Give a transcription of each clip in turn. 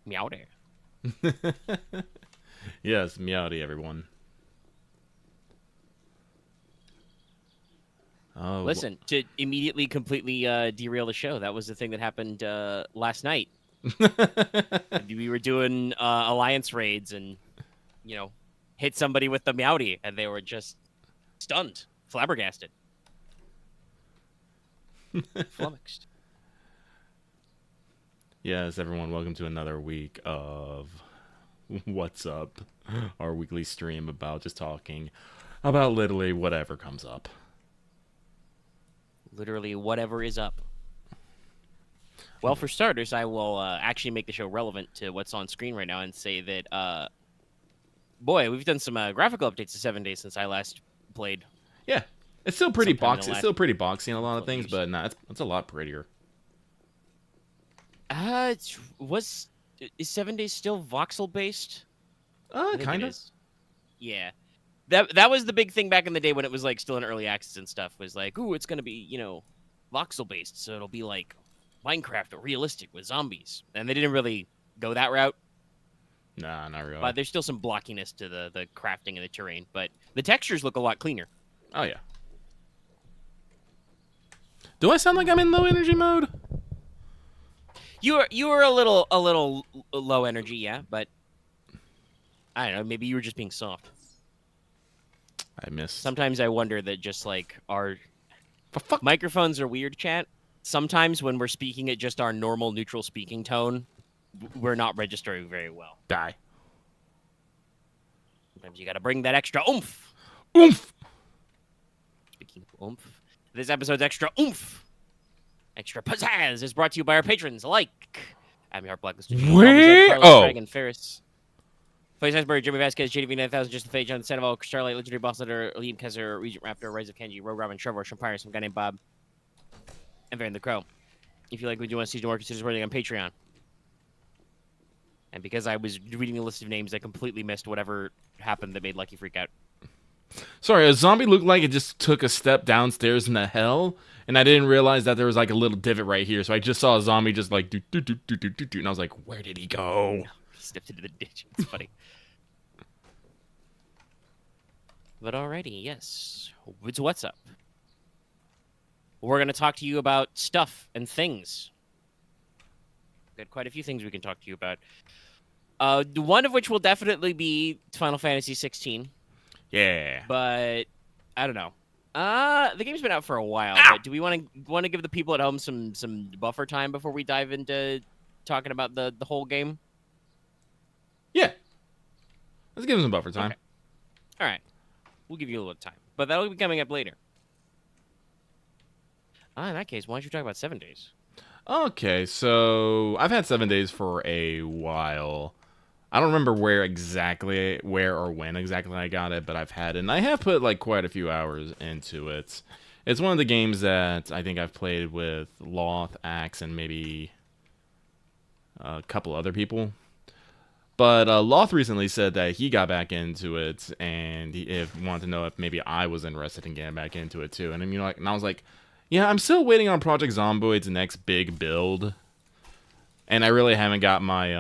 Meowdy. Yes, Meowdy, everyone. Oh. Listen, to immediately completely derail the show, that was the thing that happened last night. We were doing alliance raids and, you know, hit somebody with the Meowdy, and they were just stunned, flabbergasted, flummoxed. Yes, everyone, welcome to another week of What's Up, our weekly stream about just talking about literally whatever comes up. Literally, whatever is up. Well, for starters, I will actually make the show relevant to what's on screen right now and say that, boy, we've done some graphical updates to 7 days since I last played. Yeah, it's still pretty Sometime in the boxy. It's last still pretty boxy in a lot of handful of things, years. but nah, it's a lot prettier. Is 7 days still voxel based? I think it Kinda. is. Yeah. That was the big thing back in the day when it was like still in early access and stuff. Was like, ooh, it's gonna be voxel based, so it'll be like Minecraft or realistic with zombies. And they didn't really go that route, Nah, not really. but there's still some blockiness to the crafting and the terrain. But the textures look a lot cleaner. Oh yeah. Do I sound like I'm in low energy mode? You were a little low energy, yeah, but I don't know. Maybe you were just being soft. I missed. Sometimes I wonder that just like our For fuck. microphones are weird, chat. Sometimes when we're speaking at just our normal neutral speaking tone, we're not registering very well. Die. Sometimes you got to bring that extra oomph. Oomph. Speaking of oomph, this episode's extra oomph, extra pizzazz is brought to you by our patrons alike. I'm your Blacklist. Where? Carlos, Oh. Dragon, Ferris, Place Iceberg, Jimmy Vasquez, JDV 9000, Just the Fate, John Sandoval, Starlight, Legendary Boss Leader, Liam Kaiser, Regent Raptor, Rise of Kenji, Rogue Robin, Trevor, Shampire, some guy named Bob, and Varen the Crow. If you like what you want to see more, consider supporting on Patreon. And because I was reading the list of names, I completely missed whatever happened that made Lucky freak out. Sorry, a zombie looked like it just took a step downstairs into hell, and I didn't realize that there was like a little divot right here. So I just saw a zombie just like do do do do do do do, and I was like, where did he go? He stepped into the ditch. It's funny. But alrighty, yes. It's what's up. We're going to talk to you about stuff and things. Got quite a few things we can talk to you about. One of which will definitely be Final Fantasy 16, Yeah. but I don't know. The game's been out for a while, Ow! but do we want to give the people at home some buffer time before we dive into talking about the whole game? Yeah. Let's give him some buffer time. Okay. All right. We'll give you a little time, but that'll be coming up later. In that case, why don't you talk about 7 days? Okay, so I've had 7 days for a while. I don't remember where or when exactly I got it, but I've had it, and I have put like quite a few hours into it. It's one of the games that I think I've played with Loth, Axe, and maybe a couple other people. But Loth recently said that he got back into it, and he wanted to know if maybe I was interested in getting back into it too. And and I was like, yeah, I'm still waiting on Project Zomboid's next big build, and I really haven't got my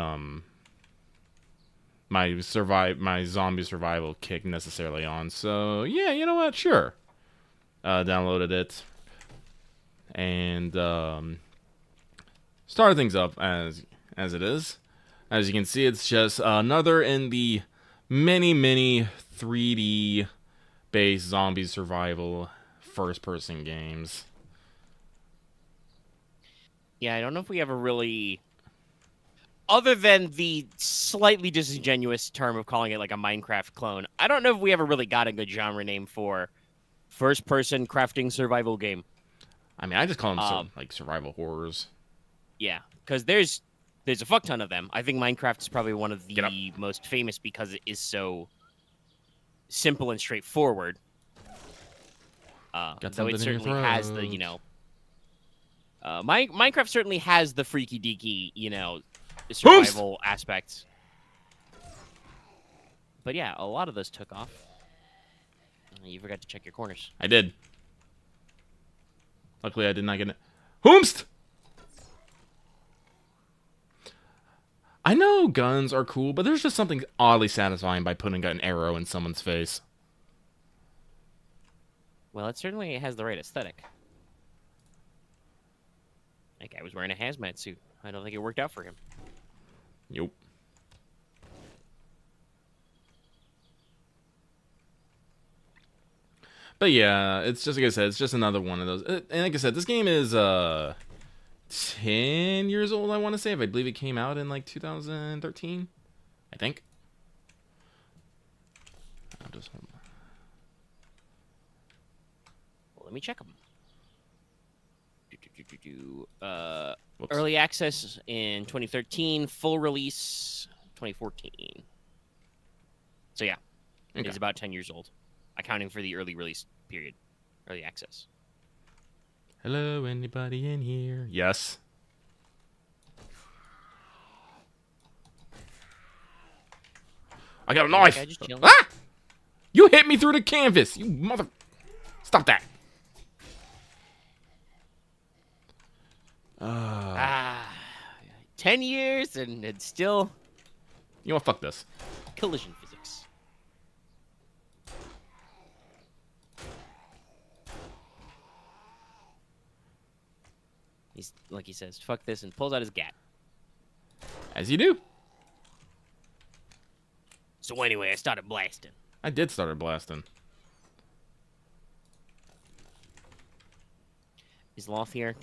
zombie survival kick necessarily on. So yeah, you know what? Sure, downloaded it and started things up as it is. As you can see, it's just another in the many 3D based zombie survival first person games. Yeah, I don't know if we ever really, other than the slightly disingenuous term of calling it like a Minecraft clone, I don't know if we ever really got a good genre name for first-person crafting survival game. I mean, I just call them Um, like survival horrors. yeah, because there's a fuck ton of them. I think Minecraft is probably one of Get up. the most famous because it is so simple and straightforward. Got Though something it in certainly your has the, throat. Minecraft certainly has the freaky deaky, Boost! survival aspects. But yeah, a lot of those took off. You forgot to check your corners. I did. Luckily, I did not get it. Hoomst! I know guns are cool, but there's just something oddly satisfying by putting an arrow in someone's face. Well, it certainly has the right aesthetic. That guy was wearing a hazmat suit. I don't think it worked out for him. Yup. But yeah, it's just like I said, it's just another one of those. And like I said, this game is 10 years old, I want to say. I believe it came out in like 2013, I think. I'll just hold on. Well, let me check them. Whoops. Early access in 2013, full release 2014. So yeah, Okay. it's about 10 years old, accounting for the early release period, early access. Hello, anybody in here? Yes. I got a knife. guy just chilling. Ah! You hit me through the canvas, you mother. Stop that. Ah, 10 years and it's still You know what? Fuck this. collision physics. He's like he says, "Fuck this," and pulls out his gat. As you do. So anyway, I started blasting. I did start blasting. Is Loth here?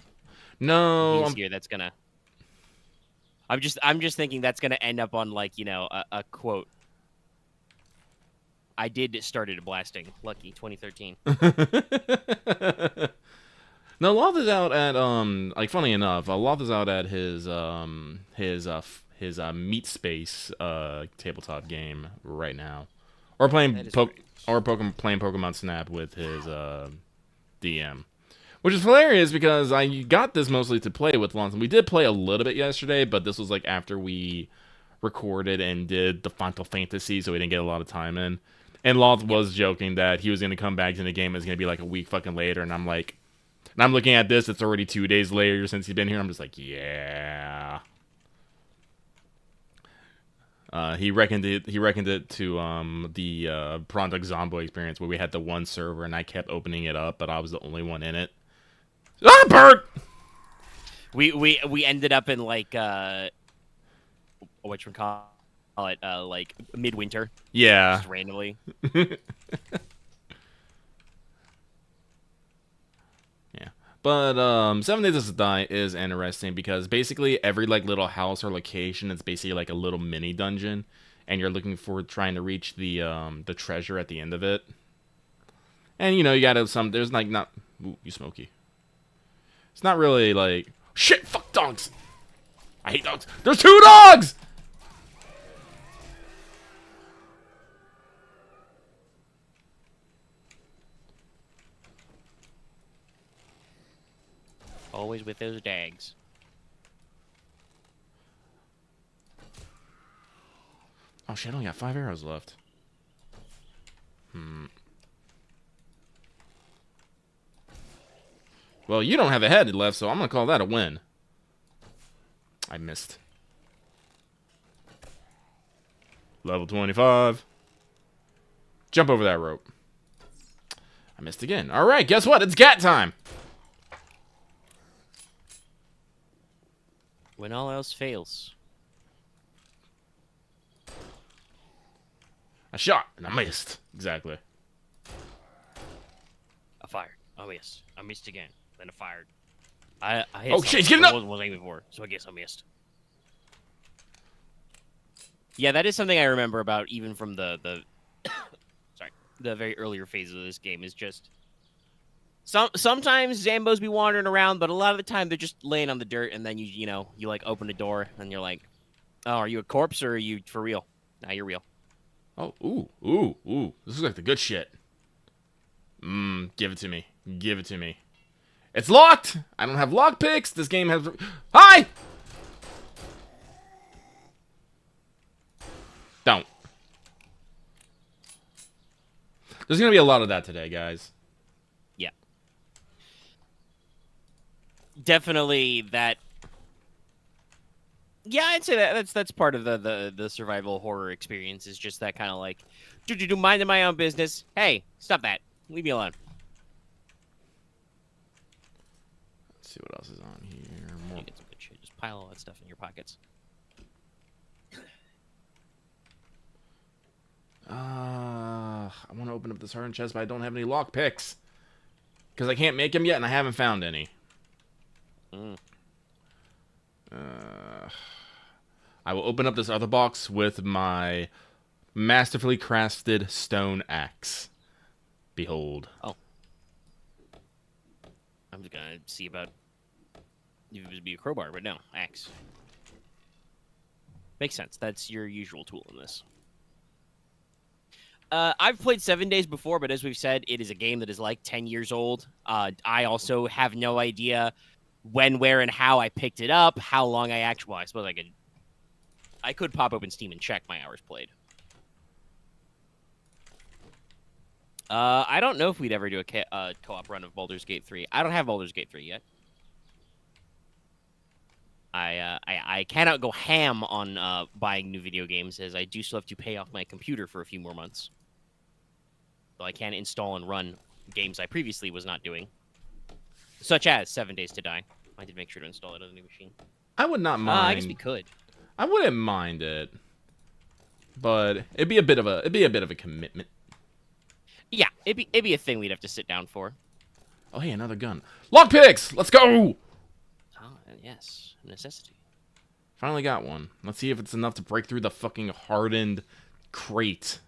No, He's here. That's gonna. I'm just thinking that's gonna end up on like a quote. I did started blasting. Lucky 2013. No, Loth is out at like funny enough, Loth is out at his Meat Space tabletop game right now, or playing That is great. playing Pokemon Snap with his DM, which is hilarious because I got this mostly to play with Lawson. We did play a little bit yesterday, but this was like after we recorded and did the Final Fantasy, so we didn't get a lot of time in. And Loth was joking that he was going to come back to the game. It's going to be like a week fucking later, and I'm like. And I'm looking at this, it's already 2 days later since he's been here. I'm just like, yeah. He reckoned it to the Product Zombo experience where we had the one server and I kept opening it up, but I was the only one in it. Ah, Bert! We ended up in like what you call it like midwinter. Yeah. Just randomly. But 7 Days to Die is interesting because basically every like little house or location is basically like a little mini dungeon, and you're looking for trying to reach the treasure at the end of it. And you gotta there's like not ooh, you smoky. It's not really like shit. Fuck dogs. I hate dogs. There's 2 dogs. Always with those dags. Oh shit! I only got 5 arrows left. Well, you don't have a head left, so I'm gonna call that a win. I missed. Level 25. Jump over that rope. I missed again. All right, guess what? It's GAT time. When all else fails. I shot and I missed. Exactly. I fired. I missed. I missed again. Then I fired. I hit Oh, shit, he's something getting I up! wasn't aiming for, so I guess I missed. Yeah, that is something I remember about even from the sorry, the very earlier phases of this game is just sometimes Zambos be wandering around, but a lot of the time they're just laying on the dirt, and then you like open a door and you're like, oh, are you a corpse or are you for real? Nah, you're real. Oh, ooh. This is like the good shit. Give it to me. Give it to me. It's locked! I don't have lockpicks. This game has... Hi! Don't. There's gonna be a lot of that today, guys. Yeah. Definitely that Yeah, I'd say that's part of the survival horror experience. Is just that kind of like, do minding my own business. Hey, stop that. Leave me alone. Let's see what else is on here. More. You get some good shit. Just pile all that stuff in your pockets. I want to open up this hardened chest, but I don't have any lock picks because I can't make them yet, and I haven't found any. Mm. I will open up this other box with my masterfully crafted stone axe. Behold. Oh. I'm just gonna see about if it would be a crowbar, but no, axe. Makes sense. That's your usual tool in this. I've played 7 Days before, but as we've said, it is a game that is like 10 years old. I also have no idea when, where, and how I picked it up, how long I actually... Well, I suppose I could pop open Steam and check my hours played. I don't know if we'd ever do a co-op run of Baldur's Gate 3. I don't have Baldur's Gate 3 yet. I cannot go ham on buying new video games, as I do still have to pay off my computer for a few more months. So I can't install and run games I previously was not doing, such as 7 Days to Die. I did make sure to install it on the new machine. I would not mind. I guess we could. I wouldn't mind it, but it'd be a bit of a commitment. Yeah, it'd be a thing we'd have to sit down for. Oh, hey, another gun. Lockpicks! Let's go! Oh, yes. Necessity. Finally got one. Let's see if it's enough to break through the fucking hardened crate.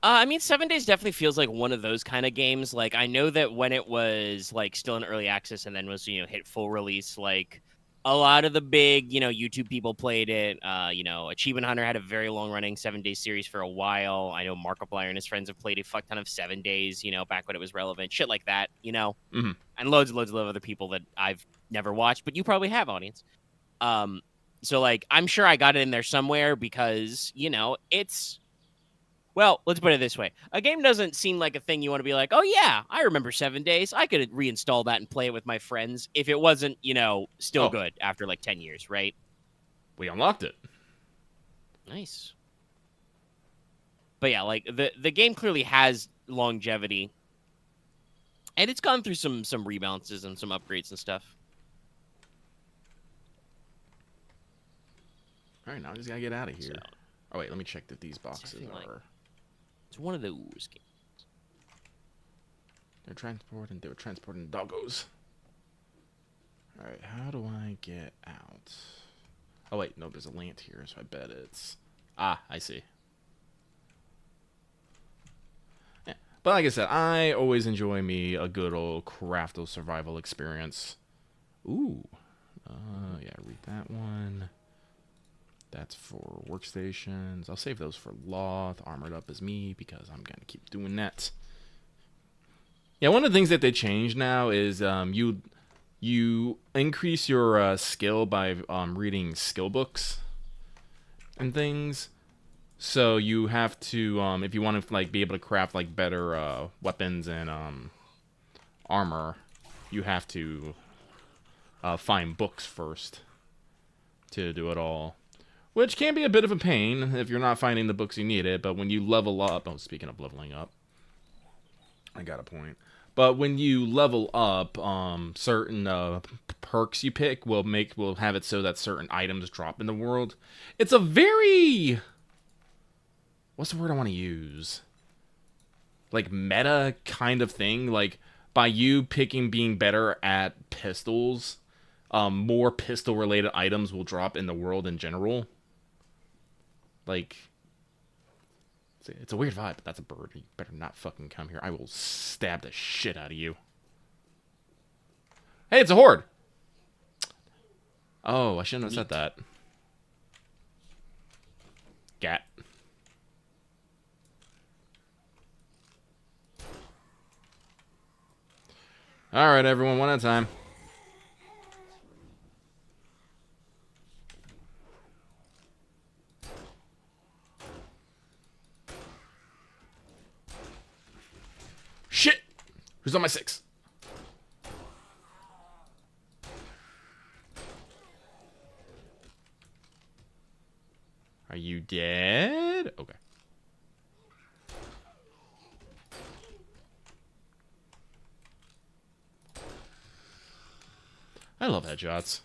I mean, 7 Days definitely feels like one of those kind of games. Like, I know that when it was, like, still in early access and then was, hit full release, like, a lot of the big, YouTube people played it. Achievement Hunter had a very long-running 7 Days series for a while. I know Markiplier and his friends have played a fuck ton of 7 Days, back when it was relevant. Shit like that, Mm-hmm. And loads of other people that I've never watched, but you probably have, audience. So, like, I'm sure I got it in there somewhere because, it's... Well, let's put it this way. A game doesn't seem like a thing you want to be like, oh, yeah, I remember 7 Days. I could reinstall that and play it with my friends if it wasn't, still good after, like, 10 years, right? We unlocked it. Nice. But, yeah, like, the game clearly has longevity. And it's gone through some rebalances and some upgrades and stuff. All right, now I just gotta get out of here. So, oh, wait, let me check if these boxes are... It's one of those games. They were transporting doggos. Alright, how do I get out? Oh, wait, no, there's a lant here, so I bet it's... Ah, I see. Yeah. But like I said, I always enjoy me a good old craftal survival experience. Ooh. Yeah, read that one. That's for workstations. I'll save those for Loth. Armored up as me, because I'm going to keep doing that. Yeah, one of the things that they changed now is you increase your skill by reading skill books and things. So you have to, if you want to like be able to craft like better weapons and armor, you have to find books first to do it all. Which can be a bit of a pain if you're not finding the books you needed, but when you level up... Oh, speaking of leveling up, I got a point. But when you level up, certain perks you pick will have it so that certain items drop in the world. It's a very... What's the word I want to use? Like, meta kind of thing. Like, by you being better at pistols, more pistol-related items will drop in the world in general. Like, it's a weird vibe, but that's a bird. You better not fucking come here. I will stab the shit out of you. Hey, it's a horde! Oh, I shouldn't have said that. Gat. Alright, everyone, one at a time. Shit! Who's on my 6? Are you dead? Okay. I love headshots.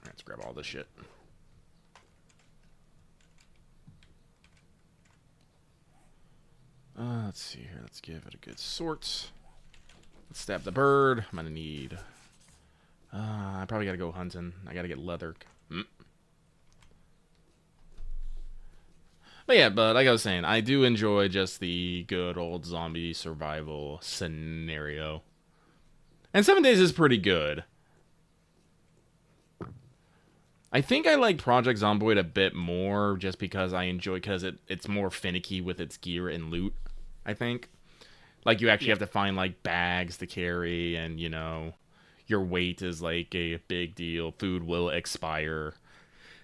Let's grab all this shit. Let's see here. Let's give it a good sort. Let's stab the bird. I'm gonna need... I probably gotta go hunting. I gotta get leather. But yeah, but like I was saying, I do enjoy just the good old zombie survival scenario. And 7 Days is pretty good. I think I like Project Zomboid a bit more just because I enjoy, because it's more finicky with its gear and loot, I think. Like, you actually have to find, like, bags to carry, and, you know, your weight is, like, a big deal. Food will expire.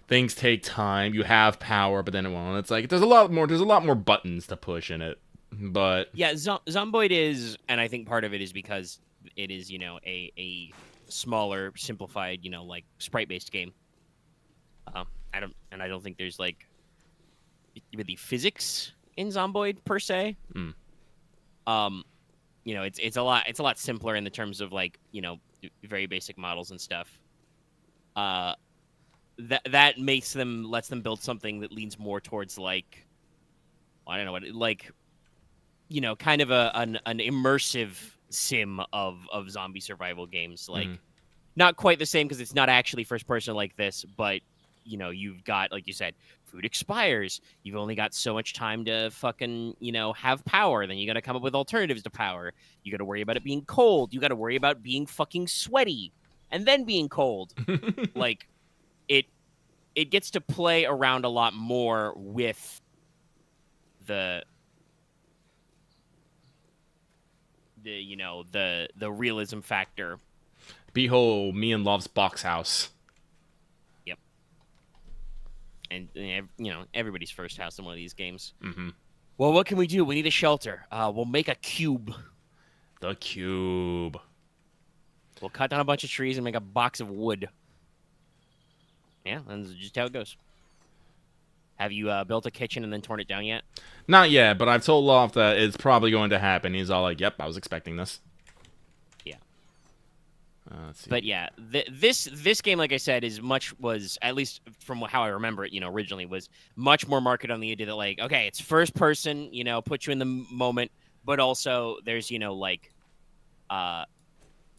Things take time. You have power, but then it won't. It's like, there's a lot more buttons to push in it. But... yeah, Zomboid is, and I think part of it is because it is, you know, a smaller, simplified, you know, like, sprite-based game. I don't think there's, like, really physics in Zomboid, per se. Mm. You know, it's a lot simpler in the terms of, like, you know, very basic models and stuff. That lets them build something that leans more towards, like, I don't know what, like, you know, kind of an immersive sim of zombie survival games. Like, not quite the same because it's not actually first person like this, but, you know, you've got, like you said, food expires. You've only got so much time to fucking, you know, have power. Then you got to come up with alternatives to power. You got to worry about it being cold. You got to worry about being fucking sweaty and then being cold. Like, it gets to play around a lot more with the you know, the realism factor. Behold, me and Love's box house. Yep. And, you know, everybody's first house in one of these games. Mm-hmm. Well, what can we do? We need a shelter. We'll make a cube. The cube. We'll cut down a bunch of trees and make a box of wood. Yeah, that's just how it goes. Have you built a kitchen and then torn it down yet? Not yet, but I've told Loft that it's probably going to happen. He's all like, yep, I was expecting this. Yeah. Let's see. But yeah, this game, like I said, was, at least from how I remember it, you know, originally, was much more marketed on the idea that, like, okay, it's first person, you know, put you in the moment, but also there's, you know, like,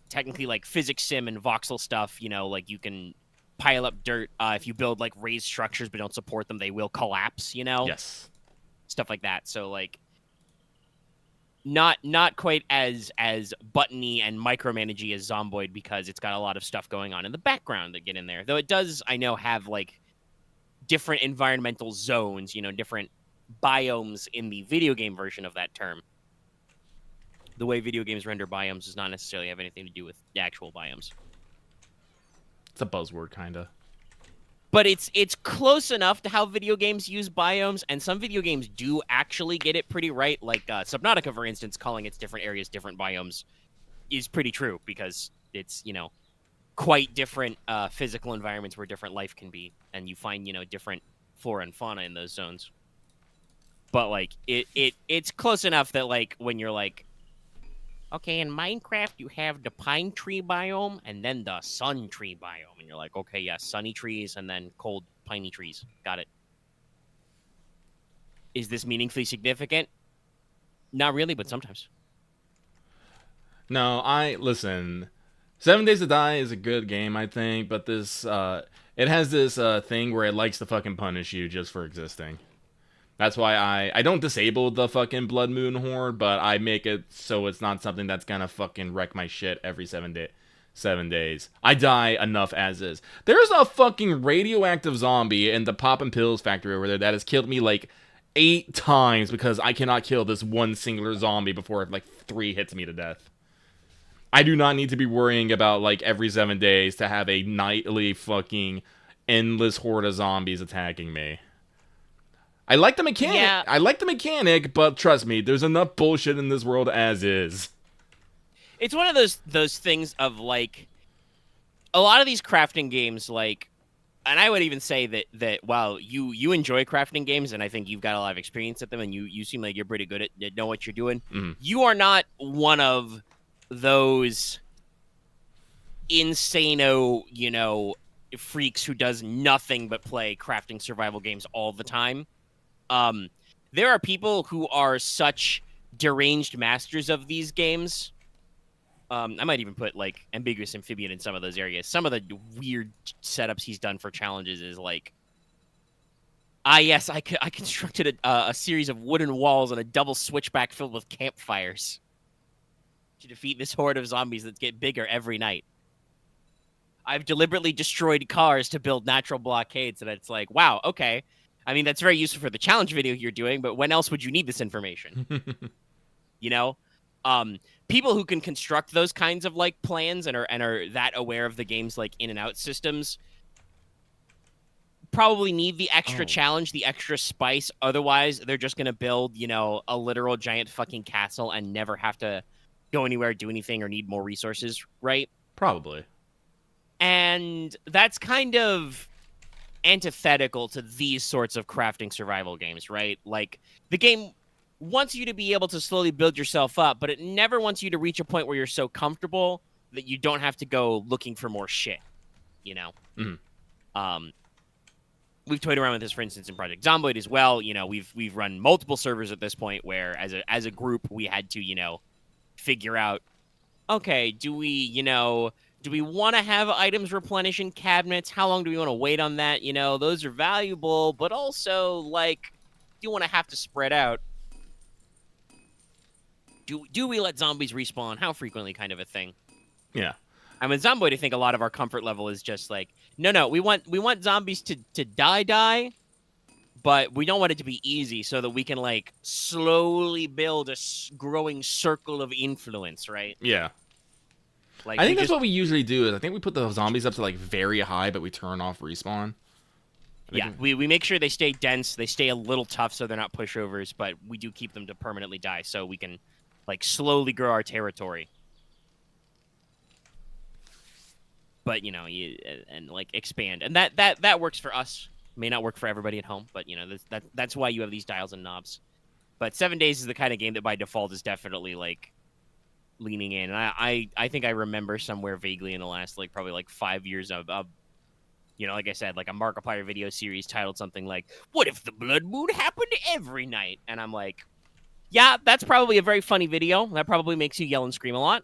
technically, like, physics sim and voxel stuff, you know, like, you can pile up dirt. If you build, like, raised structures but don't support them, they will collapse, you know? Yes. Stuff like that. So, like, not quite as buttony and micromanagey as Zomboid, because it's got a lot of stuff going on in the background that get in there. Though it does, I know, have, like, different environmental zones, you know, different biomes in the video game version of that term. The way video games render biomes does not necessarily have anything to do with the actual biomes. It's a buzzword, kind of. But it's close enough to how video games use biomes, and some video games do actually get it pretty right. Like Subnautica, for instance, calling its different areas different biomes is pretty true, because it's, you know, quite different physical environments where different life can be, and you find, you know, different flora and fauna in those zones. But, like, it's close enough that, like, when you're like, okay, in Minecraft, you have the pine tree biome and then the sun tree biome. And you're like, okay, yeah, sunny trees and then cold, piney trees. Got it. Is this meaningfully significant? Not really, but sometimes. No, listen. 7 Days to Die is a good game, I think, but this, it has this thing where it likes to fucking punish you just for existing. That's why I don't disable the fucking Blood Moon Horde, but I make it so it's not something that's gonna fucking wreck my shit every 7 days. I die enough as is. There's a fucking radioactive zombie in the Pop and Pills factory over there that has killed me like 8 times because I cannot kill this one singular zombie before like 3 hits me to death. I do not need to be worrying about, like, every 7 days to have a nightly fucking endless horde of zombies attacking me. I like the mechanic. Yeah. I like the mechanic, but trust me, there's enough bullshit in this world as is. It's one of those things of, like, a lot of these crafting games, like, and I would even say that while you enjoy crafting games, and I think you've got a lot of experience at them, and you seem like you're pretty good at know what you're doing. Mhm. You are not one of those insano, freaks who does nothing but play crafting survival games all the time. Um, there are people who are such deranged masters of these games. I might even put like Ambiguous Amphibian in some of those areas. Some of the weird setups he's done for challenges is like, yes, I constructed a series of wooden walls and a double switchback filled with campfires to defeat this horde of zombies that get bigger every night. I've deliberately destroyed cars to build natural blockades, and it's like, wow, okay. I mean, that's very useful for the challenge video you're doing, but when else would you need this information? You know, people who can construct those kinds of like plans and are that aware of the game's like in and out systems probably need the extra challenge, the extra spice. Otherwise, they're just gonna build, a literal giant fucking castle and never have to go anywhere, do anything, or need more resources, right? Probably. And that's kind of antithetical to these sorts of crafting survival games, right? Like, the game wants you to be able to slowly build yourself up, but it never wants you to reach a point where you're so comfortable that you don't have to go looking for more shit, Mhm. We've toyed around with this, for instance, in Project Zomboid as well. We've run multiple servers at this point where, as a group, we had to, figure out, okay, do we want to have items replenish in cabinets? How long do we want to wait on that? Those are valuable, but also, like, do you want to have to spread out? Do we let zombies respawn? How frequently, kind of a thing. Yeah. I mean, Zomboid, I think a lot of our comfort level is just like, no, we want zombies to die, but we don't want it to be easy, so that we can like slowly build a growing circle of influence, right? Yeah. Like, I think that's what we usually do. Is I think we put the zombies up to like very high, but we turn off respawn. Yeah, we make sure they stay dense, they stay a little tough, so they're not pushovers, but we do keep them to permanently die, so we can like slowly grow our territory. But and like expand, and that works for us. May not work for everybody at home, but that's why you have these dials and knobs. But 7 Days is the kind of game that by default is definitely like leaning in. And I think I remember somewhere vaguely in the last like probably like 5 years of like I said, like a Markiplier video series titled something like, "What if the blood moon happened every night?" And I'm like, yeah, that's probably a very funny video. That probably makes you yell and scream a lot.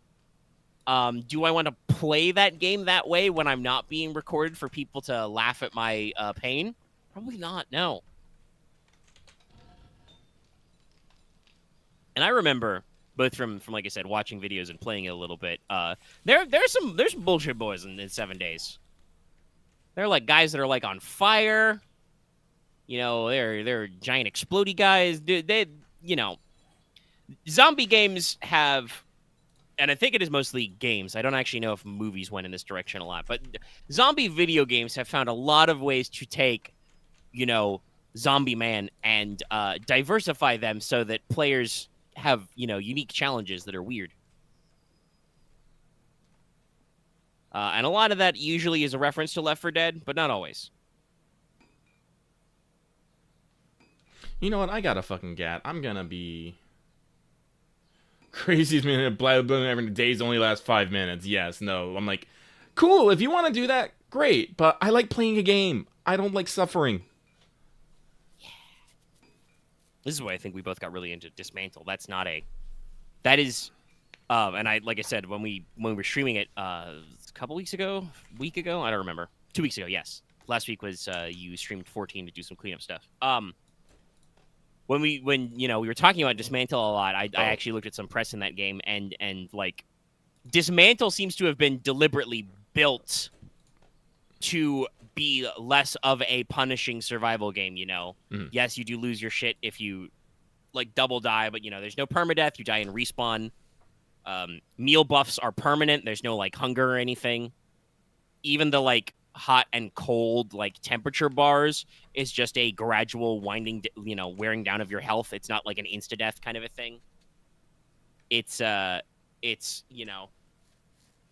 Do I want to play that game that way when I'm not being recorded for people to laugh at my pain? Probably not, no. And I remember, both from like I said, watching videos and playing it a little bit, there's some bullshit boys in 7 Days. They're like guys that are like on fire. They're giant explodey guys. They zombie games have, and I think it is mostly games. I don't actually know if movies went in this direction a lot, but zombie video games have found a lot of ways to take, Zombie Man and diversify them so that players have, unique challenges that are weird. And a lot of that usually is a reference to Left 4 Dead, but not always. You know what? I got a fucking gat. I'm gonna be craziest minute. Blah blah. Every days only last 5 minutes. Yes. No. I'm like, cool. If you want to do that, great. But I like playing a game. I don't like suffering. This is why I think we both got really into Dismantle. That is, and like I said, when we were streaming it a couple week ago, I don't remember. 2 weeks ago, yes. Last week was you streamed 14 to do some cleanup stuff. When we were talking about Dismantle a lot, I actually looked at some press in that game, and like, Dismantle seems to have been deliberately built to be less of a punishing survival game. Mhm. Yes, you do lose your shit if you like double die, but there's no permadeath. You die and respawn. Meal buffs are permanent. There's no like hunger or anything. Even the like hot and cold like temperature bars is just a gradual winding, wearing down of your health. It's not like an insta-death kind of a thing. It's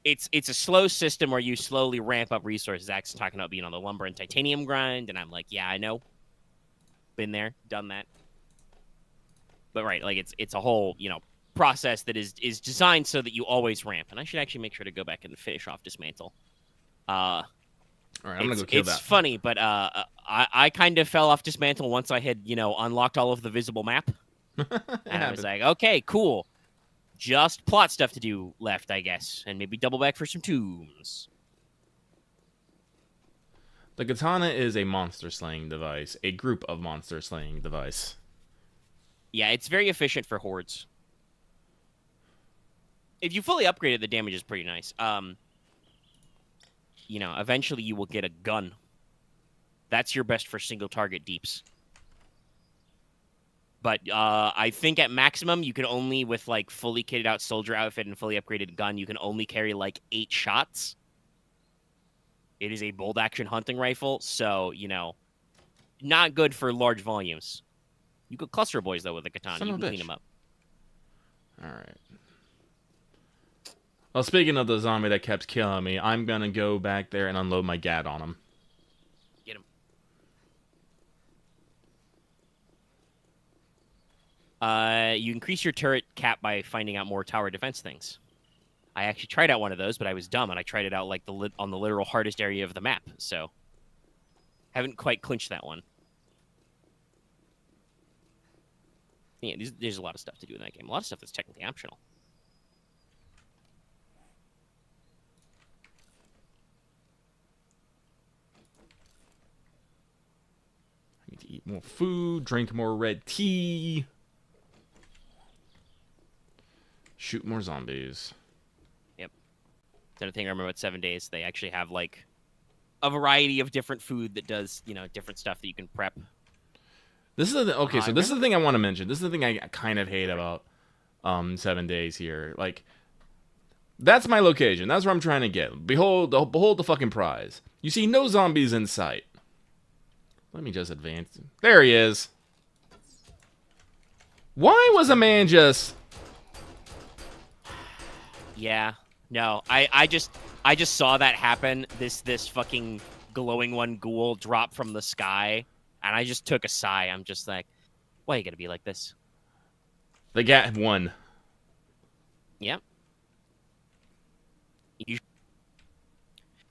it's a slow system where you slowly ramp up resources. Zach's talking about being on the lumber and titanium grind, and I'm like, yeah, I know. Been there, done that. But right, like it's a whole, process that is designed so that you always ramp. And I should actually make sure to go back and finish off Dismantle. All right, I'm gonna go kill that. It's funny, but I kind of fell off Dismantle once I had, unlocked all of the visible map. And I was like, okay, cool. Just plot stuff to do left, I guess. And maybe double back for some tombs. The katana is a monster slaying device. A group of monster slaying device. Yeah, it's very efficient for hordes. If you fully upgrade it, the damage is pretty nice. Eventually you will get a gun. That's your best for single target deeps. But I think at maximum, you can only, with like fully kitted out soldier outfit and fully upgraded gun, you can only carry like 8 shots. It is a bolt action hunting rifle, so, not good for large volumes. You could cluster boys, though, with a katana. You can clean them up. All right. Well, speaking of the zombie that kept killing me, I'm going to go back there and unload my gat on him. Get him. You increase your turret cap by finding out more tower defense things. I actually tried out one of those, but I was dumb, and I tried it out like on the literal hardest area of the map, so haven't quite clinched that one. Yeah, there's a lot of stuff to do in that game. A lot of stuff that's technically optional. I need to eat more food, drink more red tea, shoot more zombies. Another thing I remember about 7 Days, they actually have like a variety of different food that does, different stuff that you can prep. This is this is the thing I want to mention. This is the thing I kind of hate about 7 Days here. Like, that's my location. That's where I'm trying to get. Behold the fucking prize. You see no zombies in sight. Let me just advance. There he is. Why was a man just... Yeah. No, I just saw that happen. This fucking glowing one ghoul drop from the sky, and I just took a sigh. I'm just like, why you gotta be like this? The gat won. Yep.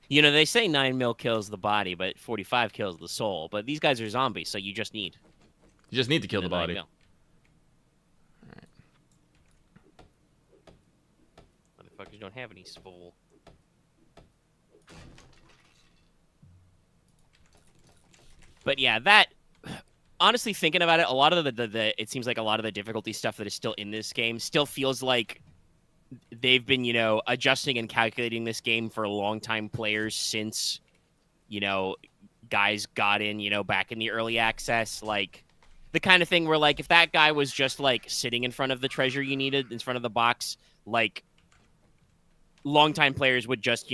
They say 9 mil kills the body, but 45 kills the soul. But these guys are zombies, so you just need to kill the body. Motherfuckers don't have any soul. But yeah, that, honestly, thinking about it, a lot of the it seems like a lot of the difficulty stuff that is still in this game still feels like they've been, adjusting and calculating this game for long-time players since, guys got in, back in the early access. Like, the kind of thing where, like, if that guy was just, like, sitting in front of the treasure you needed, in front of the box, like, longtime players would just,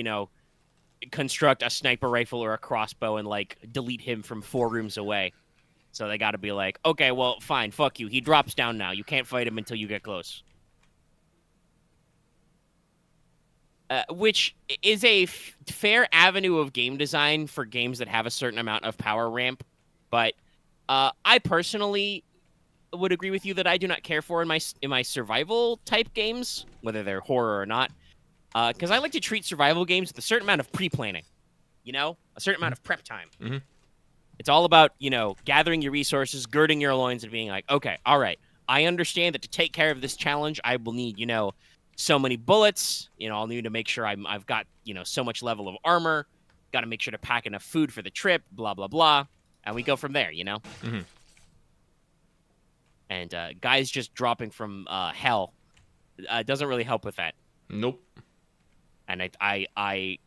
construct a sniper rifle or a crossbow and, like, delete him from 4 rooms away. So they gotta be like, okay, well, fine, fuck you. He drops down now. You can't fight him until you get close. Which is a fair avenue of game design for games that have a certain amount of power ramp. But I personally would agree with you that I do not care for in my survival type games, whether they're horror or not. Because I like to treat survival games with a certain amount of pre-planning, a certain amount of prep time. Mm-hmm. It's all about, gathering your resources, girding your loins, and being like, okay, all right, I understand that to take care of this challenge, I will need, so many bullets. I'll need to make sure I've got, so much level of armor. Got to make sure to pack enough food for the trip, blah, blah, blah. And we go from there, Mm-hmm. And guys just dropping from hell doesn't really help with that. Nope. And I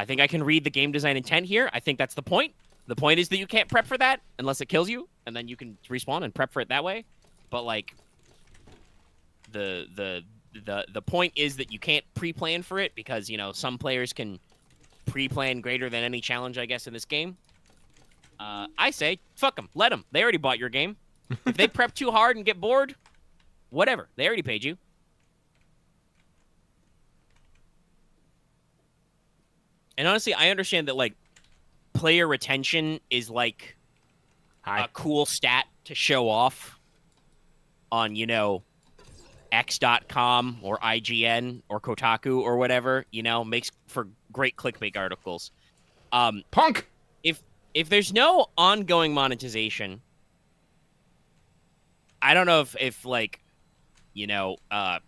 think I can read the game design intent here. I think that's the point. The point is that you can't prep for that unless it kills you, and then you can respawn and prep for it that way. But like, the point is that you can't pre-plan for it because some players can pre-plan greater than any challenge, I guess, in this game. I say fuck them, let them. They already bought your game. If they prep too hard and get bored, whatever. They already paid you. And honestly, I understand that like player retention is like Hi. a cool stat to show off on, X.com or IGN or Kotaku or whatever, makes for great clickbait articles. Punk. If there's no ongoing monetization, I don't know if like,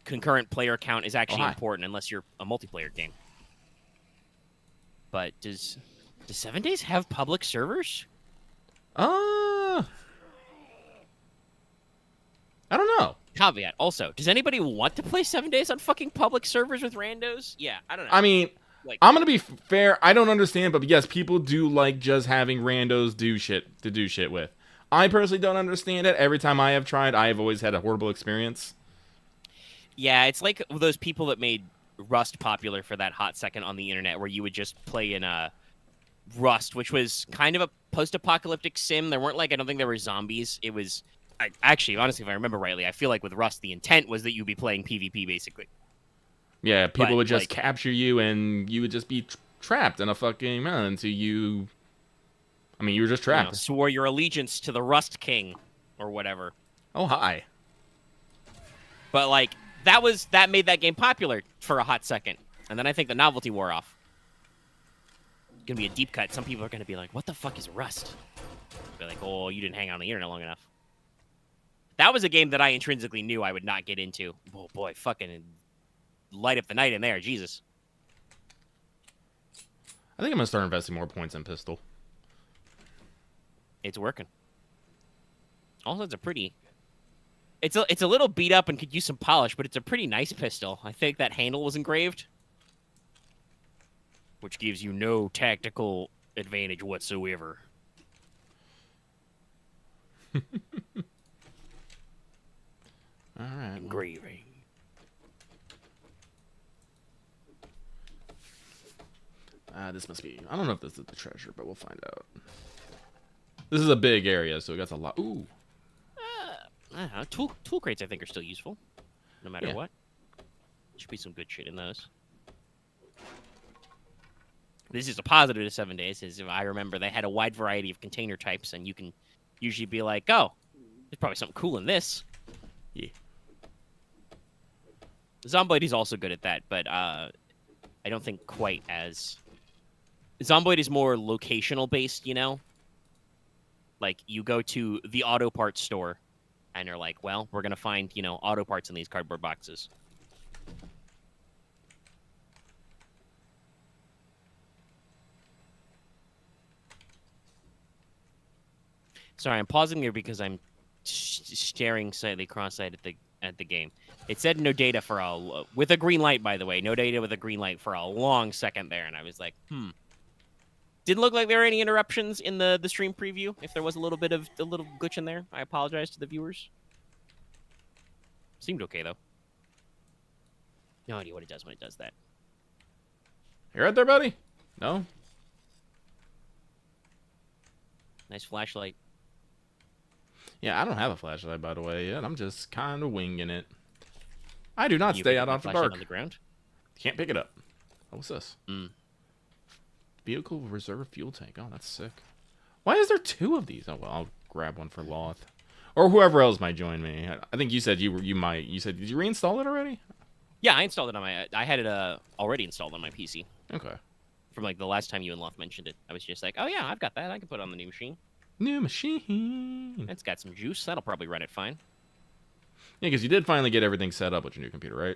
concurrent player count is actually hi. important unless you're a multiplayer game. But does 7 Days have public servers? I don't know. Caveat also, does anybody want to play 7 Days on fucking public servers with randos? Yeah, I don't know. I mean, Like, I'm gonna be fair. I don't understand, but yes, people do like just having randos do shit with. I personally don't understand it. Every time I have tried, I have always had a horrible experience. yeah, it's like those people that made Rust popular for that hot second on the internet, where you would just play in Rust, which was kind of a post-apocalyptic sim. There weren't I don't think there were zombies. It was actually, honestly, if I remember rightly, I feel like with Rust, the intent was that you'd be playing PvP basically. Yeah, people But, would just capture you, and you would just be trapped in a fucking mountain until you. I mean, you were just trapped. Swore your allegiance to the Rust King, or whatever. Oh hi. But that made that game popular for a hot second, and then I think the novelty wore off. It's gonna be a deep cut. Some people are gonna be like, "What the fuck is Rust?" Be like, "Oh, you didn't hang out on the internet long enough." That was a game that I intrinsically knew I would not get into. Oh boy, fucking light up the night in there, Jesus. I think I'm gonna start investing more points in pistol. It's working. Also, it's a pretty. It's a little beat up and could use some polish, but it's a pretty nice pistol. I think that handle was engraved, which gives you no tactical advantage whatsoever. All right. Engraving. This must be. I don't know if this is the treasure, but we'll find out. This is a big area, so it got a lot. Ooh. I don't know. Tool crates, I think, are still useful, no matter what. Should be some good shit in those. This is a positive to 7 Days, is if I remember, they had a wide variety of container types, and you can usually be like, oh, there's probably something cool in this. Yeah. Zomboid is also good at that, but I don't think quite as... Zomboid is more locational-based, Like, you go to the auto parts store, and you're like, well, we're going to find, auto parts in these cardboard boxes. Sorry, I'm pausing here because I'm staring slightly cross-eyed at the game. It said no data for with a green light, by the way. No data with a green light for a long second there, and I was like, Didn't look like there were any interruptions in the stream preview. If there was a little glitch in there, I apologize to the viewers. Seemed okay though. No idea what it does when it does that. You right there, buddy? No? Nice flashlight. Yeah, I don't have a flashlight, by the way, yet. I'm just kind of winging it. I do not You stay pick out up after my dark. flashlight on the ground. Can't pick it up. Oh, what's this? Mm. Vehicle reserve fuel tank. Oh, that's sick. Why is there two of these? Oh, well, I'll grab one for Loth. Or whoever else might join me. I think you said you might. You said, did you reinstall it already? Yeah, I installed it on I had it already installed on my PC. Okay. From the last time you and Loth mentioned it. I was just like, oh yeah, I've got that. I can put it on the new machine. New machine. It's got some juice. That'll probably run it fine. Yeah, because you did finally get everything set up with your new computer, right?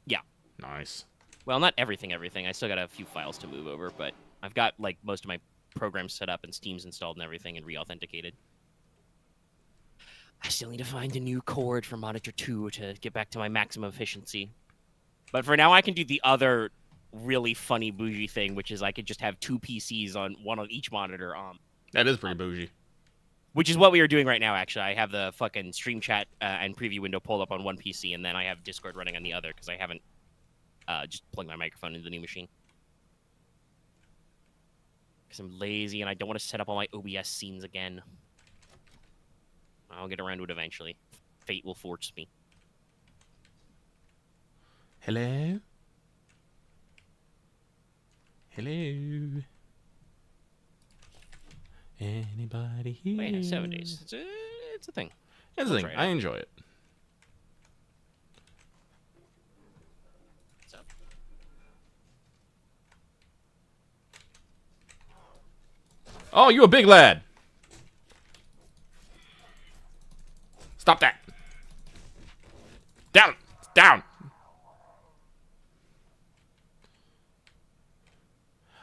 Yeah. Nice. Well, not everything. I still got a few files to move over, but I've got most of my programs set up and Steam's installed and everything and re-authenticated. I still need to find a new cord for Monitor 2 to get back to my maximum efficiency. But for now, I can do the other really funny bougie thing, which is I could just have two PCs on one on each monitor. That is pretty bougie. Which is what we are doing right now, actually. I have the fucking stream chat and preview window pulled up on one PC, and then I have Discord running on the other, because I haven't just plugged my microphone into the new machine. Because I'm lazy, and I don't want to set up all my OBS scenes again. I'll get around to it eventually. Fate will force me. Hello? Hello. Anybody here? Wait, 7 days. It's a thing. It's a thing. Try it I out. enjoy it. What's up? Oh, you a big lad. Stop that. Down. Down.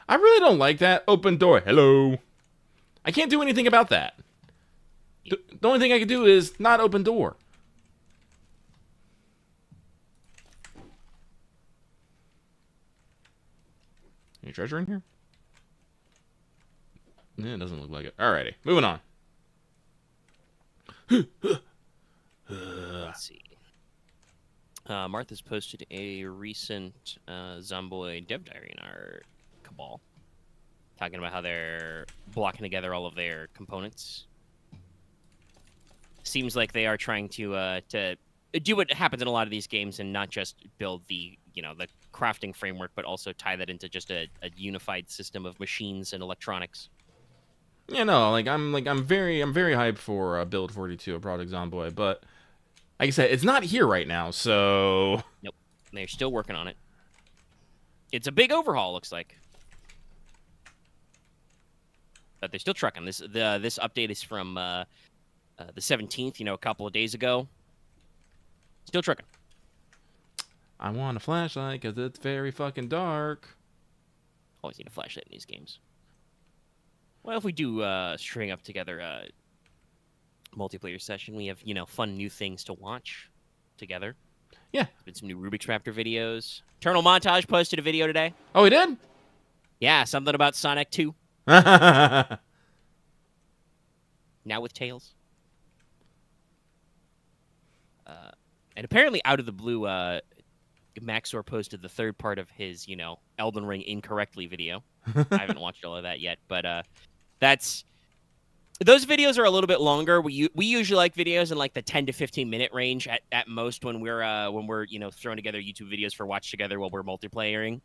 I really don't like that. Open door. Hello. I can't do anything about that. The only thing I can do is not open door. Any treasure in here? Yeah, it doesn't look like it. Alrighty, moving on. Let's see. Martha's posted a recent Zomboid dev diary in our Cabal, talking about how they're blocking together all of their components. Seems like they are trying to do what happens in a lot of these games and not just build the the crafting framework, but also tie that into just a unified system of machines and electronics. Yeah, no, I'm very hyped for Build 42 of Project Zomboid, but like I said, it's not here right now, so Nope, they're still working on it. It's a big overhaul, looks like, but they're still trucking. This update is from the 17th, a couple of days ago. Still trucking. I want a flashlight because it's very fucking dark. Always need a flashlight in these games. Well, if we do string up together a multiplayer session, we have, fun new things to watch together. Yeah. There's been some new Rubik's Raptor videos. Eternal Montage posted a video today. Oh, he did? Yeah, something about Sonic 2. Yeah, Now with Tails. And apparently, out of the blue, Maxor posted the third part of his, Elden Ring incorrectly video. I haven't watched all of that yet, but those videos are a little bit longer. We usually like videos in like the 10 to 15 minute range at most when we're throwing together YouTube videos for watch together while we're multiplayering.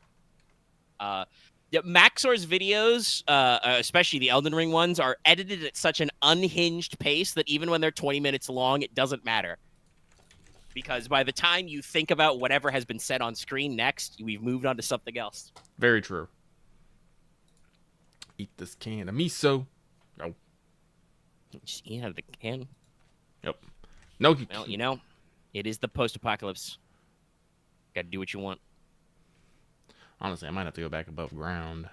Maxor's videos, especially the Elden Ring ones, are edited at such an unhinged pace that even when they're 20 minutes long, it doesn't matter. Because by the time you think about whatever has been said on screen next, we've moved on to something else. very true. Eat this can of miso. No. Just eat out of the can. Yep. No. Well, it is the post-apocalypse. Got to do what you want. Honestly, I might have to go back above ground.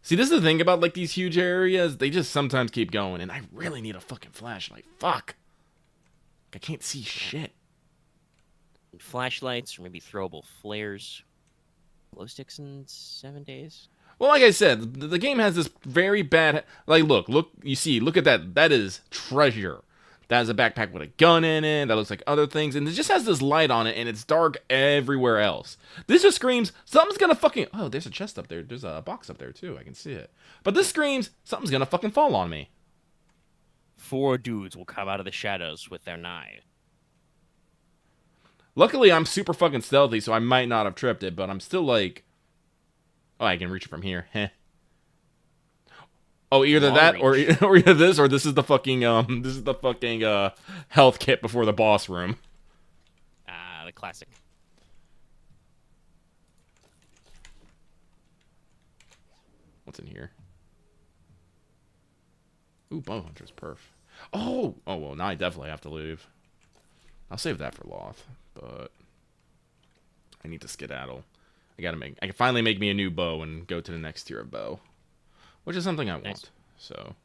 See, this is the thing about like these huge areas. They just sometimes keep going, and I really need a fucking flashlight. Fuck. I can't see shit. Flashlights or maybe throwable flares. Glow sticks in 7 days. Well, like I said, the game has this very bad... Like, look, you see, look at that. That is treasure. That has a backpack with a gun in it. That looks like other things. And it just has this light on it, and it's dark everywhere else. This just screams, something's gonna fucking... Oh, there's a chest up there. There's a box up there, too. I can see it. But this screams, something's gonna fucking fall on me. 4 dudes will come out of the shadows with their knives. Luckily, I'm super fucking stealthy, so I might not have tripped it, but I'm still like... Oh, I can reach it from here. Heh. Oh, either Long that, or reach. or either this, or this is the fucking health kit before the boss room. The classic. What's in here? Ooh, bow hunter's perf. Oh, well, now I definitely have to leave. I'll save that for Loth, but I need to skedaddle. I can finally make me a new bow and go to the next tier of bow, which is something I want. Nice. So,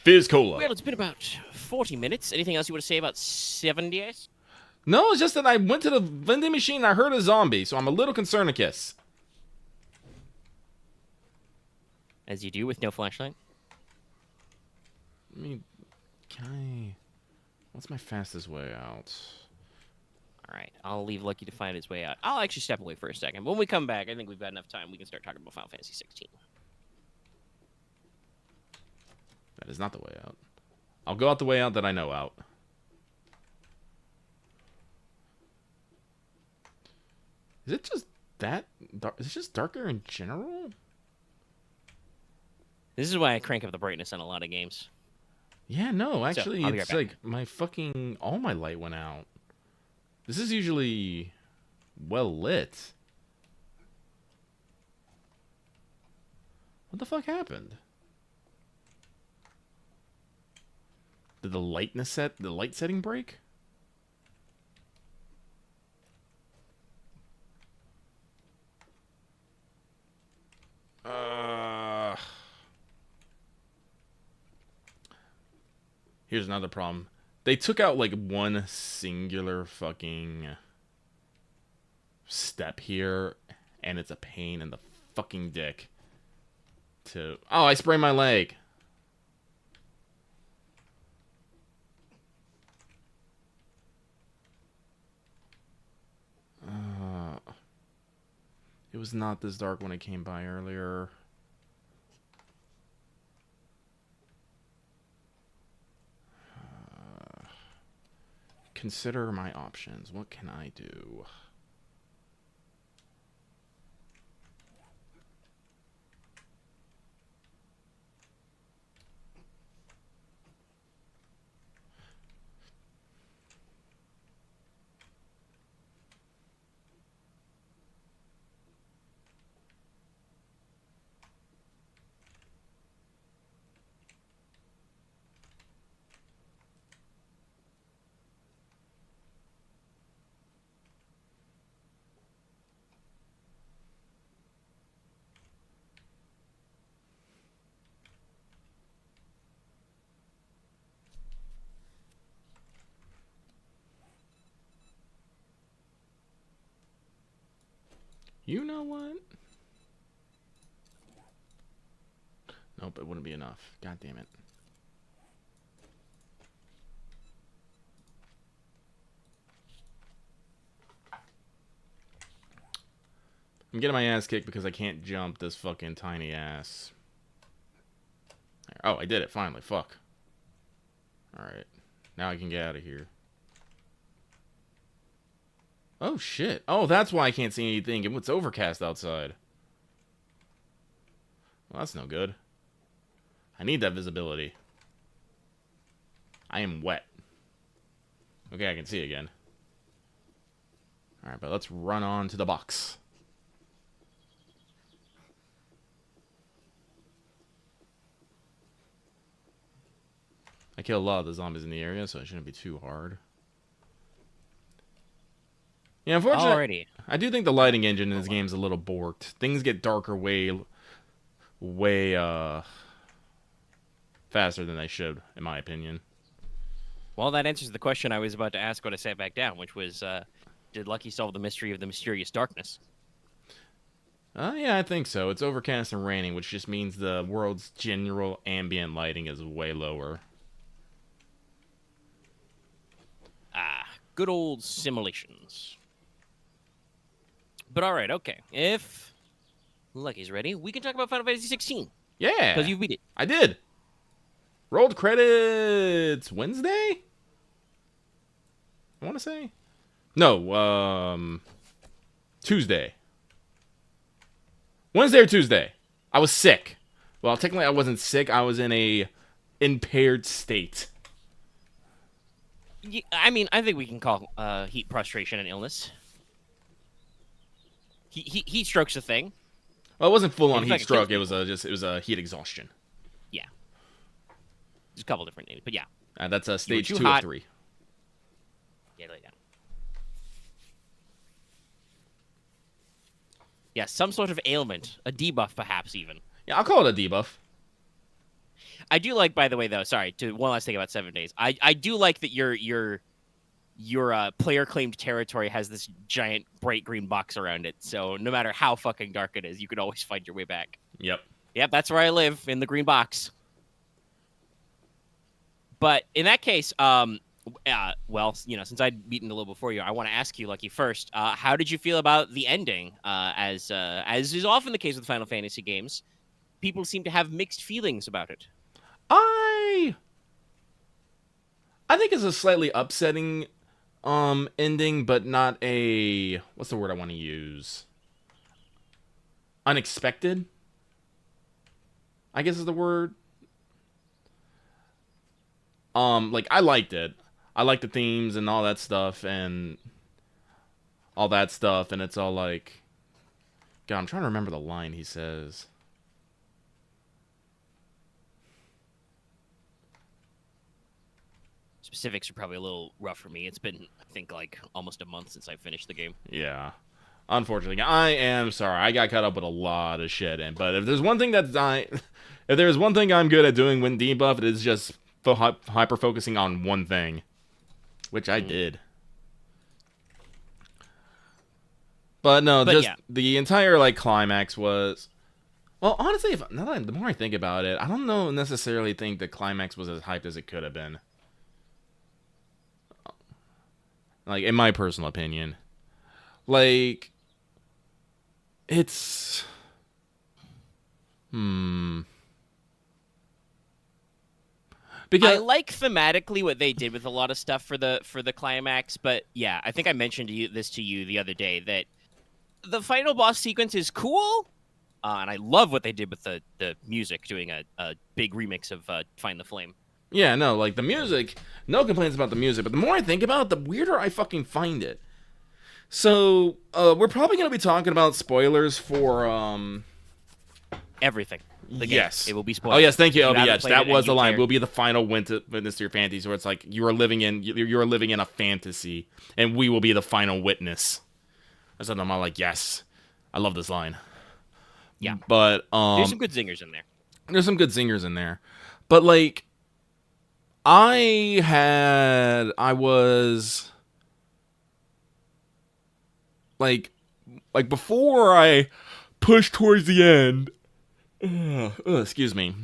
Fizz Cola. Well, it's been about 40 minutes. Anything else you want to say about 7 days? No, it's just that I went to the vending machine and I heard a zombie, so I'm a little concerned. As you do with no flashlight. I mean, what's my fastest way out? All right, I'll leave Lucky to find his way out. I'll actually step away for a second. When we come back, I think we've got enough time. We can start talking about Final Fantasy 16. That is not the way out. I'll go out the way out that I know out. Is it just... that dark? Is it just darker in general? This is why I crank up the brightness on a lot of games. Yeah, no, So, actually, I'll be right it's back. like all my light went out. This is usually well lit. What the fuck happened? Did the light setting break? Uh, Here's another problem. They took out like one singular fucking step here, and it's a pain in the fucking dick. Oh, I sprained my leg. It was not this dark when it came by earlier. Consider my options. What can I do? You know what? Nope, it wouldn't be enough. God damn it. I'm getting my ass kicked because I can't jump this fucking tiny ass. Oh, I did it finally. Fuck. Alright. Now I can get out of here. Oh, shit. Oh, that's why I can't see anything. It's overcast outside. Well, that's no good. I need that visibility. I am wet. Okay, I can see again. Alright, but let's run on to the box. I killed a lot of the zombies in the area, so it shouldn't be too hard. Yeah, unfortunately, Alrighty. I do think the lighting engine in this game is a little borked. Things get darker way faster than they should, in my opinion. Well, that answers the question I was about to ask when I sat back down, which was, did Lucky solve the mystery of the mysterious darkness? Yeah, I think so. It's overcast and raining, which just means the world's general ambient lighting is way lower. Ah, good old simulations. But alright, okay. If Lucky's ready, we can talk about Final Fantasy 16. Yeah! Because you beat it. I did! Rolled credits Wednesday? I want to say? No, Tuesday. Wednesday or Tuesday. I was sick. Well, technically I wasn't sick. I was in a impaired state. I mean, I think we can call heat prostration an illness. Heat stroke's a thing. Well, it wasn't full on In heat fact, stroke. It was a heat exhaustion. Yeah. There's a couple different names, but yeah. That's stage too 2 hot. of 3. Yeah, lay down. Yeah, some sort of ailment, a debuff perhaps even. Yeah, I'll call it a debuff. I do like, by the way, though. Sorry, to one last thing about 7 days. I do like that your player claimed territory has this giant bright green box around it. So no matter how fucking dark it is, you can always find your way back. Yep. Yep, that's where I live, in the green box. But in that case, well, you know, since I'd beaten a little before you, I want to ask you, Lucky, first. How did you feel about the ending? As is often the case with Final Fantasy games, people seem to have mixed feelings about it. I think it's a slightly upsetting ending, but not a, what's the word I want to use? unexpected, I guess is the word. Like I liked it. I liked the themes and all that stuff and all that stuff, and it's all like, God, I'm trying to remember the line he says. Specifics are probably a little rough for me. It's been, I think, like almost a month since I finished the game. Yeah. Unfortunately, I am sorry. I got caught up with a lot of shit, but if there's one thing if there's one thing I'm good at doing when debuff, it is just hyper focusing on one thing, which I did. But no, But just yeah. the entire like climax was. Well, honestly, the more I think about it, I don't know necessarily think the climax was as hyped as it could have been. Like in my personal opinion, like it's I because like thematically what they did with a lot of stuff for the climax, but yeah, I think I mentioned this to you the other day that the final boss sequence is cool, and I love what they did with the music, doing a big remix of "Find the Flame." yeah, no, like the music, no complaints about the music, but the more I think about it, the weirder I fucking find it. So, we're probably gonna be talking about spoilers for Everything. The yes. game. It will be Oh spoiled. yes, thank you, If you haven't LBH. played That it and was the you line. care- We'll be the final witness to your fantasy, where it's like you are living in a fantasy, and we will be the final witness. I said, I'm like, yes, I love this line. Yeah. But There's some good zingers in there. there's some good singers in there, but like, I was like before I pushed towards the end. Excuse me.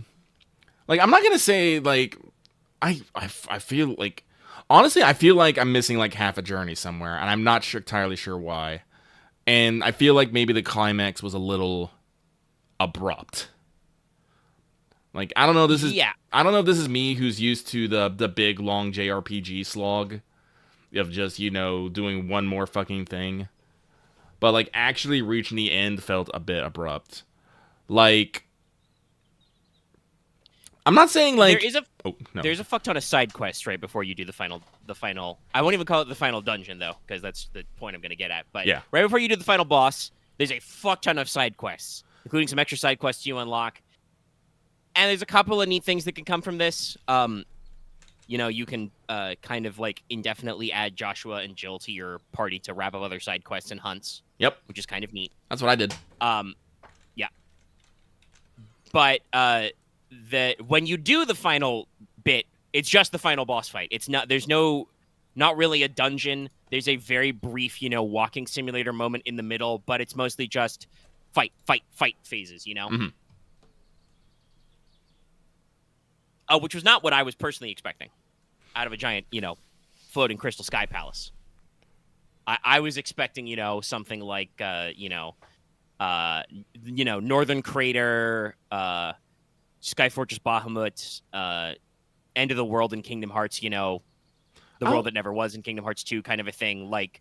Like I'm not gonna say like I feel like honestly I feel like I'm missing like half a journey somewhere, and I'm not entirely sure why. And I feel like maybe the climax was a little abrupt. Like I don't know. Yeah. I don't know if this is me who's used to the big long JRPG slog of just doing one more fucking thing, but like actually reaching the end felt a bit abrupt. Like I'm not saying like There is a oh no There's a fuck ton of side quests right before you do the final. I won't even call it the final dungeon though, because that's the point I'm gonna get at. But Yeah. right before you do the final boss, there's a fuck ton of side quests, including some extra side quests you unlock. And there's a couple of neat things that can come from this. You can kind of like indefinitely add Joshua and Jill to your party to wrap up other side quests and hunts, Yep, which is kind of neat. that's what I did. Yeah. But when you do the final bit, it's just the final boss fight. It's not. There's not really a dungeon. There's a very brief, walking simulator moment in the middle, but it's mostly just fight phases. Mhm. Which was not what I was personally expecting out of a giant, floating crystal sky palace. I was expecting, something like, Northern Crater, Sky Fortress Bahamut, End of the World in Kingdom Hearts, the world that never was in Kingdom Hearts 2 kind of a thing, like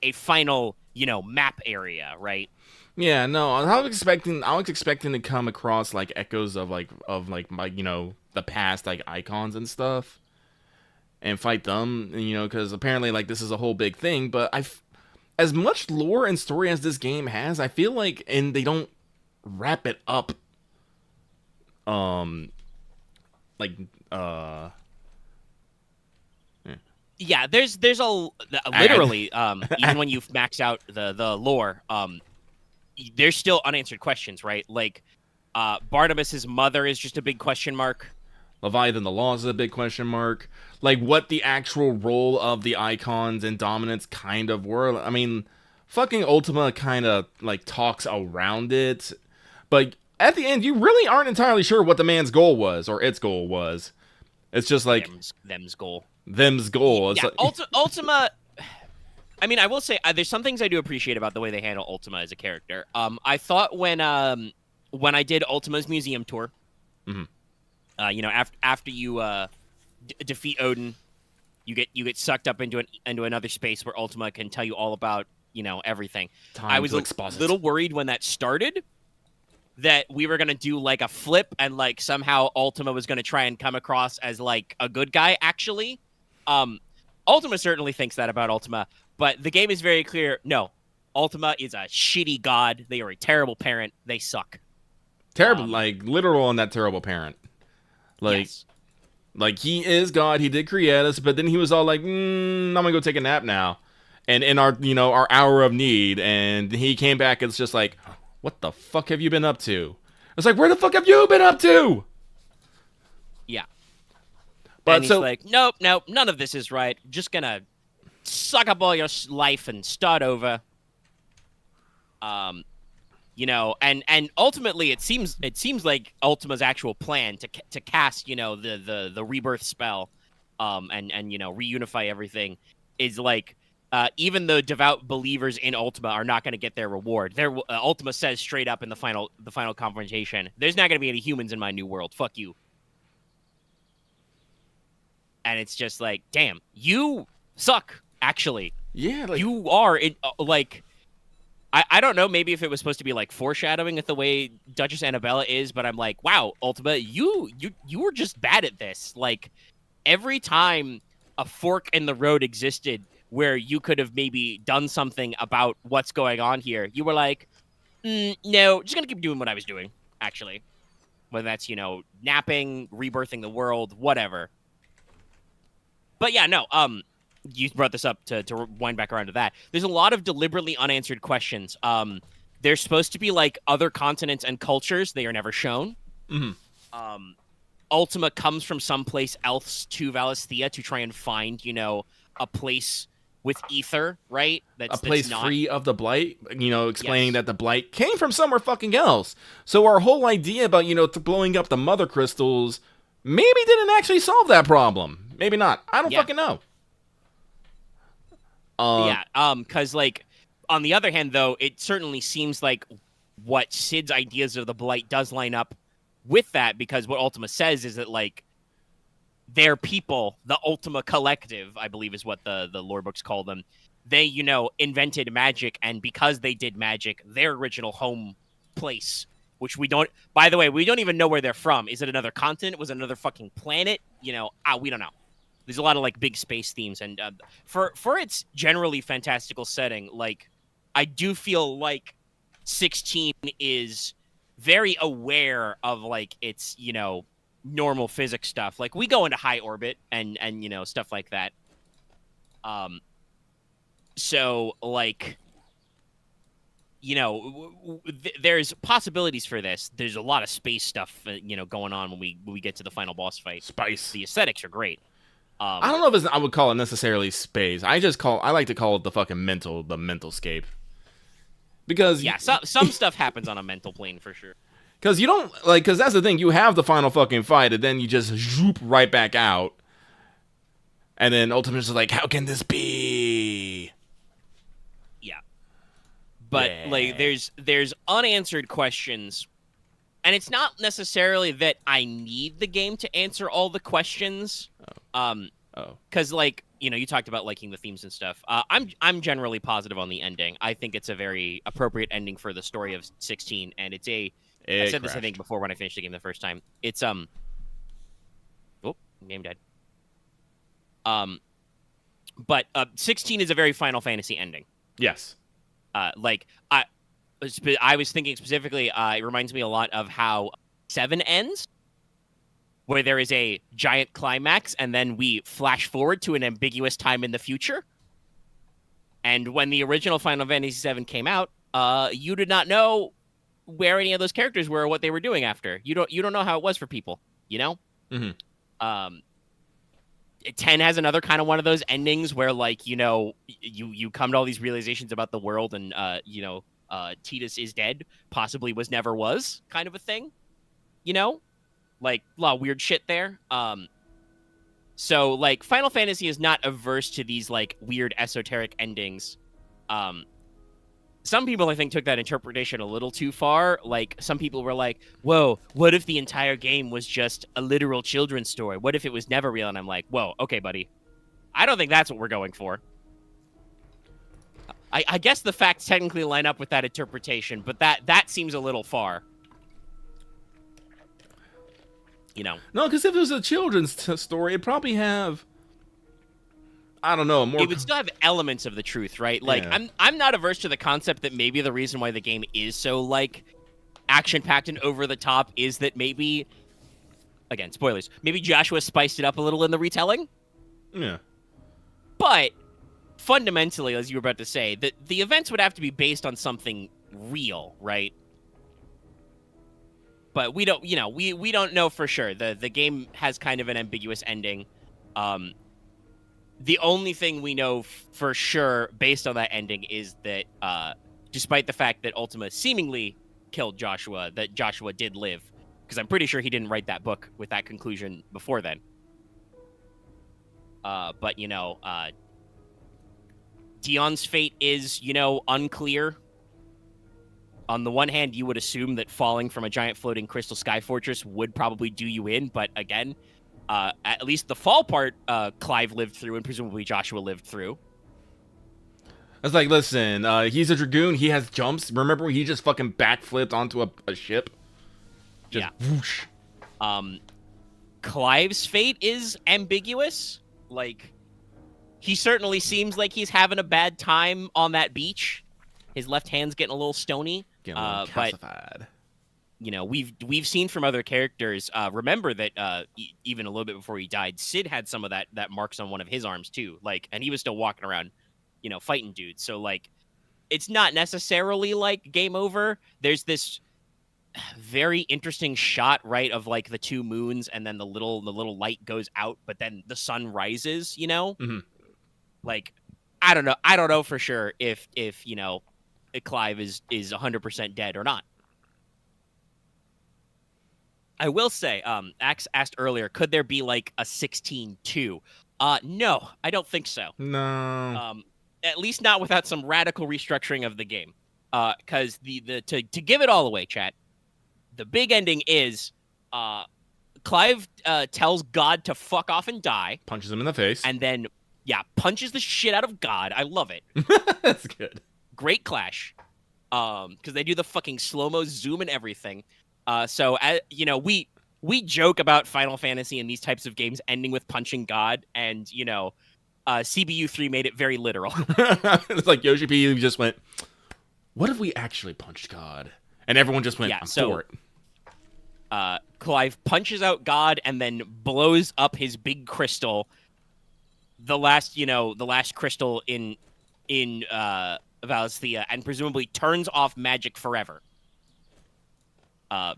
a final, map area, right? Yeah, no, I was expecting to come across like echoes of my the past like icons and stuff, and fight them, because apparently like this is a whole big thing. But as much lore and story as this game has, I feel like and they don't wrap it up. Like Yeah, there's literally even when you max out the lore, there's still unanswered questions, right? Like Barnabas's mother is just a big question mark. Leviathan the Laws is a big question mark. Like what the actual role of the icons and dominance kind of were. I mean, fucking Ultima kind of like talks around it, but at the end you really aren't entirely sure what the man's goal was or its goal was. It's just like Them's goal. them's goal. It's Yeah, like, Ultima. I mean, I will say there's some things I do appreciate about the way they handle Ultima as a character. I thought when I did Ultima's museum tour, Mhm. After you defeat Odin, you get sucked up into another space where Ultima can tell you all about everything. Time I was to a exposit. little worried when that started that we were gonna do like a flip and like somehow Ultima was gonna try and come across as like a good guy. Actually, Ultima certainly thinks that about Ultima, but the game is very clear. No, Ultima is a shitty god. They are a terrible parent. They suck. Terrible, like literal on that terrible parent. Like, yes. like he is God. He did create us, but then he was all like, I'm gonna go take a nap now. And in our, our hour of need, and he came back and it's just like, what the fuck have you been up to? It's like, where the fuck have you been up to? Yeah. But and he's like, nope, none of this is right. Just gonna suck up all your life and start over. And ultimately, it seems like Ultima's actual plan to cast, the rebirth spell, and reunify everything is like. Even the devout believers in Ultima are not going to get their reward. Ultima says straight up in the final confrontation, "There's not going to be any humans in my new world. Fuck you." And it's just like, damn, you suck. Actually, yeah, like, you are it. Like, I don't know. Maybe if it was supposed to be like foreshadowing it the way Duchess Annabella is, but I'm like, wow, Ultima, you were just bad at this. Like, every time a fork in the road existed where you could have maybe done something about what's going on here, you were like, no, just gonna keep doing what I was doing, actually. Whether that's, napping, rebirthing the world, whatever. But yeah, no, you brought this up to wind back around to that. There's a lot of deliberately unanswered questions. There's supposed to be, like, other continents and cultures. They are never shown. Mm-hmm. Ultima comes from someplace else to Valisthea to try and find, a place with ether, right? A place free of the blight, explaining Yes. that the blight came from somewhere fucking else. So our whole idea about, blowing up the mother crystals maybe didn't actually solve that problem. Maybe not. I don't fucking know. Because, like, on the other hand, though, it certainly seems like what Cid's ideas of the blight does line up with that, because what Ultima says is that, like, their people, the Ultima Collective, I believe is what the lore books call them, they, invented magic, and because they did magic, their original home place, which we don't, by the way, we don't even know where they're from. Is it another continent? Was it another fucking planet? We don't know. There's a lot of, like, big space themes, and for its generally fantastical setting, like, I do feel like 16 is very aware of, like, its, normal physics stuff. Like, we go into high orbit and stuff like that. So, like, there's possibilities for this. There's a lot of space stuff, going on when we get to the final boss fight. Spice. The aesthetics are great. I don't know if I would call it necessarily space. I like to call it the fucking mental scape. Because some stuff happens on a mental plane for sure. Because you don't, like, because that's the thing, you have the final fucking fight, and then you just zoop right back out. And then Ultima's just like, how can this be? Yeah. But, like, there's unanswered questions. And it's not necessarily that I need the game to answer all the questions. Because, like, you talked about liking the themes and stuff. I'm generally positive on the ending. I think it's a very appropriate ending for the story of 16, and it's I said this, I think, before when I finished the game the first time. It's, game dead. But 16 is a very Final Fantasy ending. Yes. Like, I was thinking specifically, it reminds me a lot of how 7 ends, where there is a giant climax, and then we flash forward to an ambiguous time in the future. And when the original Final Fantasy VII came out, you did not know where any of those characters were or what they were doing after. You don't know how it was for people, Mm-hmm. 10 has another kind of one of those endings where, like, you come to all these realizations about the world, and Tidus is dead, possibly never was, kind of a thing. Like, a lot of weird shit there. So, like, Final Fantasy is not averse to these, like, weird esoteric endings. Some people, I think, took that interpretation a little too far. Like, some people were like, whoa, what if the entire game was just a literal children's story? What if it was never real? And I'm like, whoa, okay, buddy. I don't think that's what we're going for. I guess the facts technically line up with that interpretation, but that seems a little far. You know, No, because if it was a children's story, it'd probably have, I don't know, more. it would still have elements of the truth, right? Like, Yeah. I'm not averse to the concept that maybe the reason why the game is so like action-packed and over the top is that maybe, again, spoilers, maybe Joshua spiced it up a little in the retelling. Yeah. But fundamentally, as you were about to say, that the events would have to be based on something real, right? But we don't, we don't know for sure. The game has kind of an ambiguous ending. The only thing we know for sure based on that ending is that despite the fact that Ultima seemingly killed Joshua, that Joshua did live. Because I'm pretty sure he didn't write that book with that conclusion before then. But, Dion's fate is, unclear. On the one hand, you would assume that falling from a giant floating crystal sky fortress would probably do you in, but again, at least the fall part, Clive lived through, and presumably Joshua lived through. I was like, listen, he's a dragoon. He has jumps. Remember when he just fucking backflipped onto a ship? Just whoosh. Clive's fate is ambiguous. Like, he certainly seems like he's having a bad time on that beach. His left hand's getting a little stony. Getting a little calcified. But we've seen from other characters. Remember that even a little bit before he died, Sid had some of that marks on one of his arms too. Like, and he was still walking around, fighting dudes. So like, it's not necessarily like game over. There's this very interesting shot, right, of like the two moons, and then the little light goes out, but then the sun rises. Mm-hmm. Like, I don't know for sure if Clive is 100% dead or not. I will say, Axe asked earlier, could there be like a 16-2? No, I don't think so. No. At least not without some radical restructuring of the game. Because to give it all away, chat, the big ending is Clive tells God to fuck off and die. Punches him in the face. And then, punches the shit out of God. I love it. That's good. Great clash. Because they do the fucking slow-mo zoom and everything. So, we joke about Final Fantasy and these types of games ending with punching God, and, CBU 3 made it very literal. It's like Yoshi P just went, what if we actually punched God? And everyone just went, I'm for it. Clive punches out God and then blows up his big crystal. The last crystal in Valisthea, and presumably turns off magic forever.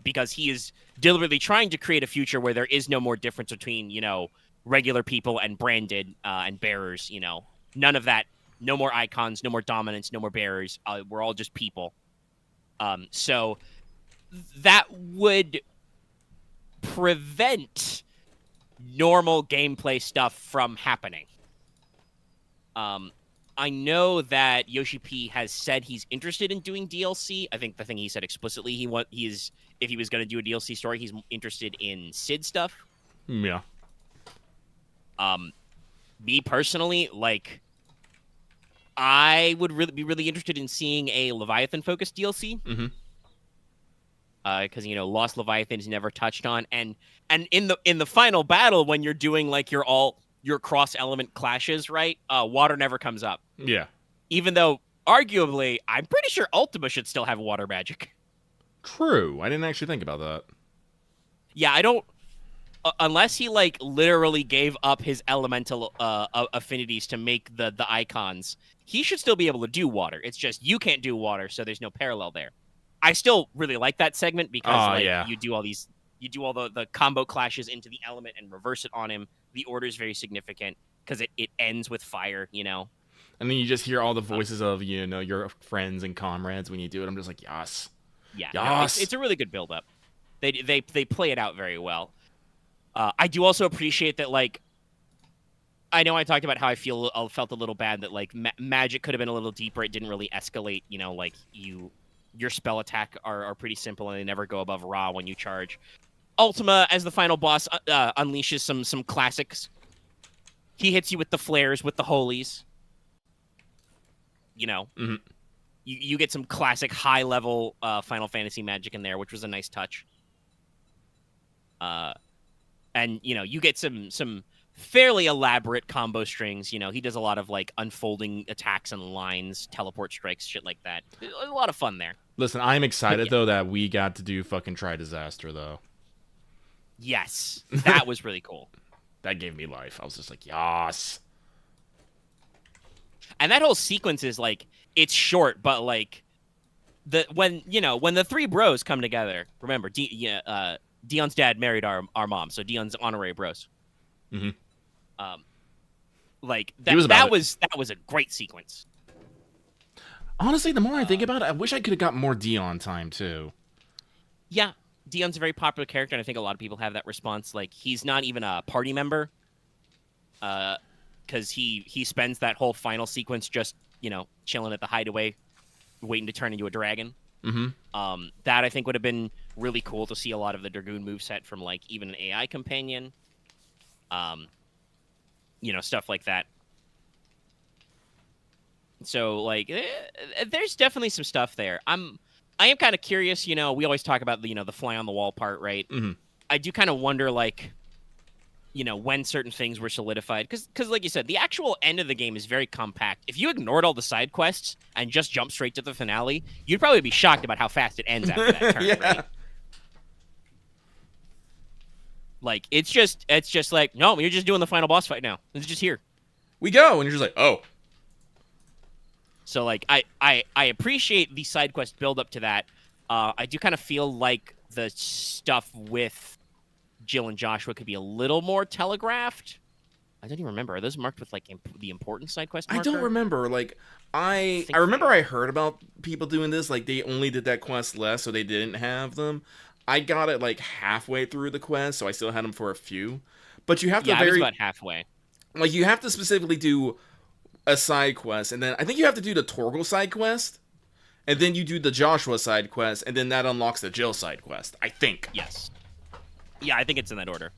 Because he is deliberately trying to create a future where there is no more difference between, regular people and branded and bearers, None of that. No more icons, no more dominance, no more bearers. We're all just people. So that would prevent normal gameplay stuff from happening. I know that Yoshi P has said he's interested in doing DLC. I think the thing he said explicitly, if he was going to do a DLC story, he's interested in Sid stuff. Yeah. Me personally, like, I would be really interested in seeing a Leviathan-focused DLC. Mm-hmm. Because Lost Leviathan is never touched on, and in the final battle when you're doing like your cross-element clashes, right? Water never comes up. Yeah. Even though, arguably, I'm pretty sure Ultima should still have water magic. True. I didn't actually think about that. Yeah, I don't... unless he, like, literally gave up his elemental affinities to make the icons, he should still be able to do water. It's just you can't do water, so there's no parallel there. I still really like that segment because you do all the combo clashes into the element and reverse it on him. The order is very significant because it ends with fire, And then you just hear all the voices of, your friends and comrades when you do it. I'm just like, yes. Yeah. Yes. It's a really good build-up. They play it out very well. I do also appreciate that, like, I know I talked about how I felt a little bad that, like, magic could have been a little deeper. It didn't really escalate, like, your spell attack are pretty simple and they never go above Ra when you charge. Ultima, as the final boss, unleashes some classics. He hits you with the flares, with the holies. Mm-hmm. You get some classic high-level Final Fantasy magic in there, which was a nice touch. and you get some fairly elaborate combo strings. He does a lot of like unfolding attacks and lines, teleport strikes, shit like that. A lot of fun there. Listen, I'm excited yeah. though that we got to do fucking Try Disaster though. Yes, that was really cool. That gave me life. I was just like, yes. And that whole sequence is like, it's short, but like when the three bros come together. Remember, Dion's dad married our mom, so Dion's honorary bros. Mm-hmm. Like that was a great sequence. Honestly, the more I think about it, I wish I could have got more Dion time too. Yeah, Dion's a very popular character, and I think a lot of people have that response. Like, he's not even a party member, because he spends that whole final sequence just chilling at the hideaway, waiting to turn into a dragon. Mm-hmm. That I think would have been really cool to see a lot of the Dragoon moveset from like even an AI companion. Stuff like that. So like, there's definitely some stuff there. I am kind of curious. We always talk about the fly on the wall part, right? Mm-hmm. I do kind of wonder, like, when certain things were solidified, because like you said, the actual end of the game is very compact. If you ignored all the side quests and just jumped straight to the finale, you'd probably be shocked about how fast it ends after that turn. Yeah. Right? Like, it's just like, no, you're just doing the final boss fight now. It's just here. We go, and you're just like, oh. So like, I appreciate the side quest build up to that. I do kind of feel like the stuff with Jill and Joshua could be a little more telegraphed. I don't even remember. Are those marked with like the important side quest marker? I don't remember. Like, I remember I heard about people doing this. Like, they only did that quest less, so they didn't have them. I got it like halfway through the quest, so I still had them for a few. But you have to I was about halfway. Like, you have to specifically do a side quest, and then I think you have to do the Torgal side quest, and then you do the Joshua side quest, and then that unlocks the Jill side quest. I think. Yes. Yeah, I think it's in that order.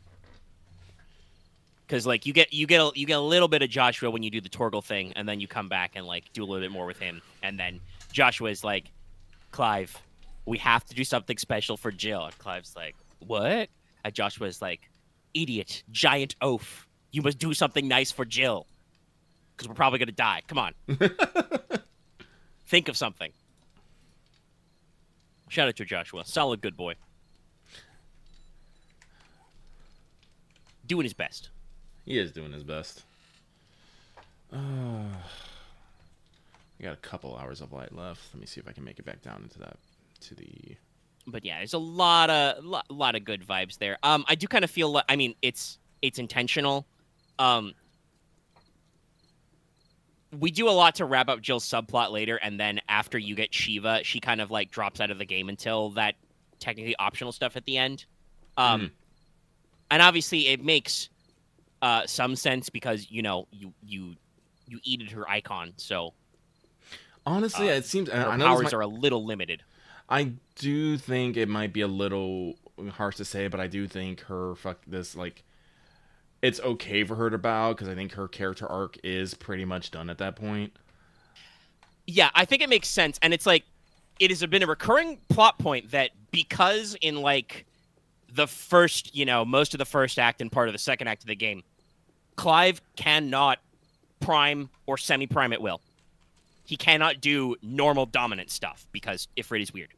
Because like you get a little bit of Joshua when you do the Torgal thing, and then you come back and like do a little bit more with him, and then Joshua is like, Clive, we have to do something special for Jill. And Clive's like, what? And Joshua is like, idiot, giant oaf. You must do something nice for Jill. Because we're probably going to die. Come on. Think of something. Shout out to Joshua. Solid good boy. Doing his best. He is doing his best. I got a couple hours of light left. Let me see if I can make it back down into that. But yeah, there's a lot of good vibes there. I do kind of feel like, I mean, it's intentional. We do a lot to wrap up Jill's subplot later, and then after you get Shiva, she kind of like drops out of the game until that technically optional stuff at the end. And obviously it makes some sense because you eated her icon, so honestly, it seems her powers are a little limited. I do think it might be a little harsh to say, but I do think it's okay for her to bow, because I think her character arc is pretty much done at that point. Yeah, I think it makes sense, and it's like, it has been a recurring plot point that because in like the first, most of the first act and part of the second act of the game, Clive cannot prime or semi-prime at will. He cannot do normal dominant stuff because Ifrit is weird.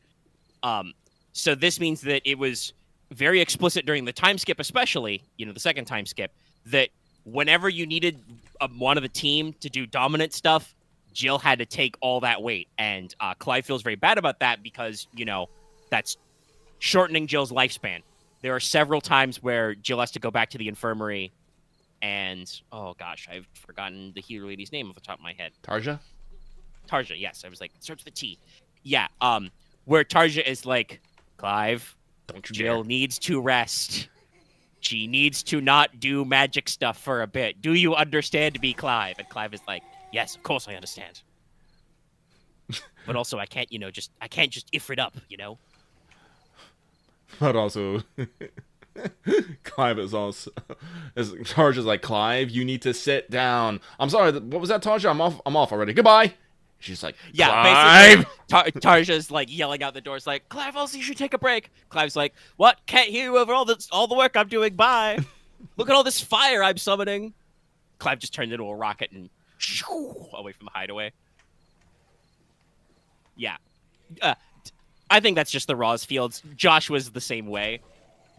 So this means that it was very explicit during the time skip, especially, the second time skip, that whenever you needed one of the team to do dominant stuff, Jill had to take all that weight. And Clive feels very bad about that because, that's shortening Jill's lifespan. There are several times where Jill has to go back to the infirmary and, oh gosh, I've forgotten the healer lady's name off the top of my head. Tarja, yes. I was like, starts with a T. Yeah, where Tarja is like, Clive, Jill needs to rest. She needs to not do magic stuff for a bit. Do you understand me, Clive? And Clive is like, yes, of course I understand. But also, I can't just Ifrit up, But also, Clive is also... Tarja's like, Clive, you need to sit down. I'm sorry, what was that, Tarja? I'm off already. Goodbye! She's like, Yeah, Clive! basically, Tarja's like yelling out the door. It's like, Clive, also you should take a break. Clive's like, what? Can't hear you over all the work I'm doing. Bye. Look at all this fire I'm summoning. Clive just turned into a rocket and away from the hideaway. Yeah. I think that's just the Roz Fields. Josh was the same way.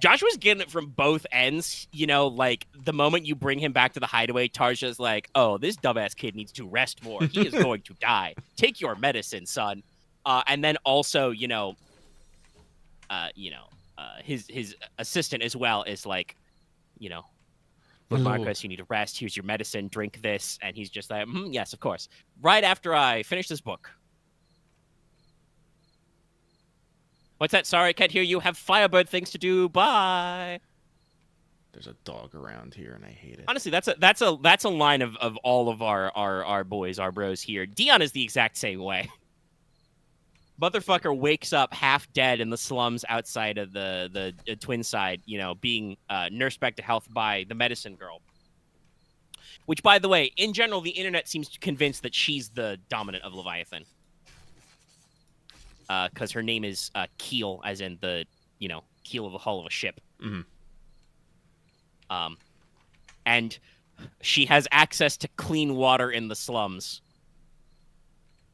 Josh was getting it from both ends. You know, like the moment you bring him back to the hideaway, Tarja's like, oh, this dumbass kid needs to rest more. He is going to die. Take your medicine, son. And then also, his assistant as well is like, look, Marcus, you need to rest. Here's your medicine. Drink this. And he's just like, yes, of course. Right after I finish this book. What's that? Sorry, I can't hear you. Have Firebird things to do. Bye. There's a dog around here, and I hate it. Honestly, that's a line of all of our boys, our bros here. Dion is the exact same way. Motherfucker wakes up half dead in the slums outside of the Twin Side, being nursed back to health by the medicine girl. Which, by the way, in general, the internet seems convinced that she's the dominant of Leviathan. Because her name is Keel, as in the, keel of the hull of a ship. Mm-hmm. And she has access to clean water in the slums.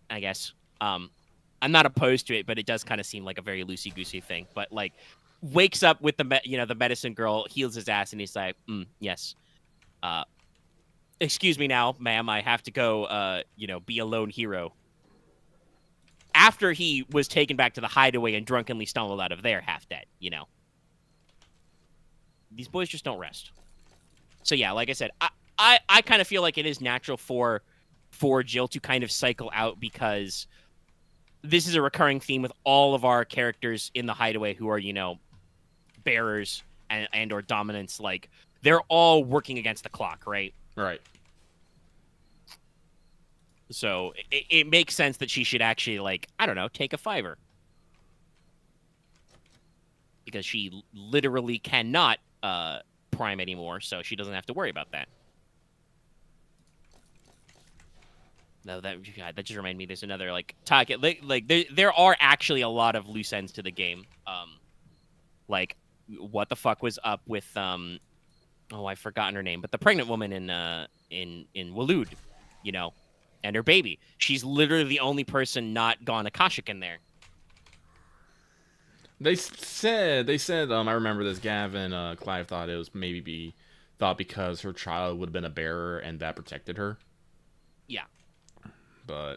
I guess. I'm not opposed to it, but it does kind of seem like a very loosey-goosey thing. But, like, wakes up with the medicine girl, heals his ass, and he's like, yes. Excuse me now, ma'am, I have to go, be a lone hero. After he was taken back to the hideaway and drunkenly stumbled out of there half dead, These boys just don't rest. So yeah, like I said, I kind of feel like it is natural for Jill to kind of cycle out because this is a recurring theme with all of our characters in the hideaway who are, bearers and or dominants. Like, they're all working against the clock, right? Right. So it makes sense that she should actually, like, I don't know, take a $5. Because she literally cannot prime anymore, so she doesn't have to worry about that. No, that just reminded me. There's another target. There are actually a lot of loose ends to the game. What the fuck was up with I've forgotten her name, but the pregnant woman in Waloed, and her baby. She's literally the only person not gone Akashic in there. They said, I remember this, Gavin, Clive thought it was thought because her child would have been a bearer and that protected her. Yeah. But.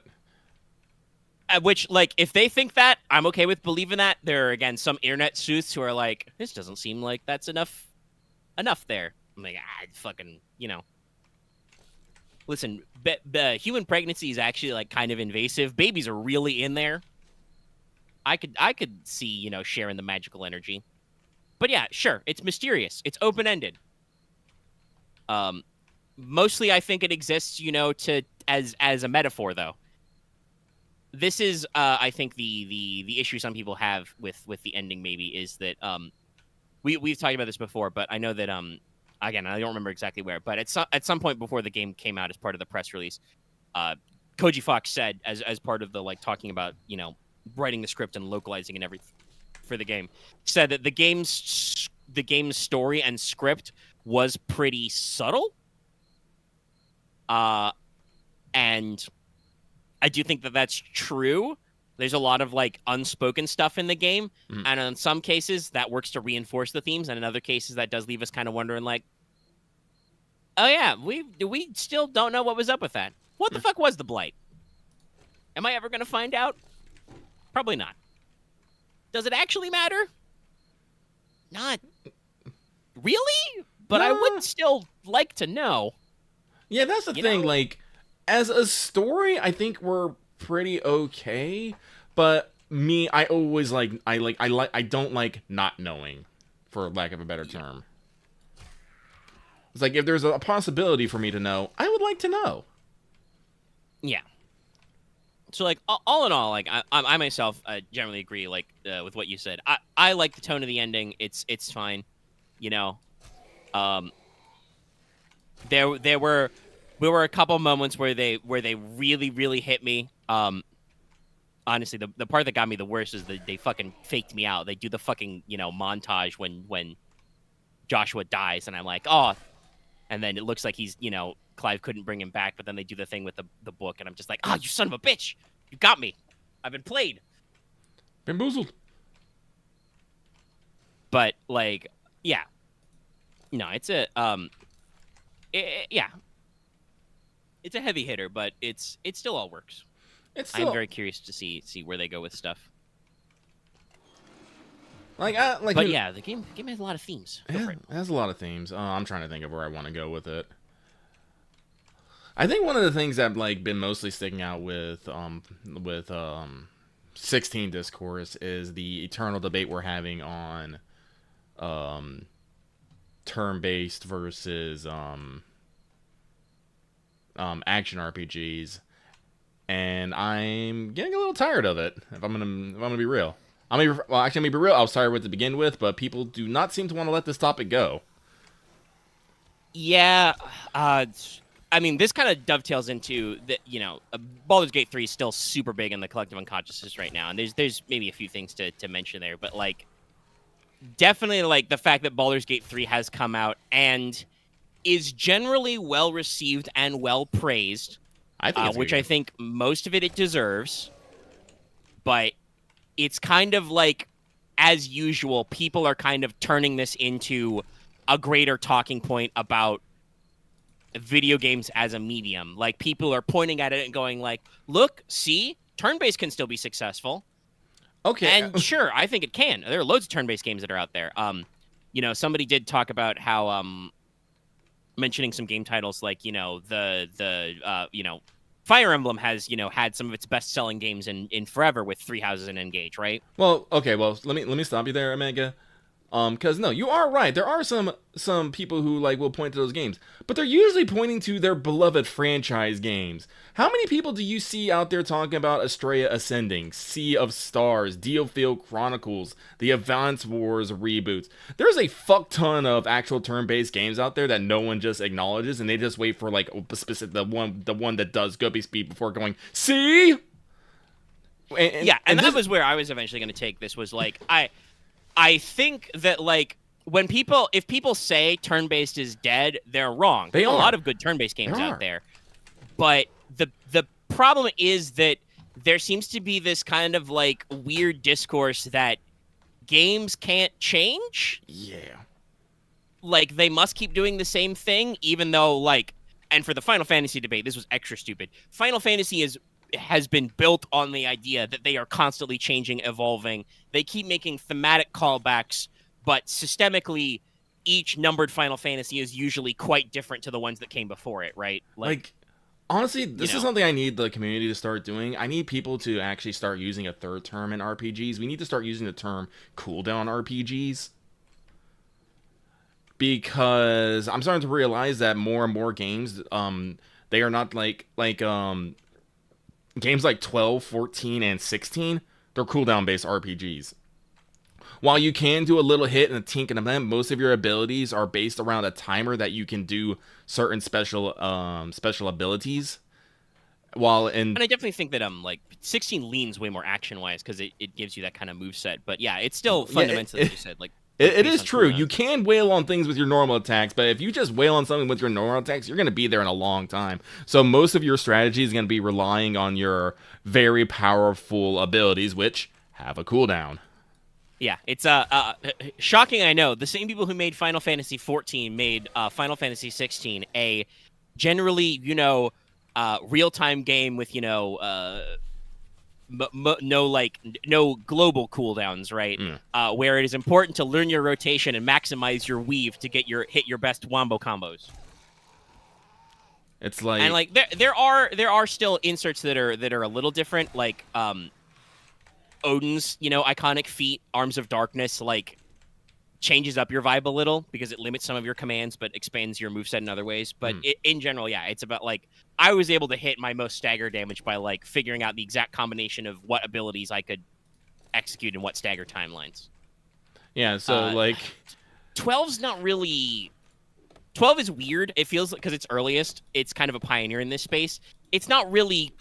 Which, if they think that, I'm okay with believing that. There are, again, some internet sleuths who are like, this doesn't seem like that's enough there. I'm like, fucking, Listen, human pregnancy is actually, kind of invasive. Babies are really in there. I could see, sharing the magical energy. But yeah, sure, it's mysterious. It's open-ended. Mostly I think it exists, as a metaphor, though. This is, I think, the issue some people have with the ending, maybe, is that, we've talked about this before, but I know that, again, I don't remember exactly where, but at some point before the game came out as part of the press release, Koji Fox said, as part of the, talking about, writing the script and localizing and everything for the game, said that the game's story and script was pretty subtle. And I do think that that's true. There's a lot of unspoken stuff in the game, and in some cases that works to reinforce the themes, and in other cases that does leave us kind of wondering, oh yeah, we still don't know what was up with that. What the fuck was the blight? Am I ever gonna find out? Probably not. Does it actually matter? Not really, but I would still like to know. Yeah, that's the thing. As a story, I think we're pretty okay. But me, I always I don't like not knowing, for lack of a better term. It's if there's a possibility for me to know, I would like to know. Yeah. So all in all, I myself generally agree with what you said. I like the tone of the ending. It's fine, There were a couple moments where they really hit me. Honestly, the part that got me the worst is that they fucking faked me out. They do the fucking, montage when Joshua dies, and I'm like, oh, and then it looks like he's, Clive couldn't bring him back, but then they do the thing with the book, and I'm just like, oh, you son of a bitch, you got me. I've been played. Bamboozled. But like, yeah, no, it's a yeah, it's a heavy hitter, but it still all works. It's I'm still very curious to see where they go with stuff. like Yeah, the game has a lot of themes. Go for it it. has a lot of themes. I'm trying to think of where I want to go with it. I think one of the things that like been mostly sticking out with 16 discourse is the eternal debate we're having on turn-based versus action RPGs, and I'm getting a little tired of it. If I'm gonna be real, I'm gonna be real. I was tired with it to begin with, but people do not seem to want to let this topic go. Yeah, I mean, this kind of dovetails into the, Baldur's Gate 3 is still super big in the collective unconsciousness right now, and there's maybe a few things to mention there, but like, definitely like the fact that Baldur's Gate 3 has come out and is generally well received and well praised, I think, which I think most of it deserves, but it's kind of like, as usual, people are kind of turning this into a greater talking point about video games as a medium. Like, people are pointing at it and going like, look, see, turn-based can still be successful. Okay. And sure, I think it can. There are loads of turn-based games that are out there. Somebody did talk about how mentioning some game titles like, Fire Emblem has, had some of its best-selling games in forever with Three Houses and Engage, right? Well, okay. Well, let me stop you there, Omega. Because no, you are right. There are some people who like will point to those games, but they're usually pointing to their beloved franchise games. How many people do you see out there talking about Estrella Ascending, Sea of Stars, Diofield Chronicles, the Advance Wars reboots? There's a fuck ton of actual turn-based games out there that no one just acknowledges, and they just wait for like a specific the one that does Guppy Speed before going, see. And that was where I was eventually going to take this. Was like I think that, like, if people say turn-based is dead, they're wrong. There's a lot of good turn-based games out there. But the problem is that there seems to be this kind of, like, weird discourse that games can't change. Yeah. Like, they must keep doing the same thing, even though, like, and for the Final Fantasy debate, this was extra stupid. Final Fantasy has been built on the idea that they are constantly changing, evolving. They keep making thematic callbacks, but systemically, each numbered Final Fantasy is usually quite different to the ones that came before it, right? Like honestly, this is something I need the community to start doing. I need people to actually start using a third term in RPGs. We need to start using the term cooldown RPGs. Because I'm starting to realize that more and more games, they are not like games like 12, 14, and 16, they're cooldown-based RPGs. While you can do a little hit and a tink and a bend, most of your abilities are based around a timer that you can do certain special abilities. And I definitely think that 16 leans way more action-wise because it gives you that kind of moveset. But yeah, it's still fundamentally, like you said, like it is true. You can wail on things with your normal attacks, but if you just wail on something with your normal attacks, you're going to be there in a long time. So most of your strategy is going to be relying on your very powerful abilities, which have a cooldown. Yeah, it's shocking. I know the same people who made Final Fantasy 14 made Final Fantasy 16 a generally, real-time game with no global cooldowns, right? Where it is important to learn your rotation and maximize your weave to hit your best wombo combos. It's like, and like there are still inserts that are a little different, like Odin's iconic feat, Arms of Darkness, like changes up your vibe a little because it limits some of your commands but expands your moveset in other ways. But in general, yeah, it's about like I was able to hit my most stagger damage by like figuring out the exact combination of what abilities I could execute in what stagger timelines. Yeah, so 12's not really 12 is weird. It feels like because it's earliest, it's kind of a pioneer in this space. It's not really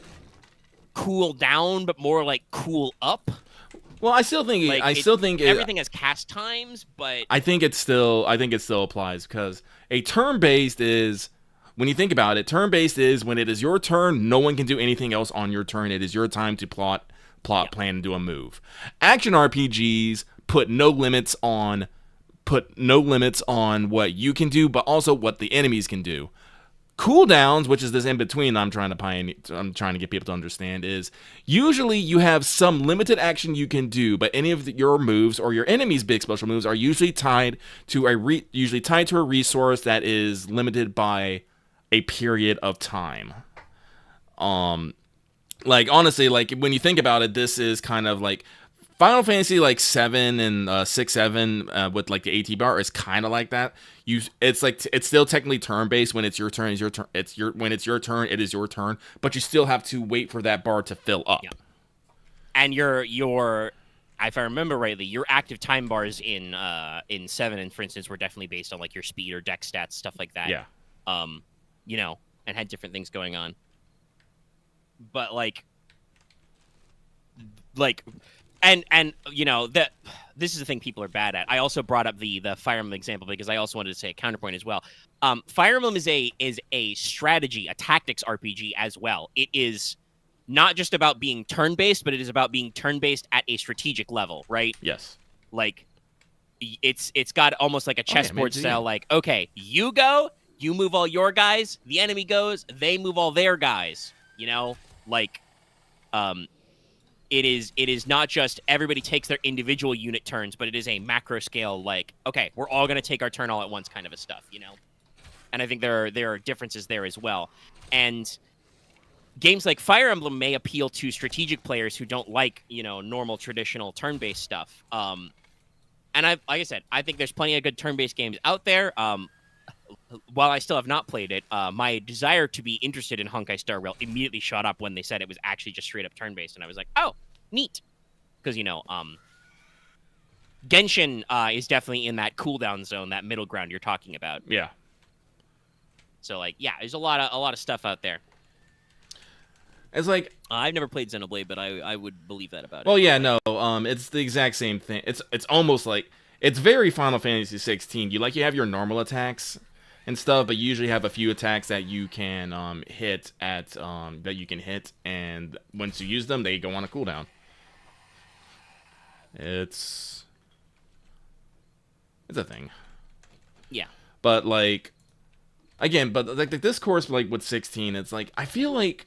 cool down, but more like cool up. Well, I still think Like, everything has cast times, but I think it still applies because a turn-based is, when you think about it, turn-based is when it is your turn, no one can do anything else on your turn. It is your time to plot, plan, and do a move. Action RPGs put no limits on what you can do, but also what the enemies can do. Cooldowns, which is this in between I'm trying to get people to understand, is usually you have some limited action you can do, but any of your moves or your enemy's big special moves are usually tied to a resource that is limited by a period of time. Like, honestly, like, when you think about it, this is kind of like Final Fantasy like 7 and 6, 7 with like the AT bar is kind of like that. It's still technically turn based. When it's your turn, when it's your turn, it is your turn. But you still have to wait for that bar to fill up. Yeah. And your if I remember rightly, your active time bars in 7, and for instance, were definitely based on like your speed or dex stats, stuff like that. Yeah. And had different things going on. But like and that this is the thing people are bad at. I also brought up the Fire Emblem example because I also wanted to say a counterpoint as well. Fire Emblem is a strategy, a tactics RPG as well. It is not just about being turn-based, but it is about being turn-based at a strategic level, right? Yes. Like, it's got almost like a chessboard style, like, okay, you go, you move all your guys, the enemy goes, they move all their guys, like, it is not just everybody takes their individual unit turns, but it is a macro scale, like, okay, we're all going to take our turn all at once kind of a stuff, And I think there are differences there as well. And games like Fire Emblem may appeal to strategic players who don't like, normal traditional turn-based stuff. And like I said, I think there's plenty of good turn-based games out there. While I still have not played it, my desire to be interested in Honkai Star Rail immediately shot up when they said it was actually just straight up turn-based, and I was like, oh, neat. Because, Genshin is definitely in that cooldown zone, that middle ground you're talking about. Yeah. So, like, yeah, there's a lot of stuff out there. It's like, I've never played Xenoblade, but I would believe that about it. Well, yeah, no, it's the exact same thing. It's almost like, it's very Final Fantasy 16. You have your normal attacks and stuff, but you usually have a few attacks that you can hit, and once you use them, they go on a cooldown. It's a thing. Yeah. But like, again, the discourse like with 16, it's like, I feel like,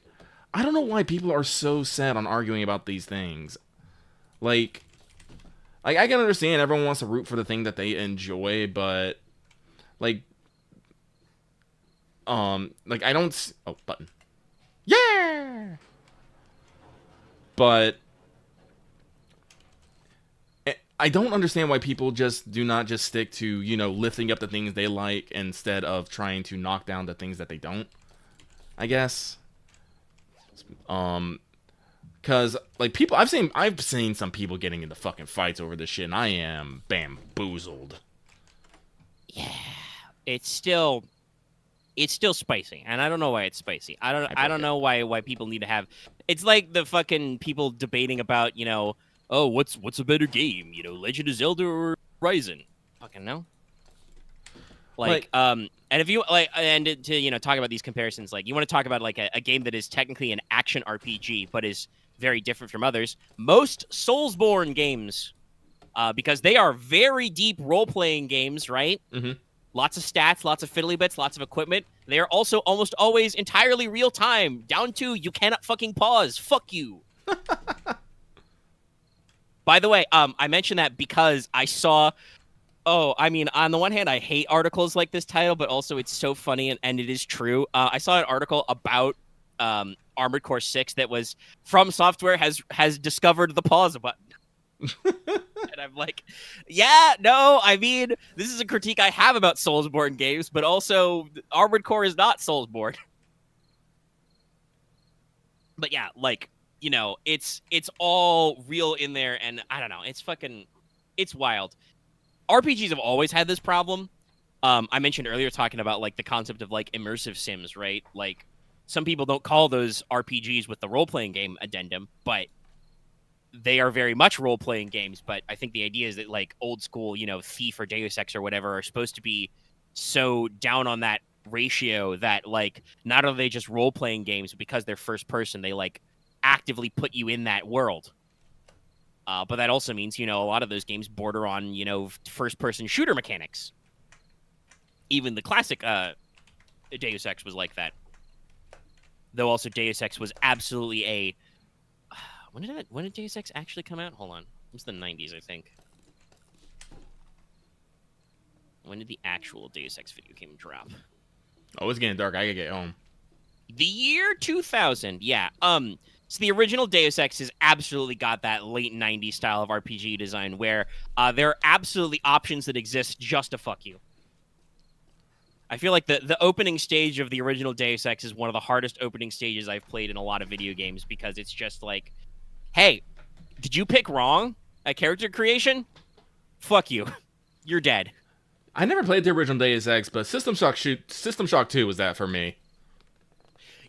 I don't know why people are so set on arguing about these things. Like I can understand everyone wants to root for the thing that they enjoy, but like I don't. Oh, button. Yeah. But I don't understand why people just do not just stick to lifting up the things they like instead of trying to knock down the things that they don't. I guess. Cause like people, I've seen some people getting into fucking fights over this shit, and I am bamboozled. Yeah, it's still spicy, and I don't know why it's spicy. I don't know why people need to have. It's like the fucking people debating about oh, what's a better game, Legend of Zelda or Horizon? Fucking no. And if you to talk about these comparisons, like you want to talk about like a game that is technically an action RPG but is very different from others. Most Soulsborne games, because they are very deep role-playing games, right? Mm-hmm. Lots of stats, lots of fiddly bits, lots of equipment. They are also almost always entirely real time, down to you cannot fucking pause. Fuck you. By the way, I mentioned that because I saw. Oh, I mean, on the one hand, I hate articles like this title, but also it's so funny, and it is true. I saw an article about Armored Core 6 that was From Software has discovered the pause button. And I'm like, yeah, no, I mean, this is a critique I have about Soulsborne games, but also Armored Core is not Soulsborne. But yeah, like, it's all real in there, and I don't know, it's wild. RPGs have always had this problem. I mentioned earlier talking about like the concept of like immersive sims, right? Like some people don't call those RPGs with the role-playing game addendum, but they are very much role-playing games. But I think the idea is that like old school, Thief or Deus Ex or whatever are supposed to be so down on that ratio that like not only are they just role-playing games, but because they're first person, they like actively put you in that world. But that also means, a lot of those games border on, first-person shooter mechanics. Even the classic Deus Ex was like that. Though also Deus Ex was absolutely a... When did Deus Ex actually come out? Hold on. It was the 90s, I think. When did the actual Deus Ex video game drop? Oh, it's getting dark. I gotta get home. The year 2000, yeah. So the original Deus Ex has absolutely got that late 90s style of RPG design where there are absolutely options that exist just to fuck you. I feel like the opening stage of the original Deus Ex is one of the hardest opening stages I've played in a lot of video games because it's just like, hey, did you pick wrong at character creation? Fuck you. You're dead. I never played the original Deus Ex, but System Shock 2 was that for me.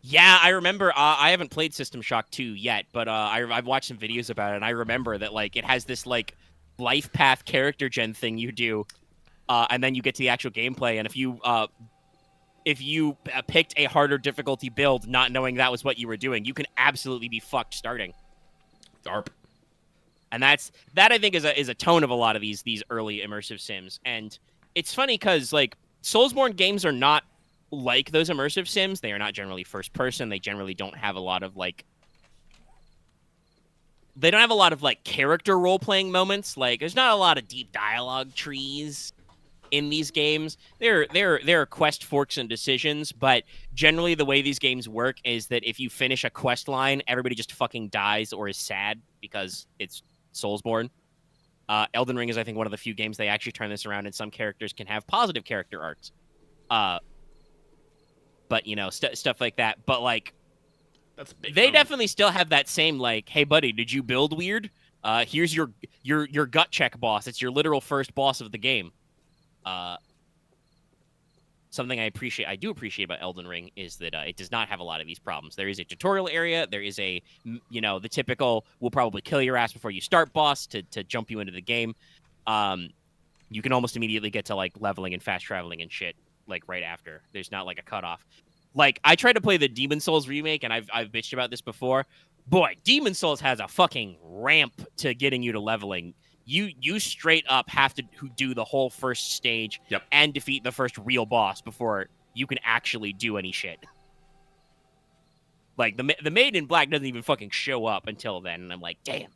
Yeah, I remember. I haven't played System Shock 2 yet, but I've watched some videos about it, and I remember that like it has this like life path character gen thing you do, and then you get to the actual gameplay, and if you picked a harder difficulty build, not knowing that was what you were doing, you can absolutely be fucked starting. Darp. And that I think is a tone of a lot of these early immersive sims, and it's funny because like Soulsborne games are not like those immersive sims. They are not generally first person. They generally don't have a lot of like character role playing moments. Like there's not a lot of deep dialogue trees in these games. There are quest forks and decisions, but generally the way these games work is that if you finish a quest line, everybody just fucking dies or is sad because it's Soulsborne. Elden Ring is, I think, one of the few games they actually turn this around, and some characters can have positive character arcs. But stuff like that. But like, That's big. They definitely still have that same like, hey buddy, did you build weird? Here's your gut check boss. It's your literal first boss of the game. Something I do appreciate about Elden Ring is that it does not have a lot of these problems. There is a tutorial area. There is the typical "we'll probably kill your ass before you start" boss to jump you into the game. You can almost immediately get to like leveling and fast traveling and shit like right after. There's not like a cutoff. Like I tried to play the Demon Souls remake, and I've bitched about this before. Boy, Demon Souls has a fucking ramp to getting you to leveling. You straight up have to do the whole first stage and defeat the first real boss before you can actually do any shit. Like the Maid in Black doesn't even fucking show up until then, and I'm like, damn.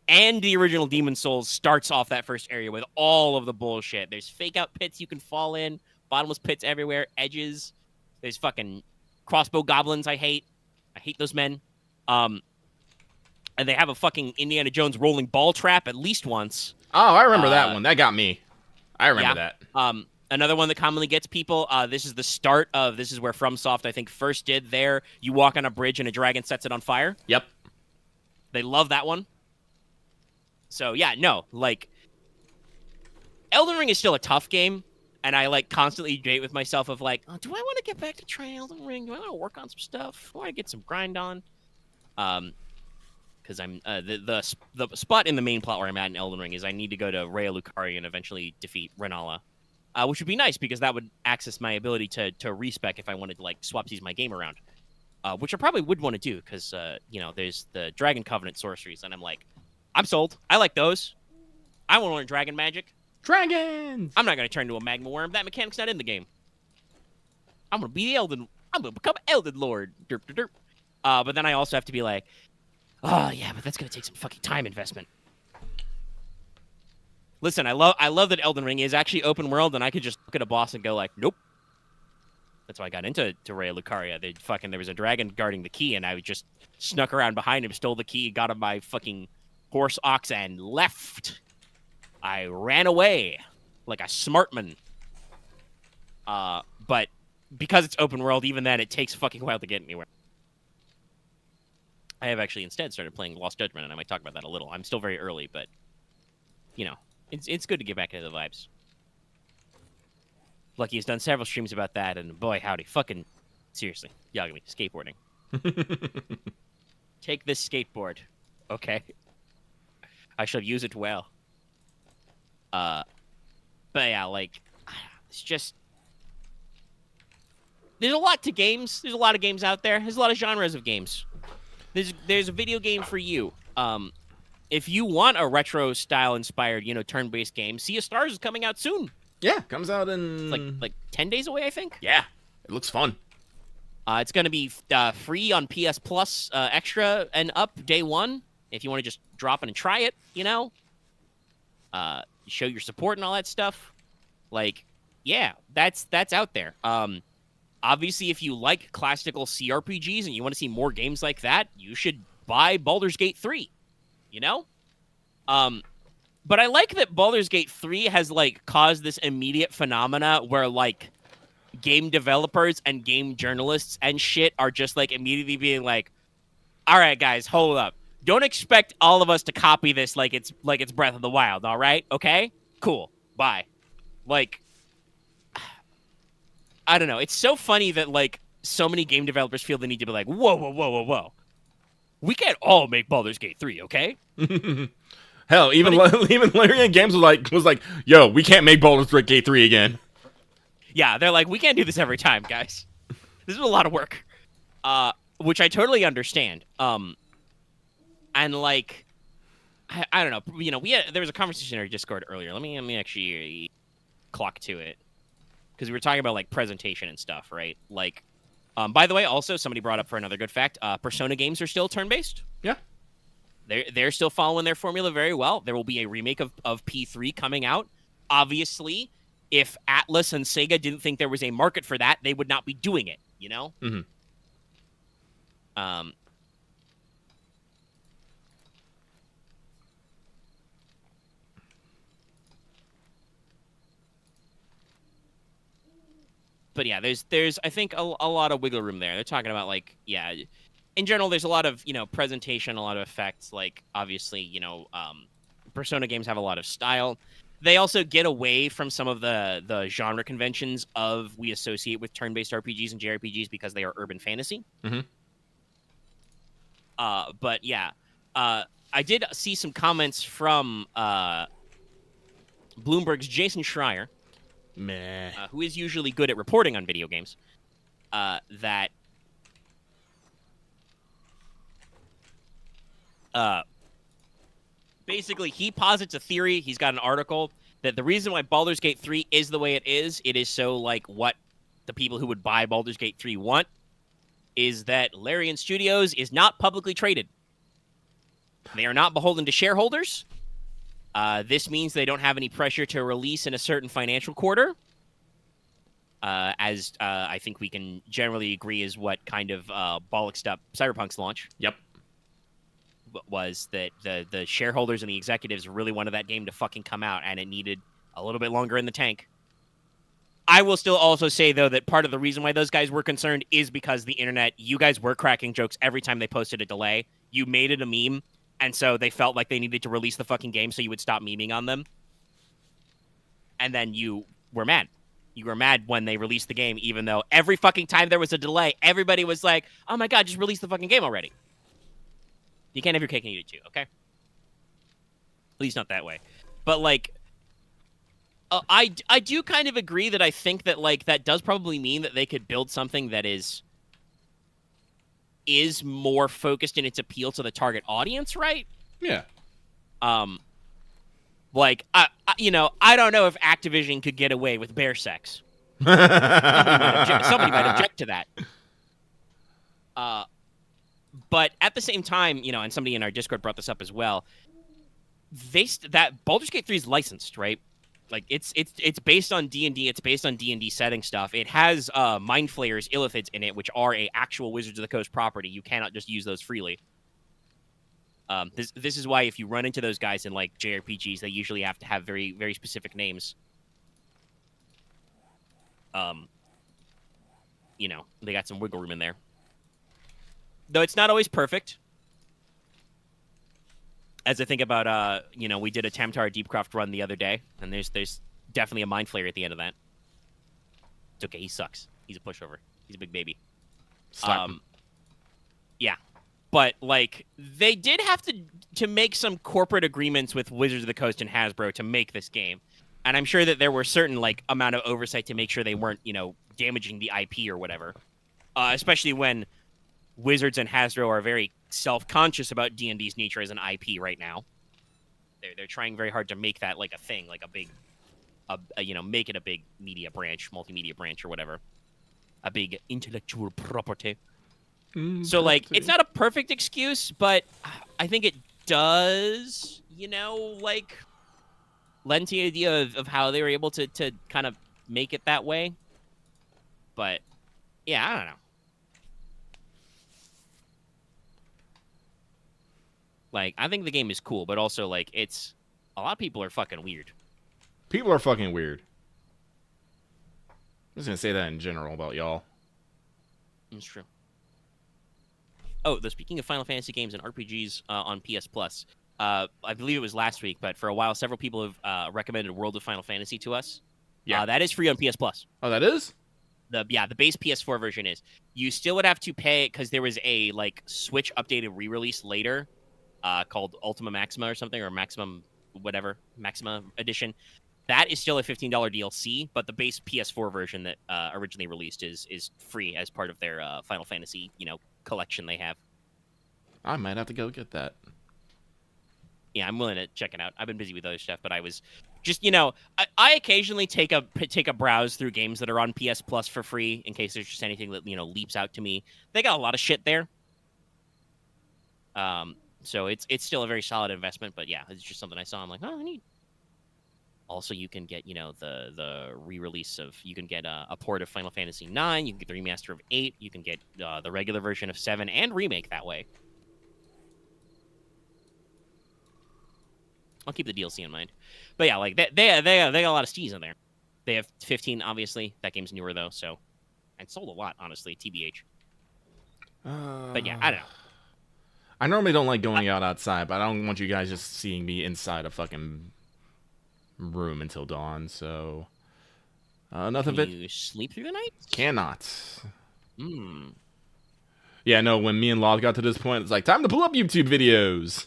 And the original Demon Souls starts off that first area with all of the bullshit. There's fake out pits you can fall in, bottomless pits everywhere, edges. There's fucking crossbow goblins I hate. I hate those men. And they have a fucking Indiana Jones rolling ball trap at least once. Oh, I remember that one. That got me. I remember that. Another one that commonly gets people, this is the start of, this is where FromSoft, I think, first did there. You walk on a bridge and a dragon sets it on fire. Yep. They love that one. So, yeah, no, like, Elden Ring is still a tough game, and I, like, constantly debate with myself of, like, oh, do I want to get back to trying Elden Ring? Do I want to work on some stuff? Do I want to get some grind on? Because I'm the spot in the main plot where I'm at in Elden Ring is I need to go to Raya Lucaria and eventually defeat Renala, which would be nice because that would access my ability to respec if I wanted to like swapsies my game around, which I probably would want to do because there's the Dragon Covenant sorceries and I'm like, I'm sold. I like those. I want to learn dragon magic. Dragons. I'm not going to turn into a magma worm. That mechanic's not in the game. I'm going to be I'm going to become Elden Lord. Derp, derp, derp. But then I also have to be like, oh, yeah, but that's going to take some fucking time investment. Listen, I love that Elden Ring is actually open world, and I could just look at a boss and go like, nope. That's why I got into Raya Lucaria. There was a dragon guarding the key, and I just snuck around behind him, stole the key, got on my fucking horse ox, and left. I ran away like a smart man. But because it's open world, even then, it takes a fucking while to get anywhere. I have actually instead started playing Lost Judgment, and I might talk about that a little. I'm still very early, but, it's good to get back into the vibes. Lucky has done several streams about that, and boy, howdy, fucking Seriously, Yagami, skateboarding. Take this skateboard, okay? I shall use it well. But yeah, like, it's just there's a lot to games. There's a lot of games out there. There's a lot of genres of games. There's a video game for you. If you want a retro style inspired, turn-based game, Sea of Stars is coming out soon. Yeah, comes out in It's like 10 days away, I think. Yeah, it looks fun. It's going to be free on PS Plus Extra and up day one if you want to just drop it and try it, show your support and all that stuff. Like, yeah, that's out there. Obviously, if you like classical CRPGs and you want to see more games like that, you should buy Baldur's Gate 3, But I like that Baldur's Gate 3 has, like, caused this immediate phenomena where, like, game developers and game journalists and shit are just, like, immediately being like, all right, guys, hold up. Don't expect all of us to copy this like it's Breath of the Wild, all right? Okay? Cool. Bye. Like, I don't know. It's so funny that, like, so many game developers feel the need to be like, whoa, whoa, whoa, whoa, whoa. We can't all make Baldur's Gate 3, okay? Hell, even Larian Games was like, yo, we can't make Baldur's Gate 3 again. Yeah, they're like, we can't do this every time, guys. This is a lot of work. Which I totally understand. And, like, I don't know. There was a conversation in our Discord earlier. Let me actually clock to it. Because we were talking about, like, presentation and stuff, right? Like, by the way, also, somebody brought up for another good fact, Persona games are still turn-based. Yeah. They're still following their formula very well. There will be a remake of P3 coming out. Obviously, if Atlas and Sega didn't think there was a market for that, they would not be doing it, Mm-hmm. But yeah, there's I think a lot of wiggle room there. They're talking about, like, yeah, in general, there's a lot of, presentation, a lot of effects. Like, obviously, Persona games have a lot of style. They also get away from some of the genre conventions we associate with turn-based RPGs and JRPGs because they are urban fantasy. Mm-hmm. But yeah, I did see some comments from Bloomberg's Jason Schreier, Meh. who is usually good at reporting on video games, that basically he posits a theory. He's got an article that the reason why Baldur's Gate 3 is the way it is so, like, what the people who would buy Baldur's Gate 3 want is that Larian Studios is not publicly traded. They are not beholden to shareholders. This means they don't have any pressure to release in a certain financial quarter. As I think we can generally agree is what kind of bollocksed up Cyberpunk's launch. Yep. Was that the shareholders and the executives really wanted that game to fucking come out, and it needed a little bit longer in the tank. I will still also say, though, that part of the reason why those guys were concerned is because the internet, you guys were cracking jokes every time they posted a delay. You made it a meme, and so they felt like they needed to release the fucking game so you would stop memeing on them. And then you were mad. You were mad when they released the game, even though every fucking time there was a delay, everybody was like, oh my god, just release the fucking game already. You can't have your cake and eat it too, okay? At least not that way. But, like, I do kind of agree that I think that, like, that does probably mean that they could build something that is more focused in its appeal to the target audience, right? Yeah. Like, I don't know if Activision could get away with bear sex. Somebody might object to that. But at the same time, and somebody in our Discord brought this up as well, that Baldur's Gate 3 is licensed, right? Like, it's based on D&D, it's based on D&D setting stuff. It has Mind Flayers, Illithids in it, which are a actual Wizards of the Coast property. You cannot just use those freely. This is why if you run into those guys in, like, JRPGs, they usually have to have very, very specific names. They got some wiggle room in there. Though it's not always perfect. As I think about, we did a Tamtar Deepcroft run the other day, and there's definitely a Mind Flayer at the end of that. It's okay, he sucks. He's a pushover. He's a big baby. Slap. Yeah, but like they did have to make some corporate agreements with Wizards of the Coast and Hasbro to make this game, and I'm sure that there were certain like amount of oversight to make sure they weren't damaging the IP or whatever. Especially when Wizards and Hasbro are very self-conscious about D&D's nature as an IP right now. They're trying very hard to make that like a thing, like a big, make it a big media branch, multimedia branch or whatever, a big intellectual property. So like, it's not a perfect excuse, but I think it does, like lend to the idea of how they were able to kind of make it that way. But yeah, I don't know. Like, I think the game is cool, but also, like, a lot of people are fucking weird. People are fucking weird. I'm just gonna say that in general about y'all. It's true. Oh, speaking of Final Fantasy games and RPGs on PS Plus, I believe it was last week, but for a while, several people have recommended World of Final Fantasy to us. Yeah. That is free on PS Plus. Oh, that is? The base PS4 version is. You still would have to pay because there was a like Switch updated re-release later. Called Ultima Maxima or something, or Maximum Maxima Edition. That is still a $15 DLC, but the base PS4 version that originally released is free as part of their Final Fantasy, collection they have. I might have to go get that. Yeah, I'm willing to check it out. I've been busy with other stuff, but I was just, I occasionally take a browse through games that are on PS Plus for free in case there's just anything that leaps out to me. They got a lot of shit there. So it's still a very solid investment, but yeah, it's just something I saw. I'm like, oh, I need. Also, you can get the re-release of you can get a port of Final Fantasy IX. You can get the remaster of 8. You can get the regular version of 7 and remake that way. I'll keep the DLC in mind, but yeah, like they got a lot of steez in there. They have 15, obviously. That game's newer though, so and sold a lot, honestly. TBH. But yeah, I don't know. I normally don't like going outside, but I don't want you guys just seeing me inside a fucking room until dawn, so... nothing Can you sleep through the night? Cannot. Yeah, no, when me and Law got to this point, it's like, time to pull up YouTube videos!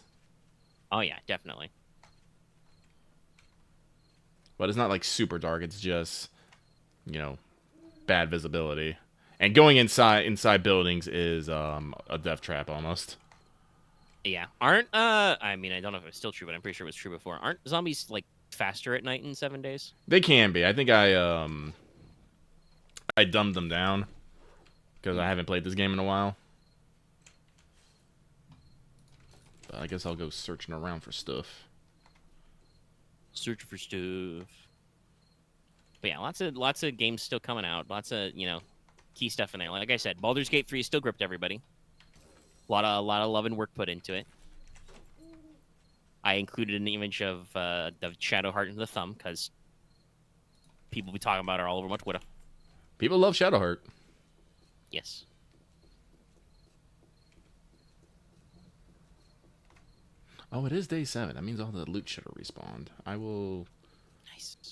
Oh yeah, definitely. But it's not like super dark, it's just, bad visibility. And going inside buildings is a death trap almost. Yeah. I mean, I don't know if it's still true, but I'm pretty sure it was true before. Aren't zombies, like, faster at night in 7 days? They can be. I think I dumbed them down. Because I haven't played this game in a while. But I guess I'll go searching around for stuff. Search for stuff. But yeah, lots of games still coming out. Lots of, key stuff in there. Like I said, Baldur's Gate 3 still gripped everybody. A lot of love and work put into it. I included an image of the Shadowheart and the thumb because people be talking about it all over my Twitter. People love Shadowheart. Yes. Oh, it is day 7. That means all the loot should have respawned. I will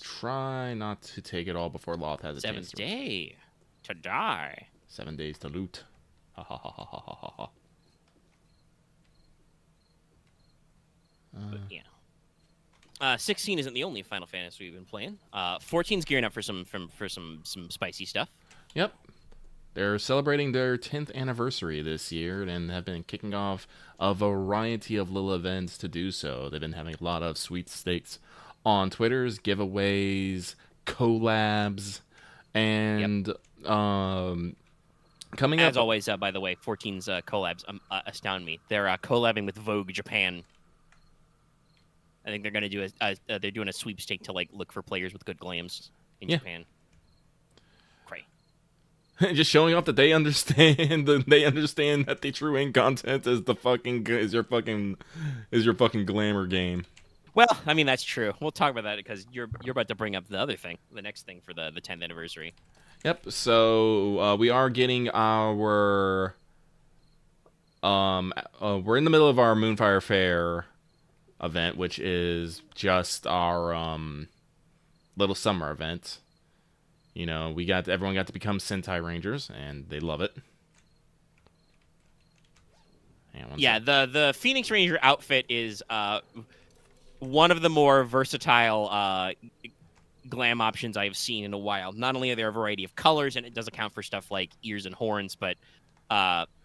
try not to take it all before Loth has a chance. 7th day to die. 7 days to loot. Ha ha ha ha ha ha ha. But yeah. 16 isn't the only Final Fantasy we've been playing. 14's gearing up for some spicy stuff. Yep. They're celebrating their 10th anniversary this year and have been kicking off a variety of little events to do so. They've been having a lot of sweepstakes on Twitters, giveaways, collabs, and coming up... As always, by the way, 14's collabs astound me. They're collabing with Vogue Japan. I think they're going to do they're doing a sweepstake to like look for players with good glams in Japan. Cray. Just showing off that they understand that the true end content is is your fucking glamour game. Well, I mean that's true. We'll talk about that because you're about to bring up the other thing, the next thing for the 10th anniversary. Yep. So we are getting our we're in the middle of our Moonfire Fair event, which is just our little summer event. Everyone got to become Sentai Rangers, and they love it. Hang on one Yeah, sec. the Phoenix Ranger outfit is one of the more versatile glam options I've seen in a while. Not only are there a variety of colors, and it does account for stuff like ears and horns, but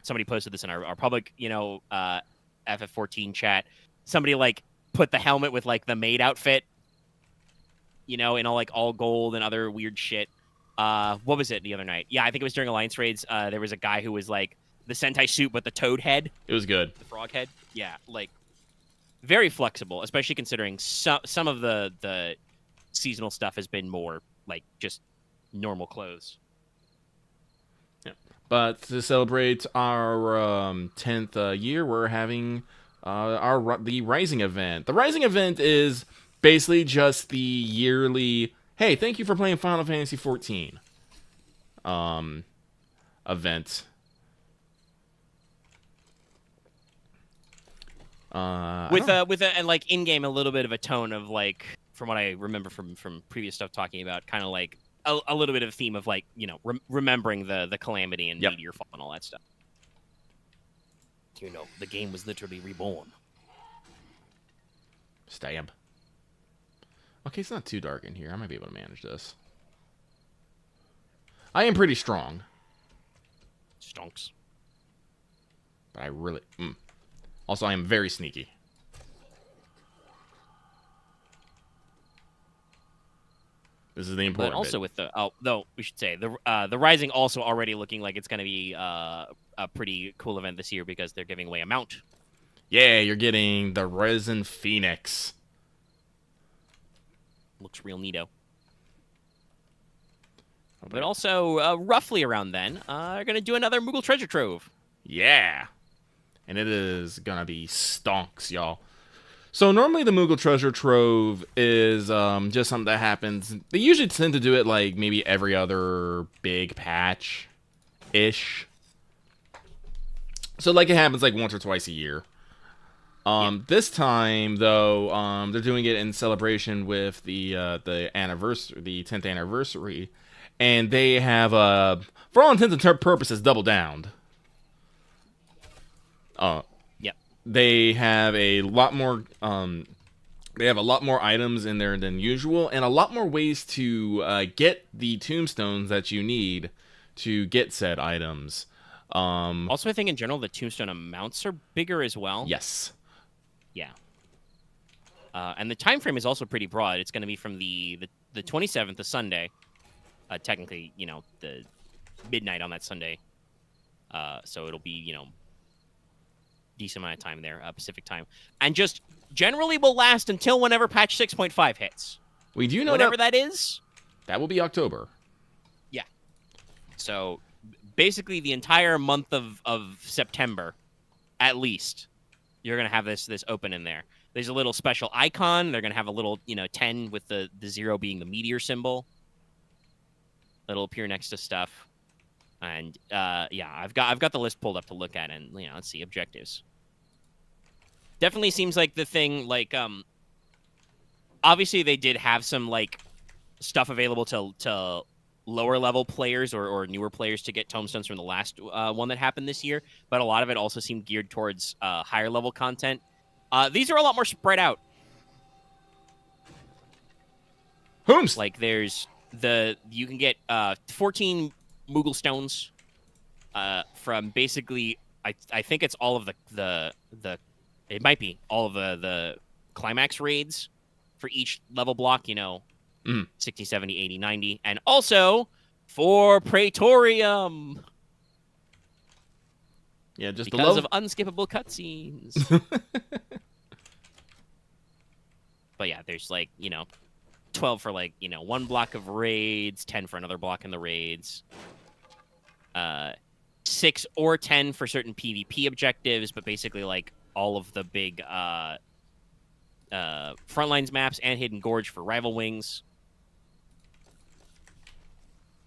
somebody posted this in our public, FF14 chat. Somebody like put the helmet with like the maid outfit, in all gold and other weird shit. What was it the other night? Yeah, I think it was during Alliance raids. There was a guy who was like the Sentai suit, but the toad head, It was good. the frog head. Yeah, like very flexible, especially considering some of the seasonal stuff has been more like just normal clothes. But to celebrate our 10th year, we're having the Rising event. The Rising event is basically just the yearly, hey, thank you for playing Final Fantasy XIV event. With and like in game a little bit of a tone of like, from what I remember from previous stuff talking about, kind of like a little bit of a theme of like, remembering the calamity and Yep. meteor fall and all that stuff. The game was literally reborn. Stab. Okay, it's not too dark in here. I might be able to manage this. I am pretty strong, Stonks. but I really... Also, I am very sneaky. This is the important But also bit. with though we should say the Rising also already looking like it's going to be a pretty cool event this year because they're giving away a mount. Yeah, you're getting the Resin Phoenix. Looks real neato. But also, roughly around then, they're going to do another Moogle Treasure Trove. Yeah. And it is gonna be stonks, y'all. So normally the Moogle Treasure Trove is just something that happens. They usually tend to do it like maybe every other big patch-ish. So like it happens like once or twice a year. This time though, they're doing it in celebration with the anniversary, the 10th anniversary, and they have for all intents and purposes double downed. Yep. They have a lot more items in there than usual, and a lot more ways to get the tombstones that you need to get said items. Also, I think in general the tombstone amounts are bigger as well. Yes. Yeah. And the time frame is also pretty broad. It's going to be from the 27th, the Sunday. Technically, the midnight on that Sunday. So it'll be, decent amount of time there, Pacific time. And just generally will last until whenever patch 6.5 hits. We do know whatever that is. That will be October. Yeah. So basically the entire month of September, at least, you're going to have this open in there. There's a little special icon. They're going to have a little, 10 with the 0 being the meteor symbol. That'll appear next to stuff. And yeah, I've got the list pulled up to look at, and let's see objectives. Definitely seems like the thing, like obviously they did have some like stuff available to lower level players or newer players to get tombstones from the last one that happened this year, but a lot of it also seemed geared towards higher level content. These are a lot more spread out. Whomst? Like there's you can get 14 Moogle stones from basically I think it's all of the it might be all of the climax raids for each level block, 60, 70, 80, 90, and also for Praetorium. Yeah, just because of unskippable cutscenes. But yeah, there's 12 for one block of raids, 10 for another block in the raids. 6 or 10 for certain PvP objectives, but basically all of the big Frontlines maps and Hidden Gorge for Rival Wings.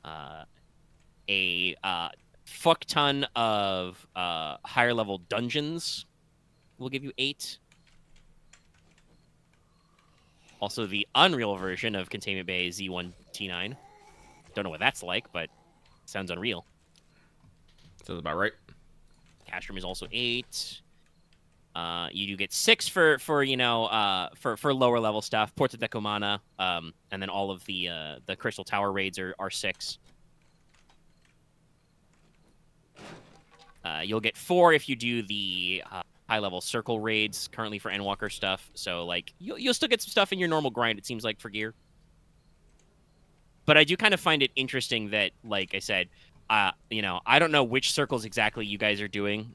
A fuck ton of higher level dungeons will give you 8. Also, the Unreal version of Containment Bay Z1T9. Don't know what that's like, but sounds unreal. Sounds about right. Cash Room is also 8. You do get 6 for for lower level stuff. Porta Decumana, and then all of the Crystal Tower raids are 6. You'll get 4 if you do the high level circle raids currently for Endwalker stuff. So like you'll still get some stuff in your normal grind. It seems like for gear. But I do kind of find it interesting that, like I said, I don't know which circles exactly you guys are doing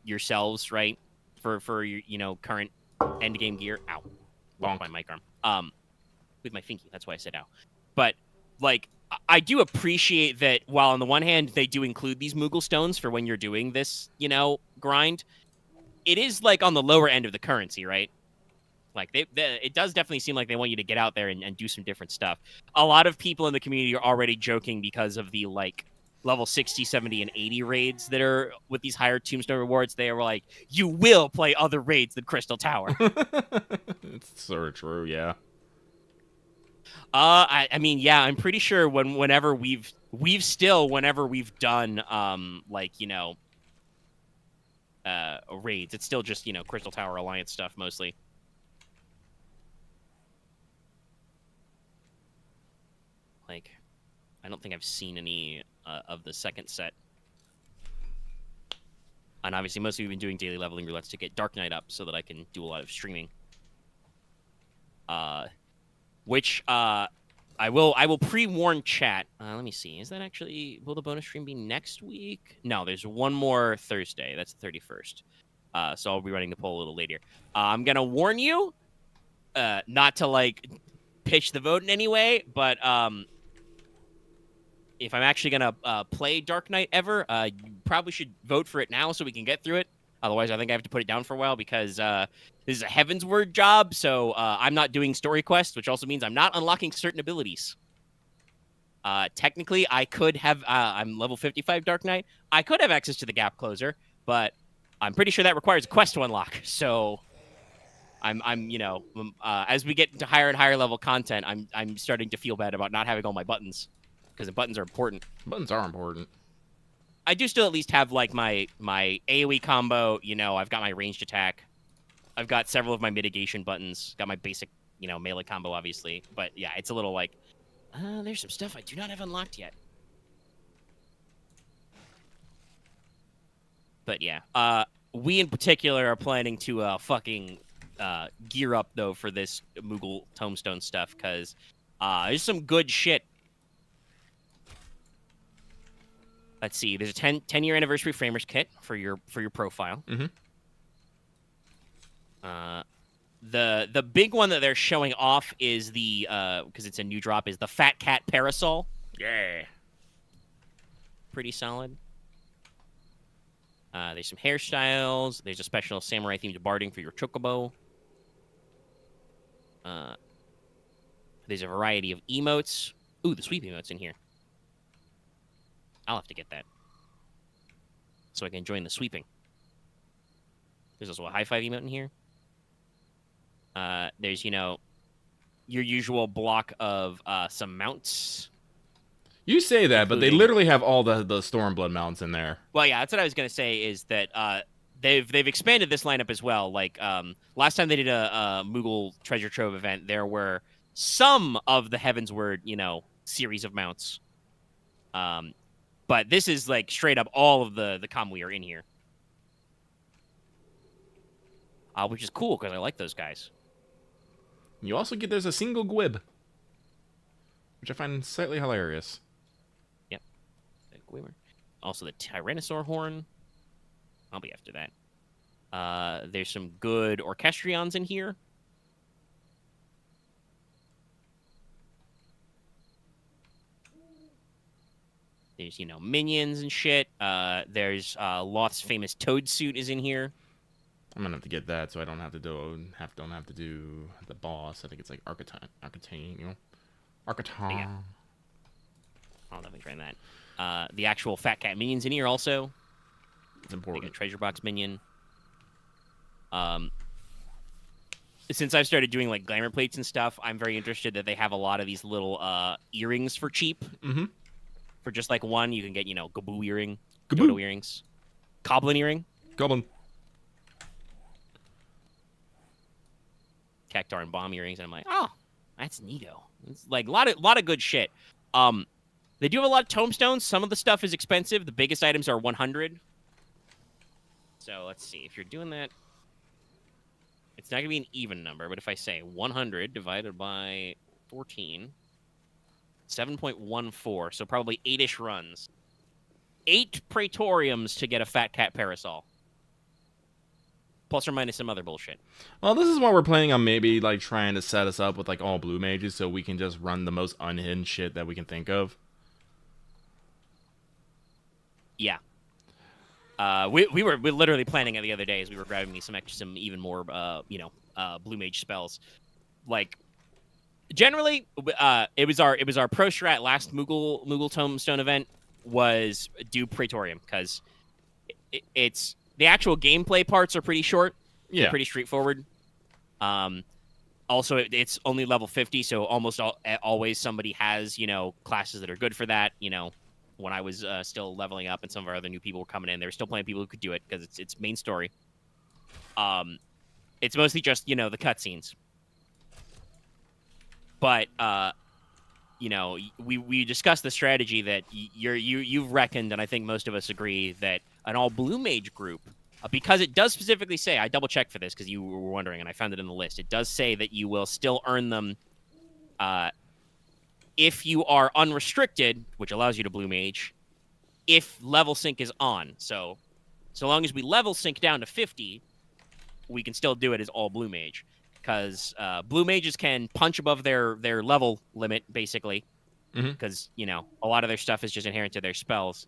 yourselves, right? For your current end game gear. Ow, Bonk. my mic arm. With my finky. That's why I said ow. But like, I do appreciate that. While on the one hand they do include these Moogle stones for when you're doing this, grind, it is like on the lower end of the currency, right? Like it does definitely seem like they want you to get out there and do some different stuff. A lot of people in the community are already joking because of the like level 60, 70, and 80 raids that are with these higher tombstone rewards. They were like, you will play other raids than Crystal Tower. It's sort of true, yeah. I mean, yeah, I'm pretty sure whenever we've done raids, it's still just Crystal Tower Alliance stuff mostly. Like, I don't think I've seen any of the second set. And obviously, mostly we've been doing daily leveling roulettes to get Dark Knight up so that I can do a lot of streaming. Which I will pre-warn chat. Let me see. Is that actually... Will the bonus stream be next week? No, there's one more Thursday. That's the 31st. So I'll be running the poll a little later. I'm going to warn you not to, like, pitch the vote in any way, but... if I'm actually going to play Dark Knight ever, you probably should vote for it now so we can get through it. Otherwise, I think I have to put it down for a while because this is a Heavensward job, so I'm not doing story quests, which also means I'm not unlocking certain abilities. Technically, I could have... I'm level 55 Dark Knight. I could have access to the Gap Closer, but I'm pretty sure that requires a quest to unlock. So as we get into higher and higher level content, I'm starting to feel bad about not having all my buttons. Because the buttons are important. Buttons are important. I do still at least have, like, my AoE combo. I've got my ranged attack. I've got several of my mitigation buttons. Got my basic, melee combo, obviously. But, yeah, it's a little like, there's some stuff I do not have unlocked yet. But, yeah. We, in particular, are planning to fucking gear up, though, for this Moogle Tombstone stuff. Because there's some good shit. Let's see. There's a 10-year anniversary framers kit for your profile. Mm-hmm. The big one that they're showing off is the because it's a new drop, is the Fat Cat Parasol. Yeah. Pretty solid. There's some hairstyles. There's a special samurai themed barding for your chocobo. There's a variety of emotes. Ooh, the sweep emotes in here. I'll have to get that so I can join the sweeping. There's also a high five emote in here. There's, your usual block of some mounts. You say that, but they literally have all the Stormblood mounts in there. Well, yeah, that's what I was gonna say. Is that they've expanded this lineup as well. Like last time they did a Moogle Treasure Trove event, there were some of the Heavensward, series of mounts. But this is like straight up all of the Kamui are in here. Which is cool because I like those guys. You also get there's a single Gwib, which I find slightly hilarious. Yep. Also the Tyrannosaur horn. I'll be after that. There's some good Orchestrions in here. There's, minions and shit. There's Loth's famous Toad suit is in here. I'm gonna have to get that so I don't have to do the boss. I think it's like Archetype, Archetype. Yeah. I'll definitely try that. The actual Fat Cat minions in here also. It's important. Like a treasure box minion. Since I've started doing like glamour plates and stuff, I'm very interested that they have a lot of these little earrings for cheap. Mm-hmm. For just like one, you can get, Gaboo earring, Gaboo. Dodo earrings, Goblin earring. Goblin. Cactar and Bomb Earrings, and I'm like, oh, that's neato. It's like a lot of good shit. They do have a lot of tomestones. Some of the stuff is expensive. The biggest items are 100. So let's see. If you're doing that, it's not going to be an even number, but if I say 100 divided by 14, 7.14, so probably 8-ish runs. 8 Praetoriums to get a Fat Cat Parasol. Plus or minus some other bullshit. Well, this is what we're planning on maybe, like, trying to set us up with, like, all blue mages so we can just run the most unhinged shit that we can think of. Yeah. We were literally planning it the other day as we were grabbing me some even more blue mage spells. Like generally it was our pro strat last Moogle Tombstone event was do Praetorium because it's the actual gameplay parts are pretty short. Yeah. They're pretty straightforward. Also it's only level 50, so always somebody has, classes that are good for that, when I was still leveling up and some of our other new people were coming in, there were still plenty of people who could do it because it's main story. It's mostly just, the cutscenes. But, we discussed the strategy that you've reckoned, and I think most of us agree, that an all-blue mage group, because it does specifically say, I double-checked for this because you were wondering, and I found it in the list, it does say that you will still earn them if you are unrestricted, which allows you to blue mage, if level sync is on. So long as we level sync down to 50, we can still do it as all blue mage. Because blue mages can punch above their level limit, basically. Because, a lot of their stuff is just inherent to their spells.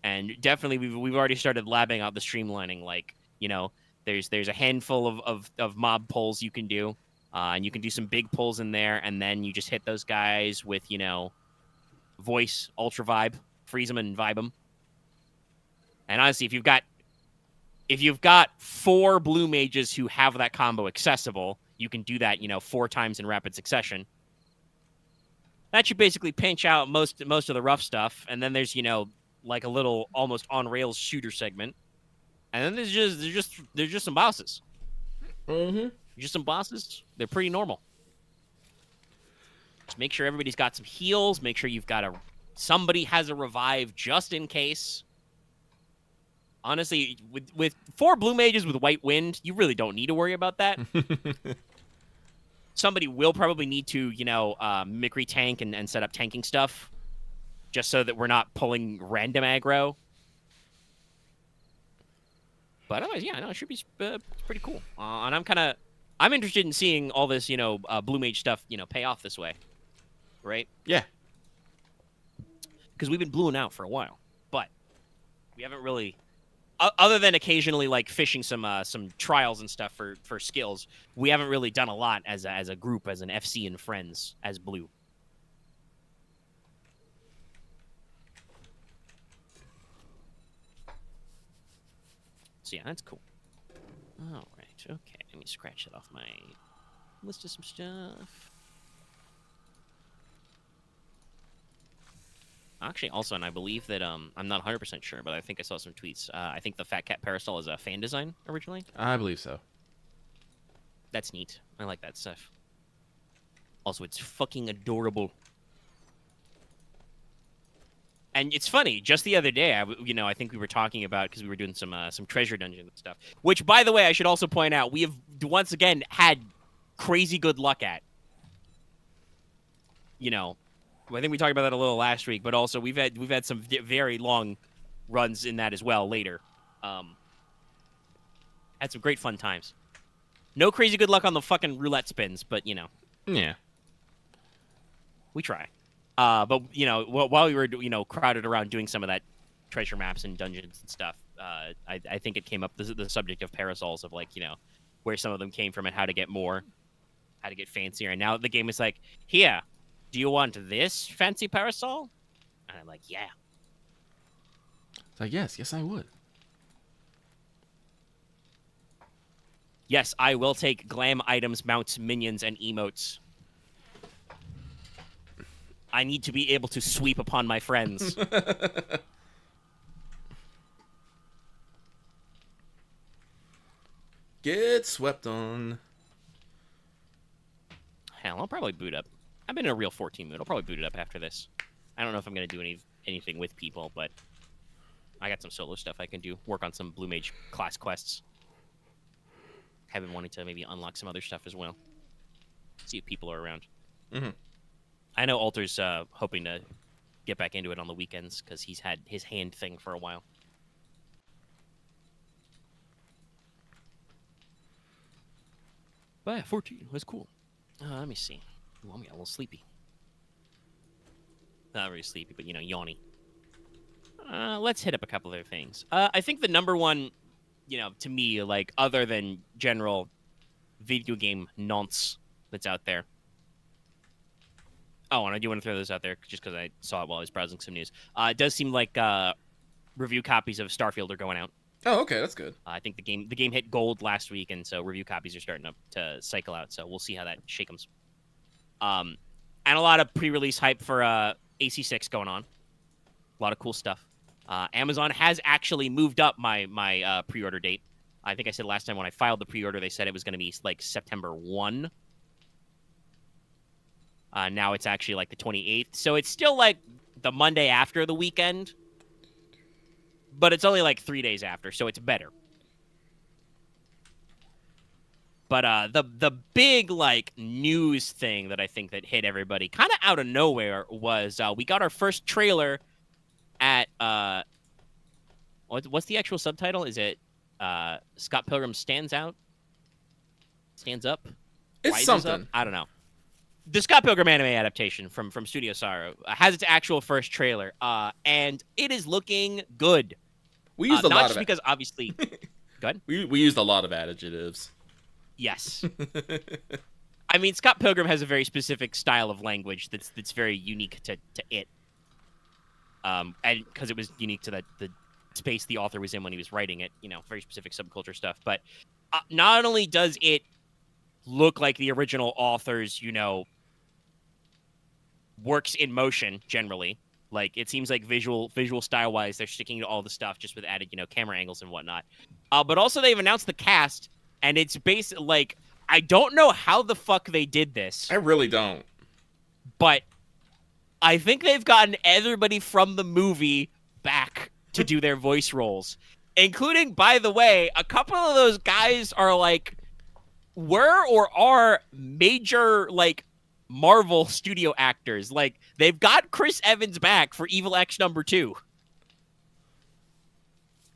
And definitely, we've already started labbing out the streamlining. Like, there's a handful of mob pulls you can do. And you can do some big pulls in there, and then you just hit those guys with, voice, ultra vibe, freeze them and vibe them. And honestly, if you've got 4 blue mages who have that combo accessible, you can do that, 4 times in rapid succession. That should basically pinch out most of the rough stuff, and then there's, like a little almost on rails shooter segment, and then there's just some bosses. Just some bosses. They're pretty normal. Just make sure everybody's got some heals. Make sure you've got somebody has a revive just in case. Honestly, with 4 blue mages with White Wind, you really don't need to worry about that. Somebody will probably need to, mimicry tank and set up tanking stuff, just so that we're not pulling random aggro. But otherwise, yeah, no, it should be pretty cool. And I'm interested in seeing all this, blue mage stuff, pay off this way, right? Yeah. Because we've been bluing out for a while, but we haven't really, other than occasionally like fishing some trials and stuff for skills, we haven't really done a lot as a group, as an FC and friends, as blue. So yeah, that's cool. All right, okay. Let me scratch that off my list of some stuff. Actually, also, and I believe that I'm not 100% sure, but I think I saw some tweets. I think the Fat Cat Parasol is a fan design originally. I believe so. That's neat. I like that stuff. Also, it's fucking adorable. And it's funny. Just the other day, I think we were talking about, because we were doing some treasure dungeon stuff. Which, by the way, I should also point out, we have once again had crazy good luck at. I think we talked about that a little last week, but also we've had some very long runs in that as well later. Had some great fun times. No crazy good luck on the fucking roulette spins, but Yeah. we try. But while we were crowded around doing some of that treasure maps and dungeons and stuff, I think it came up the subject of parasols, of where some of them came from and how to get more, how to get fancier. And now the game is like, here, do you want this fancy parasol? And I'm like, yeah. It's like, yes, I would. Yes, I will take glam items, mounts, minions, and emotes. I need to be able to sweep upon my friends. Get swept on. Hell, I'll probably boot up. I've been in a real 14 mood. I'll probably boot it up after this. I don't know if I'm gonna do anything with people, but I got some solo stuff I can do. Work on some Blue Mage class quests. Have been wanting to maybe unlock some other stuff as well. See if people are around. Mm-hmm. I know Alter's hoping to get back into it on the weekends because he's had his hand thing for a while. But yeah, 14 was cool. Let me see. Ooh, I'm getting a little sleepy. Not really sleepy, but, yawny. Let's hit up a couple other things. I think the number one, to me, like, other than general video game nonce that's out there. Oh, and I do want to throw this out there just because I saw it while I was browsing some news. It does seem like review copies of Starfield are going out. Oh, okay, that's good. I think the game hit gold last week, and so review copies are starting to cycle out. So we'll see how that shakes. And a lot of pre-release hype for AC6 going on. A lot of cool stuff. Amazon has actually moved up my pre-order date. I think I said last time when I filed the pre-order, they said it was going to be like September 1. Now it's actually like the 28th. So it's still like the Monday after the weekend. But it's only like 3 days after, so it's better. But the big like news thing that I think that hit everybody kind of out of nowhere was we got our first trailer at what's the actual subtitle? Is it Scott Pilgrim Stands Up? It's Rises something. Up? I don't know. The Scott Pilgrim anime adaptation from Studio Sorrow has its actual first trailer, and it is looking good. We used a not lot just of because obviously. Go ahead. we used a lot of adjectives. Yes. I mean, Scott Pilgrim has a very specific style of language that's very unique to it. And because it was unique to the space the author was in when he was writing it, very specific subculture stuff. But not only does it look like the original author's, works in motion generally, like it seems like visual style wise, they're sticking to all the stuff just with added, camera angles and whatnot. But also they've announced the cast, and it's based like I don't know how the fuck they did this. I really don't. But I think they've gotten everybody from the movie back to do their voice roles, including, by the way, a couple of those guys are like were or are major like Marvel studio actors. Like they've got Chris Evans back for Evil X #2.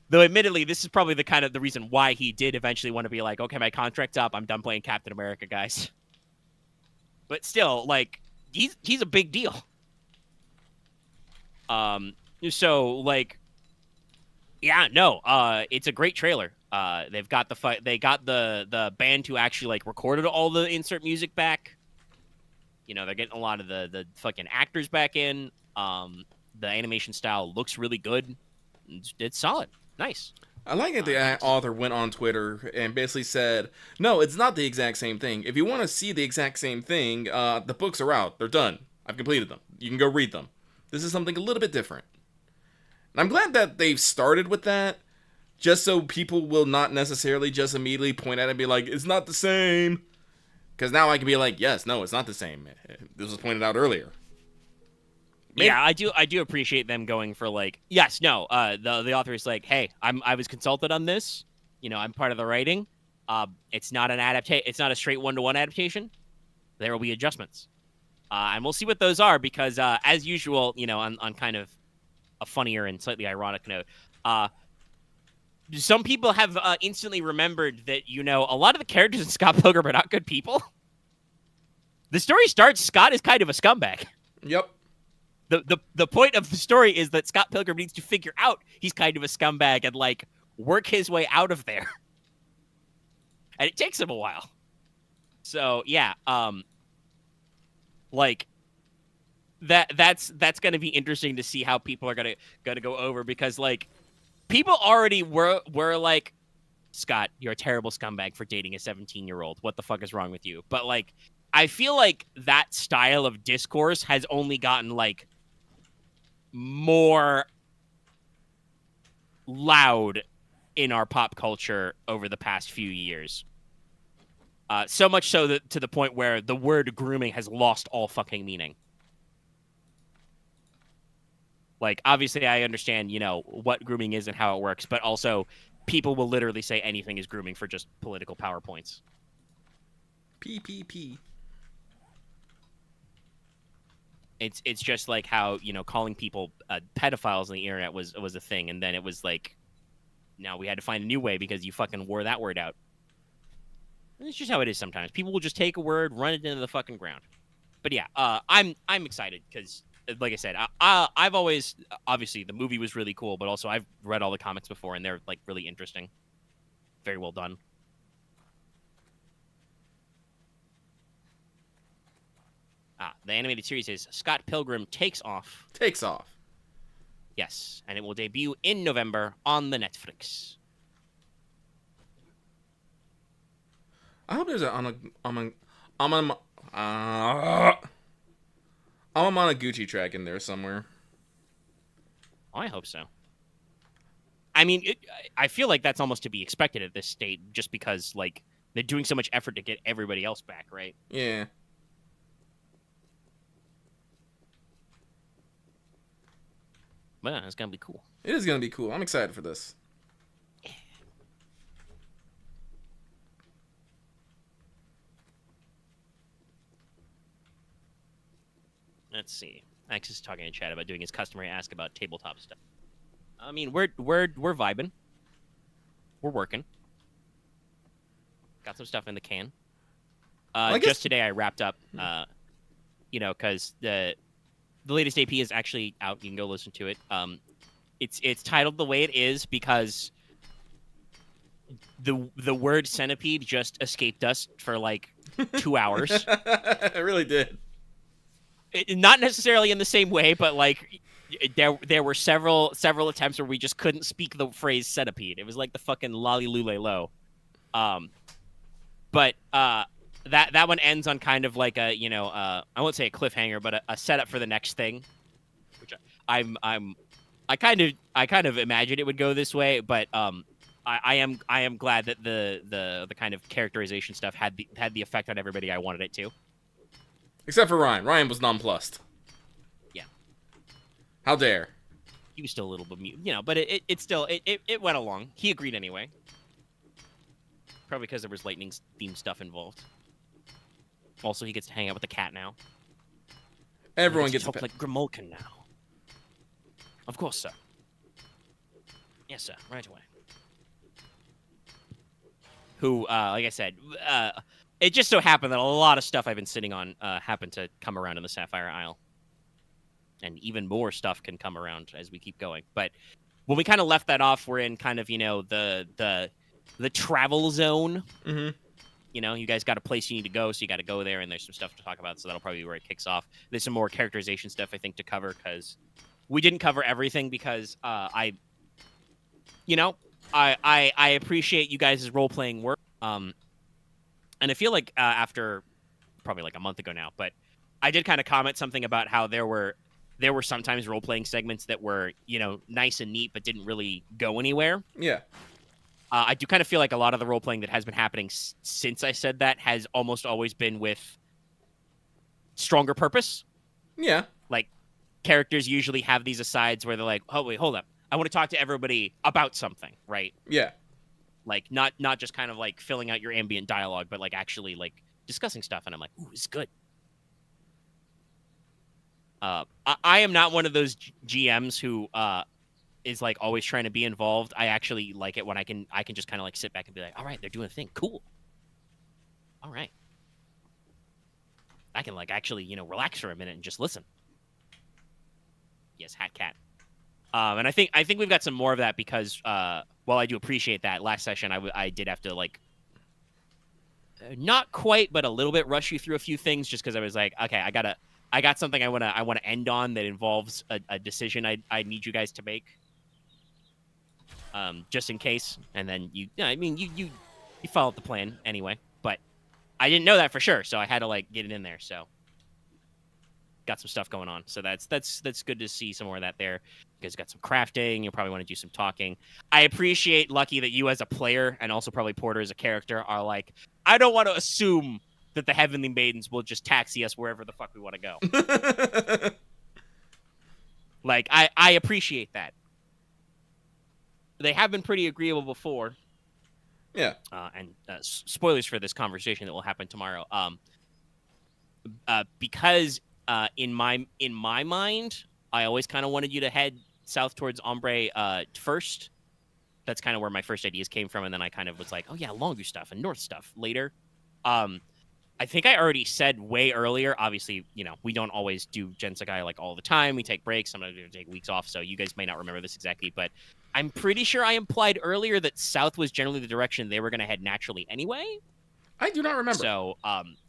Though admittedly, this is probably the reason why he did eventually want to be like, okay, my contract's up. I'm done playing Captain America, guys. But still, like, he's a big deal. So like, yeah, no, it's a great trailer. They've got they got the band who actually like recorded all the insert music back. They're getting a lot of the fucking actors back in. The animation style looks really good. It's solid. Nice. I like it. The author went on Twitter and basically said, "No, it's not the exact same thing. If you want to see the exact same thing, the books are out. They're done. I've completed them. You can go read them. This is something a little bit different." And I'm glad that they've started with that, just so people will not necessarily just immediately point at it and be like, "It's not the same." Because now I can be like, "Yes, no, it's not the same. This was pointed out earlier." Maybe. Yeah, I do appreciate them going for like, yes, no. The author is like, hey, I was consulted on this. I'm part of the writing. It's not an It's not a straight 1-to-1 adaptation. There will be adjustments, and we'll see what those are. Because as usual, on kind of a funnier and slightly ironic note, some people have instantly remembered that a lot of the characters in Scott Pilgrim are not good people. The story starts Scott is kind of a scumbag. Yep. The point of the story is that Scott Pilgrim needs to figure out he's kind of a scumbag and like work his way out of there. And it takes him a while. So yeah, like that's going to be interesting to see how people are going to go over, because like people already were like, Scott, you're a terrible scumbag for dating a 17-year-old. What the fuck is wrong with you? But like I feel like that style of discourse has only gotten like more loud in our pop culture over the past few years. So much so that to the point where the word grooming has lost all fucking meaning. Like, obviously, I understand, what grooming is and how it works, but also people will literally say anything is grooming for just political PowerPoints. PPP. It's just like how, calling people pedophiles on the internet was a thing, and then it was like, now we had to find a new way because you fucking wore that word out. And it's just how it is sometimes. People will just take a word, run it into the fucking ground. But yeah, I'm excited because, like I said, I've always, obviously the movie was really cool, but also I've read all the comics before, and they're like really interesting, very well done. The animated series is Scott Pilgrim Takes Off. Takes off. Yes, and it will debut in November on the Netflix. I hope there's a Amaguchi track in there somewhere. Oh, I hope so. I mean, I feel like that's almost to be expected at this state, just because like they're doing so much effort to get everybody else back, right? Yeah. But yeah, it's gonna be cool. It is gonna be cool. I'm excited for this. Let's see. X is talking in chat about doing his customary ask about tabletop stuff. I mean, we're vibing. We're working. Got some stuff in the can. Just today I wrapped up. Because the latest AP is actually out. You can go listen to it. It's titled the way it is because the word centipede just escaped us for like 2 hours. It really did. Not necessarily in the same way, but like there were several attempts where we just couldn't speak the phrase centipede. It was like the fucking lolly lule low. But that one ends on kind of like a I won't say a cliffhanger, but a setup for the next thing, which I kind of imagined it would go this way, but I am glad that the kind of characterization stuff had the effect on everybody I wanted it to. Except for Ryan. Ryan was nonplussed. Yeah. How dare. He was still a little bit mute, but it still went along. He agreed anyway. Probably because there was lightning themed stuff involved. Also, he gets to hang out with the cat now. Everyone gets to talk like Grimulkin now. Of course, sir. Yes, sir. Right away. Who, like I said, it just so happened that a lot of stuff I've been sitting on happened to come around in the Sapphire Isle. And even more stuff can come around as we keep going. But when we kind of left that off, we're in kind of, the travel zone. Mm-hmm. You guys got a place you need to go, so you got to go there, and there's some stuff to talk about, so that'll probably be where it kicks off. There's some more characterization stuff, I think, to cover, because we didn't cover everything, because I appreciate you guys' role-playing work. And I feel like after probably like a month ago now, but I did kind of comment something about how there were sometimes role-playing segments that were, nice and neat, but didn't really go anywhere. Yeah. I do kind of feel like a lot of the role-playing that has been happening since I said that has almost always been with stronger purpose. Yeah. Like, characters usually have these asides where they're like, oh, wait, hold up. I want to talk to everybody about something, right? Yeah. Like, not just kind of, like, filling out your ambient dialogue, but, like, actually, like, discussing stuff. And I'm like, ooh, this is good. I am not one of those GMs who is like always trying to be involved. I actually like it when I can just kind of like sit back and be like, all right, they're doing a thing, cool. All right, I can like actually relax for a minute and just listen. Yes, Hat Cat. And I think we've got some more of that because while I do appreciate that, last session I did have to like not quite but a little bit rush you through a few things just because I was like, okay, I got something I want to end on that involves a decision I need you guys to make. Just in case, and then you followed the plan anyway, but I didn't know that for sure, so I had to like get it in there. So got some stuff going on, so that's good to see some more of that there. You guys got some crafting. You'll probably want to do some talking. I appreciate, Lucky, that you as a player and also probably Porter as a character are like, I don't want to assume that the Heavenly Maidens will just taxi us wherever the fuck we want to go. Like, I appreciate that. They have been pretty agreeable before. Yeah. And spoilers for this conversation that will happen tomorrow. Because in my mind, I always kind of wanted you to head south towards Ombre first. That's kind of where my first ideas came from, and then I kind of was like, oh yeah, Longu stuff and North stuff later. I think I already said way earlier. Obviously, we don't always do Gensakai like all the time. We take breaks. Sometimes we take weeks off, so you guys may not remember this exactly, but I'm pretty sure I implied earlier that south was generally the direction they were going to head naturally anyway. I do not remember. So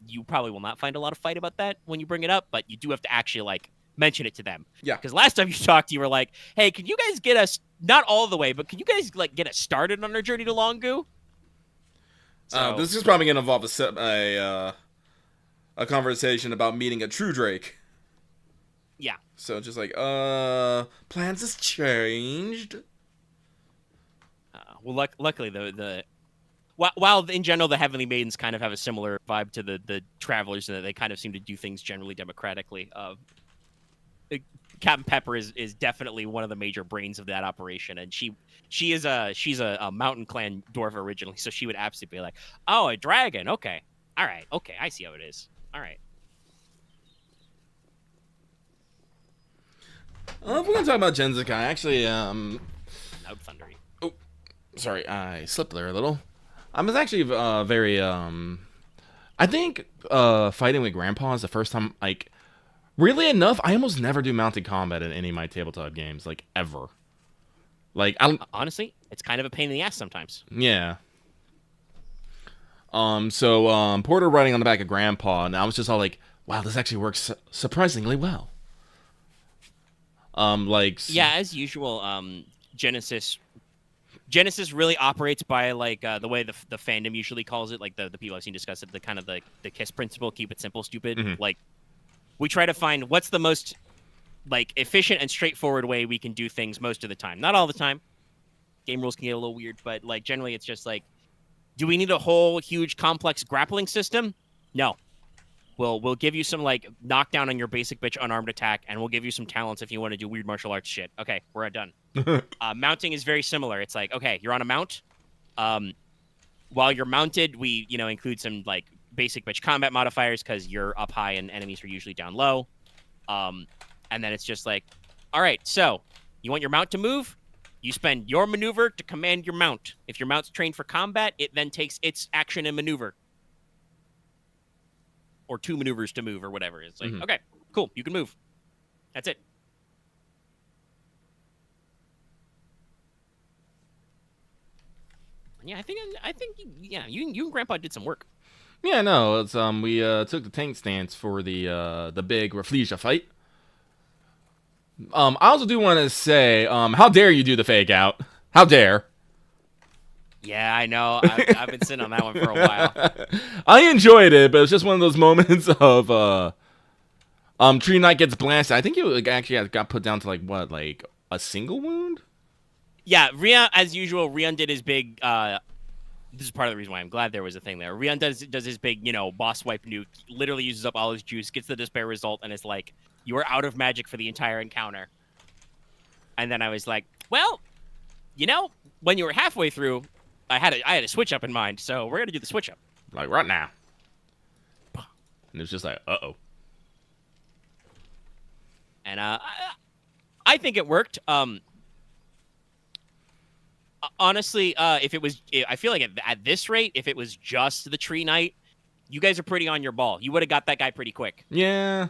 you probably will not find a lot of fight about that when you bring it up, but you do have to actually like mention it to them. Yeah. Because last time you talked, you were like, "Hey, can you guys get us not all the way, but can you guys like get us started on our journey to Longu?" So, this is probably gonna involve a conversation about meeting a true Drake. yeah. So just like, plans has changed. Well, luckily while in general the Heavenly Maidens kind of have a similar vibe to the Travelers, in that they kind of seem to do things generally democratically. Captain Pepper is definitely one of the major brains of that operation, and she's a Mountain Clan dwarf originally, so she would absolutely be like, "Oh, a dragon, okay, all right, okay, I see how it is, all right." If we're gonna talk about Genzakai, actually, Loud thundery. Oh, sorry, I slipped there a little. I was actually very I think fighting with Grandpa is the first time, like, really enough, I almost never do mounted combat in any of my tabletop games, like, ever. Like, I don't... Honestly, it's kind of a pain in the ass sometimes. Yeah. So Porter riding on the back of Grandpa, and I was just all like, wow, this actually works surprisingly well. Yeah, as usual, Genesis really operates by like the way the fandom usually calls it, like the people I've seen discuss it, the kind of the KISS principle, keep it simple, stupid. Mm-hmm. Like, we try to find what's the most like efficient and straightforward way we can do things most of the time. Not all the time. Game rules can get a little weird, but like generally it's just like, do we need a whole huge complex grappling system? No. We'll give you some like knockdown on your basic bitch unarmed attack, and we'll give you some talents if you want to do weird martial arts shit. Okay, we're done. Mounting is very similar. It's like, okay, you're on a mount. While you're mounted, we include some like basic bitch combat modifiers because you're up high and enemies are usually down low. And then it's just like, all right, so you want your mount to move? You spend your maneuver to command your mount. If your mount's trained for combat, it then takes its action and maneuver. Or 2 maneuvers to move or whatever. It's like, okay, cool, you can move. That's it. Yeah, I think you and Grandpa did some work. Yeah, no, it's we took the tank stance for the big Rafflesia fight. I also do want to say, how dare you do the fake out? How dare? Yeah, I know. I've been sitting on that one for a while. I enjoyed it, but it's just one of those moments of Tree Knight gets blasted. I think it actually got put down to like a single wound. Yeah, Rion, as usual, Rion did his big. This is part of the reason why I'm glad there was a thing there. Rion does his big, boss wipe nuke. Literally uses up all his juice, gets the despair result, and it's like, you are out of magic for the entire encounter. And then I was like, well, when you were halfway through, I had a switch up in mind, so we're gonna do the switch up. Like right now. And it's just like, uh-oh. And I think it worked. Honestly, if it was, I feel like at this rate, if it was just the Tree Knight, you guys are pretty on your ball. You would have got that guy pretty quick. Yeah.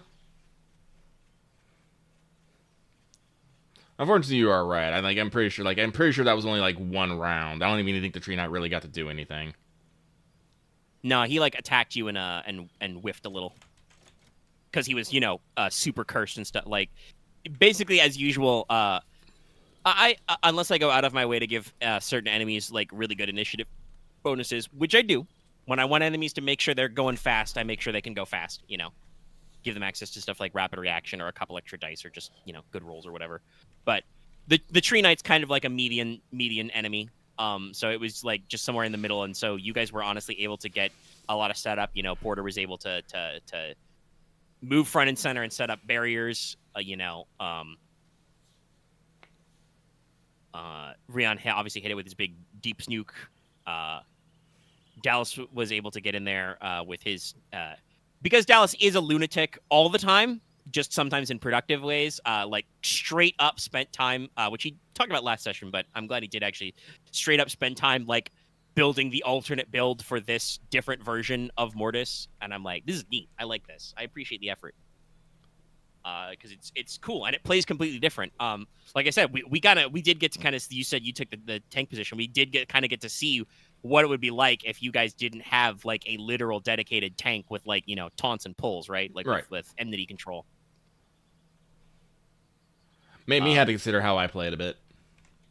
Unfortunately, you are right. I'm pretty sure that was only like one round. I don't even think the Tree Knight really got to do anything. No, he like attacked you and whiffed a little, because he was super cursed and stuff. Like, basically as usual. I unless I go out of my way to give certain enemies like really good initiative bonuses, which I do. When I want enemies to make sure they're going fast, I make sure they can go fast. Give them access to stuff like rapid reaction or a couple extra dice or just good rolls or whatever. But the Tree Knight's kind of like a median enemy. So it was like just somewhere in the middle, and so you guys were honestly able to get a lot of setup. You know, Porter was able to move front and center and set up barriers. Rion obviously hit it with his big deep snuke. Dallas was able to get in there with his because Dallas is a lunatic all the time, just sometimes in productive ways, like straight up spent time, which he talked about last session, but I'm glad he did actually straight up spend time like building the alternate build for this different version of Mortis. And I'm like, this is neat. I like this. I appreciate the effort. Because it's cool and it plays completely different. Like I said, we did get to kind of, you said you took the tank position. We did get to see what it would be like if you guys didn't have like a literal dedicated tank with like, you know, taunts and pulls, right? Like right. with enmity control. Made me have to consider how I played a bit.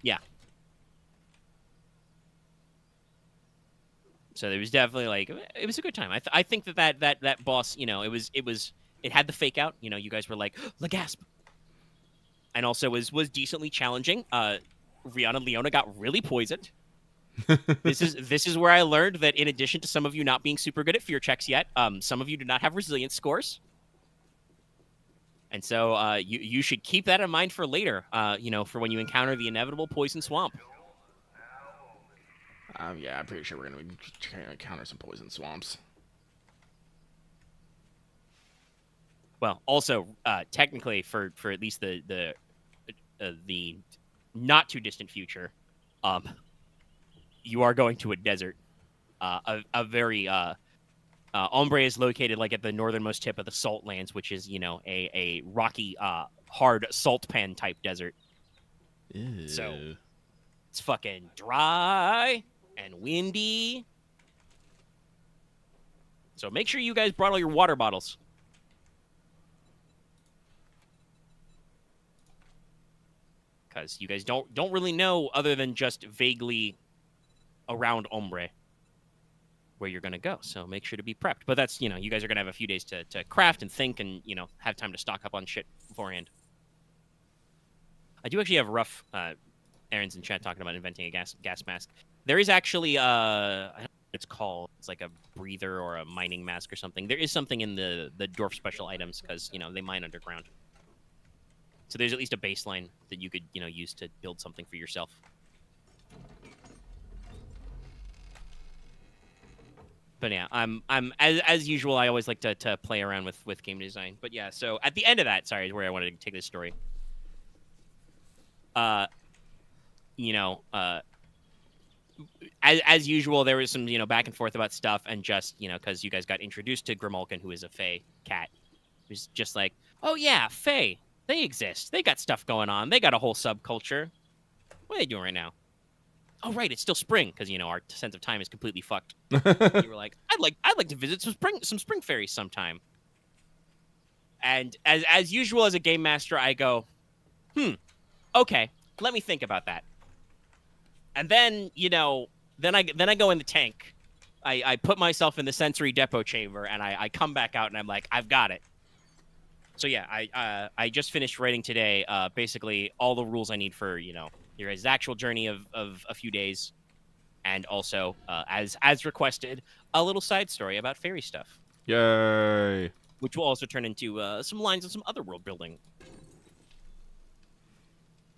Yeah. So it was definitely like, it was a good time. I think that boss, you know, it had the fake out. You know, you guys were like, the gasp. And also was decently challenging. Rion and Leona got really poisoned. This is where I learned that in addition to some of you not being super good at fear checks yet, some of you do not have resilience scores. And so you should keep that in mind for later, you know, for when you encounter the inevitable poison swamp. Yeah, I'm pretty sure we're going to encounter some poison swamps. Well, also, technically, for at least the not too distant future, you are going to a desert. A very Ombre is located like at the northernmost tip of the Salt Lands, which is, you know, a rocky, hard salt pan type desert. Ew. So it's fucking dry and windy. So make sure you guys brought all your water bottles. Because you guys don't really know, other than just vaguely around Ombre, where you're going to go. So make sure to be prepped. But that's, you know, you guys are going to have a few days to craft and think and, you know, have time to stock up on shit beforehand. I do actually have rough errands in chat talking about inventing a gas mask. There is actually, I don't know what it's called. It's like a breather or a mining mask or something. There is something in the Dwarf special items because, you know, they mine underground. So there's at least a baseline that you could, you know, use to build something for yourself. But yeah, I'm as usual. I always like to play around with game design. But yeah, so at the end of that, sorry, is where I wanted to take this story. You know, as usual, there was some, you know, back and forth about stuff, and just, you know, because you guys got introduced to Grimalkin, who is a Fae cat, who's just like, oh yeah, Fae. They exist. They got stuff going on. They got a whole subculture. What are they doing right now? Oh, right, it's still spring because, you know, our sense of time is completely fucked. You were like, I'd like to visit some spring fairies sometime. And as usual, as a game master, I go, okay, let me think about that. And then, you know, then I go in the tank. I put myself in the sensory depot chamber, and I come back out, and I'm like, I've got it. So yeah, I just finished writing today, basically all the rules I need for, you know, your guys' actual journey of a few days, and also as requested, a little side story about fairy stuff. Yay! Which will also turn into some lines of some other world building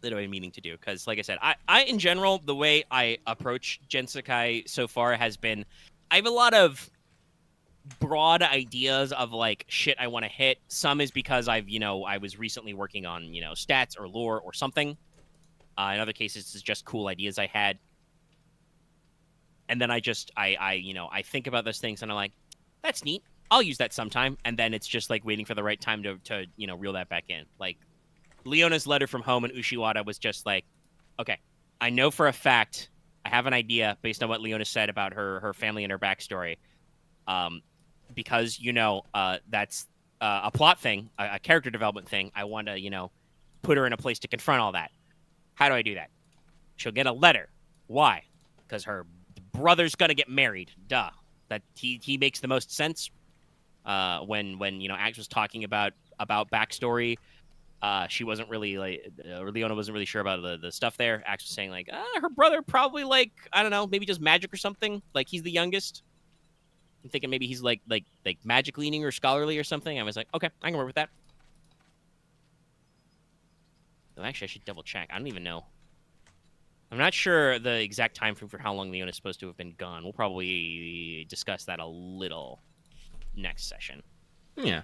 that I've been meaning to do. Because, like I said, I in general, the way I approach Gensekai so far has been, I have a lot of broad ideas of like shit I want to hit. Some is because I was recently working on, you know, stats or lore or something. In other cases, it's just cool ideas I had. And then I think about those things and I'm like, that's neat. I'll use that sometime. And then it's just like waiting for the right time to you know, reel that back in. Like Leona's letter from home and Ushiwada was just like, okay, I know for a fact, I have an idea based on what Leona said about her family and her backstory. Because, you know, that's a plot thing, a character development thing. I want to, you know, put her in a place to confront all that. How do I do that? She'll get a letter. Why? Because her brother's gonna get married. Duh. That he makes the most sense. When you know, Axe was talking about backstory, She wasn't really like Leona wasn't really sure about the stuff there. Axe was saying like her brother probably like I don't know, maybe just magic or something. Like he's the youngest. I'm thinking maybe he's like magic leaning or scholarly or something. I was like, okay, I can work with that. Oh, actually, I should double check. I don't even know. I'm not sure the exact time frame for how long Leona's supposed to have been gone. We'll probably discuss that a little next session. Yeah.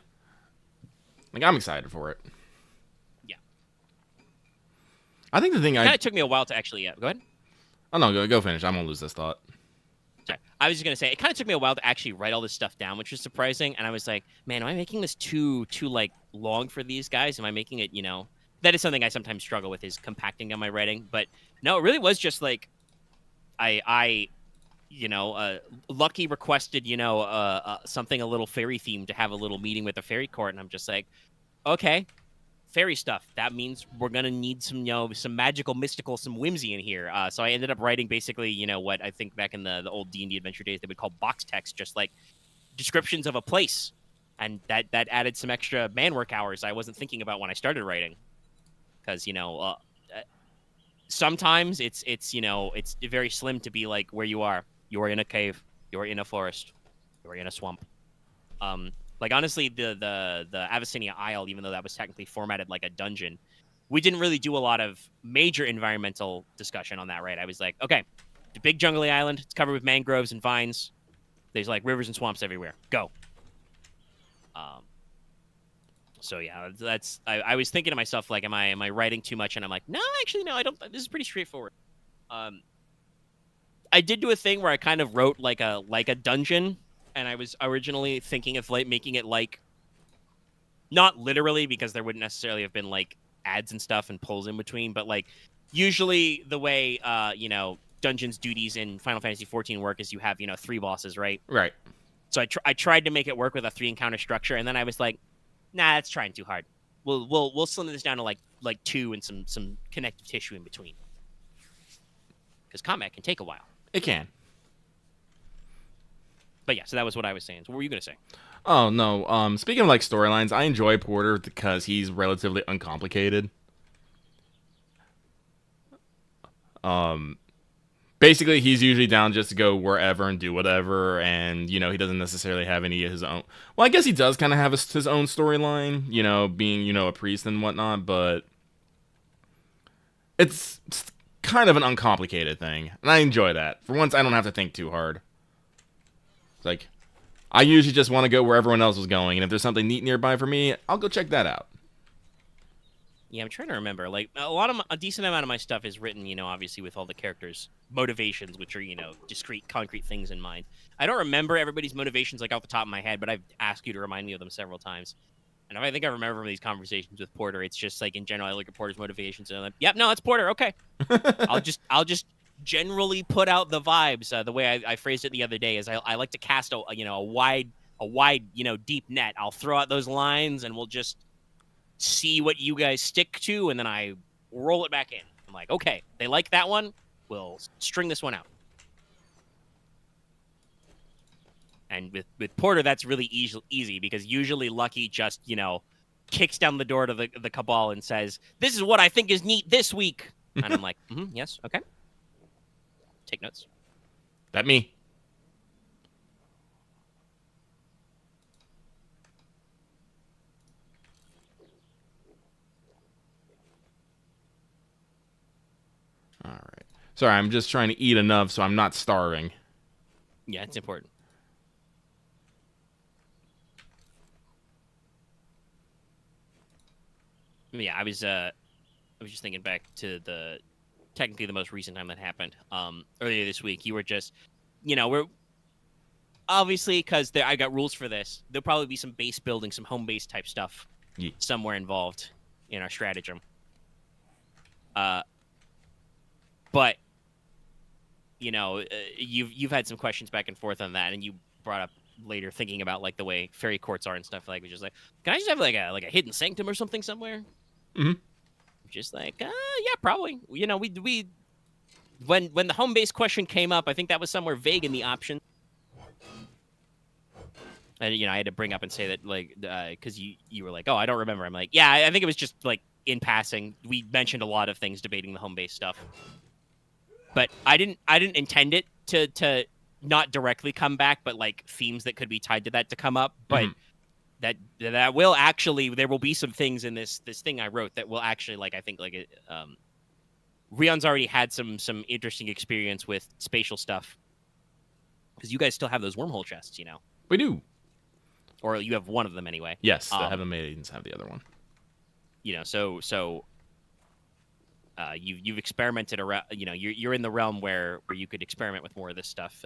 Like, I'm excited for it. Yeah. I think the thing It kind of took me a while to actually... go ahead. Oh, no, go finish. I won't lose this thought. Sorry. I was just going to say, it kind of took me a while to actually write all this stuff down, which was surprising. And I was like, man, am I making this too like, long for these guys? Am I making it, That is something I sometimes struggle with, is compacting down my writing. But no, it really was just like... Lucky requested, something a little fairy themed to have a little meeting with the fairy court, and I'm just like, okay, fairy stuff. That means we're gonna need some, some magical, mystical, some whimsy in here. So I ended up writing basically, what I think back in the old D&D adventure days they would call box text, just like descriptions of a place, and that added some extra man work hours I wasn't thinking about when I started writing, because sometimes it's very slim to be like where you are. You're in a cave. You're in a forest. You're in a swamp. Like honestly, the Abyssinia Isle, even though that was technically formatted like a dungeon, we didn't really do a lot of major environmental discussion on that, right? I was like, okay, it's a big jungly island. It's covered with mangroves and vines. There's like rivers and swamps everywhere. Go. So yeah, that's I was thinking to myself like, am I writing too much? And I'm like, no, actually, no, I don't. This is pretty straightforward. I did do a thing where I kind of wrote like a dungeon, and I was originally thinking of like making it like, not literally because there wouldn't necessarily have been like ads and stuff and pulls in between, but like usually the way dungeons duties in Final Fantasy XIV work is you have 3 bosses, right? Right. So I tried to make it work with a 3 encounter structure, and then I was like, nah, that's trying too hard. We'll slim this down to like 2 and some connective tissue in between, because combat can take a while. It can. But yeah, so that was what I was saying. So what were you gonna say? Oh no. Speaking of like storylines, I enjoy Porter because he's relatively uncomplicated. Basically, he's usually down just to go wherever and do whatever, and he doesn't necessarily have any of his own. Well, I guess he does kind of have his own storyline, being a priest and whatnot, but it's kind of an uncomplicated thing, and I enjoy that. For once, I don't have to think too hard. It's like, I usually just want to go where everyone else is going, and if there's something neat nearby for me, I'll go check that out. Yeah, I'm trying to remember. Like a decent amount of my stuff is written, obviously with all the characters' motivations, which are discrete, concrete things in mind. I don't remember everybody's motivations like off the top of my head, but I've asked you to remind me of them several times. And if I think I remember from these conversations with Porter, it's just like in general, I look at Porter's motivations and I'm like, yep, no, that's Porter. Okay, I'll just generally put out the vibes. The way I phrased it the other day is I like to cast a wide deep net. I'll throw out those lines and we'll just see what you guys stick to, and then I roll it back in. I'm like, okay, they like that one. We'll string this one out. And with Porter, that's really easy because usually Lucky just, kicks down the door to the Cabal and says, this is what I think is neat this week. And I'm like, yes, okay. Take notes. That me. All right. Sorry, I'm just trying to eat enough so I'm not starving. Yeah, it's important. Yeah, I was just thinking back to technically the most recent time that happened. Earlier this week, you were just, we're obviously because I got rules for this. There'll probably be some base building, some home base type stuff somewhere involved in our stratagem. But you've had some questions back and forth on that, and you brought up later thinking about like the way fairy courts are and stuff, like, which is like, can I just have like a hidden sanctum or something somewhere? Mm-hmm. Just like, yeah, probably. We when the home base question came up, I think that was somewhere vague in the option. And I had to bring up and say that like because you were like, oh, I don't remember. I'm like, yeah, I think it was just like in passing. We mentioned a lot of things debating the home base stuff, but I didn't intend it to not directly come back, but like themes that could be tied to that to come up. But that will actually, there will be some things in this thing I wrote that will actually, like, I think like it, Rion's already had some interesting experience with spatial stuff because you guys still have those wormhole chests, We do. or you have one of them anyway. Yes, the Heaven Maidens have the other one. You've experimented around. You're in the realm where you could experiment with more of this stuff.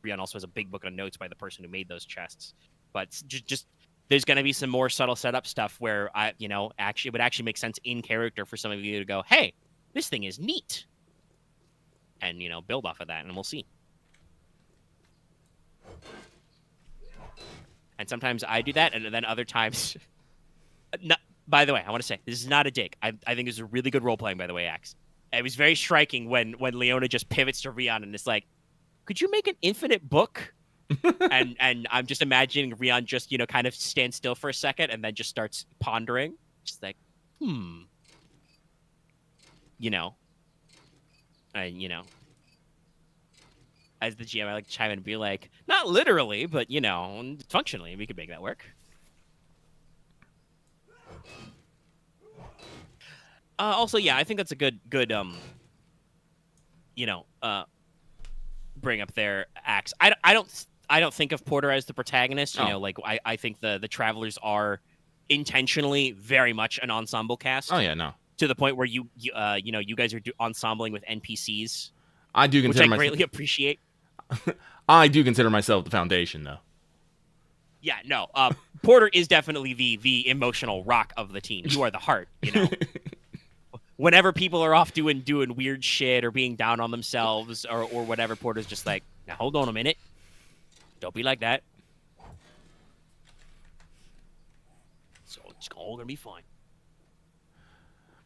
Rion also has a big book of notes by the person who made those chests, but just there's going to be some more subtle setup stuff where it would actually make sense in character for some of you to go, hey, this thing is neat, and build off of that, and we'll see. And sometimes I do that, and then other times. By the way, I want to say this is not a dig. I think this is a really good role playing. By the way, Axe. It was very striking when Leona just pivots to Rion and it's like, could you make an infinite book? and I'm just imagining Rion just kind of stands still for a second and then just starts pondering, just like, and as the GM, I like to chime in and be like, not literally, but functionally, we could make that work. Also, yeah, I think that's a good bring up there, Axe. I don't think of Porter as the protagonist. I think the Travelers are intentionally very much an ensemble cast. Oh yeah, no. To the point where you guys are ensembling with NPCs. I do consider which I greatly appreciate. I do consider myself the Foundation, though. Yeah, no. Porter is definitely the emotional rock of the team. You are the heart. Whenever people are off doing weird shit or being down on themselves or whatever, Porter's just like, now hold on a minute. Don't be like that. So it's all gonna be fine.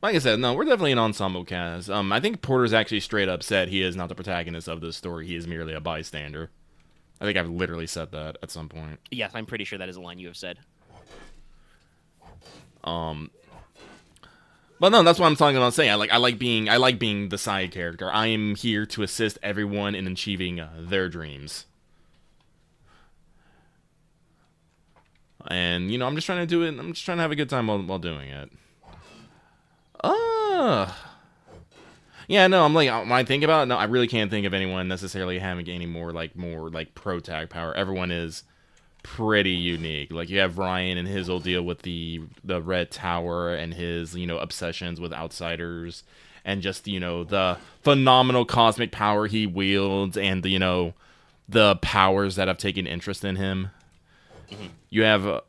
Like I said, no, we're definitely an ensemble cast. I think Porter's actually straight up said he is not the protagonist of this story. He is merely a bystander. I think I've literally said that at some point. Yes, I'm pretty sure that is a line you have said. But no, that's what I'm talking about saying. I like being the side character. I am here to assist everyone in achieving their dreams. And I'm just trying to do it. I'm just trying to have a good time while doing it. Yeah, no, I'm like, when I think about it, no, I really can't think of anyone necessarily having any more pro tag power. Everyone is pretty unique. Like, you have Ryan and his whole deal with the Red Tower and his, obsessions with outsiders and just, the phenomenal cosmic power he wields and the powers that have taken interest in him. Mm-hmm. You have,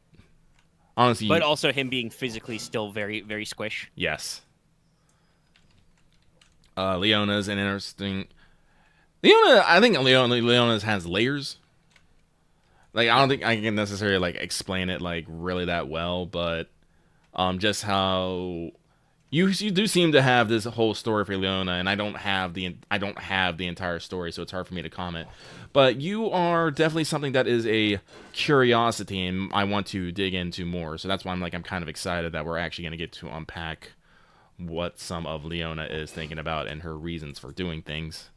honestly... But also him being physically still very, very squish. Yes. Leona's an interesting... I think Leona's has layers. Like, I don't think I can necessarily, explain it, really that well, but just how... You do seem to have this whole story for Leona, and I don't have the entire story, so it's hard for me to comment. But you are definitely something that is a curiosity, and I want to dig into more. So that's why I'm kind of excited that we're actually going to get to unpack what some of Leona is thinking about and her reasons for doing things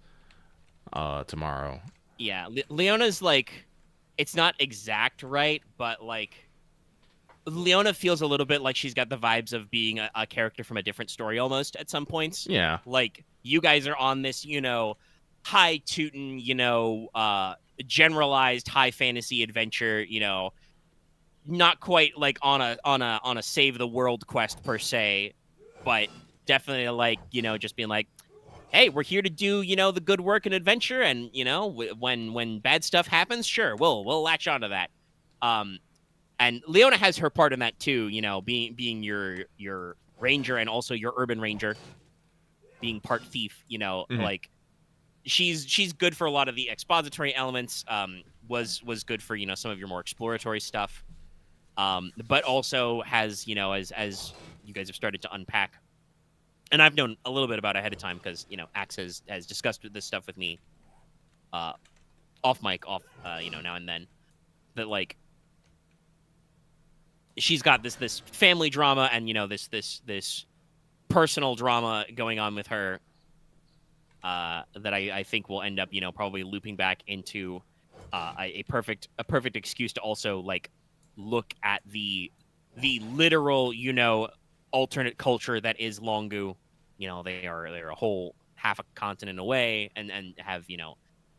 tomorrow. Yeah, Leona's it's not exact right, but Leona feels a little bit like she's got the vibes of being a character from a different story almost at some points. Yeah. You guys are on this, high tootin', generalized high fantasy adventure, not quite on a save the world quest per se, but definitely just being like, hey, we're here to do, the good work and adventure, and when bad stuff happens, sure, we'll latch onto that. And Leona has her part in that too, being your ranger and also your urban ranger, being part thief, mm-hmm. She's good for a lot of the expository elements, was good for, some of your more exploratory stuff. But also has, as you guys have started to unpack, and I've known a little bit about it ahead of time because, Axe has discussed this stuff with me off mic, now and then, that she's got this family drama and this personal drama going on with her that I think will end up probably looping back into a perfect excuse to also like look at the literal alternate culture that is Longu. They're a whole half a continent away and have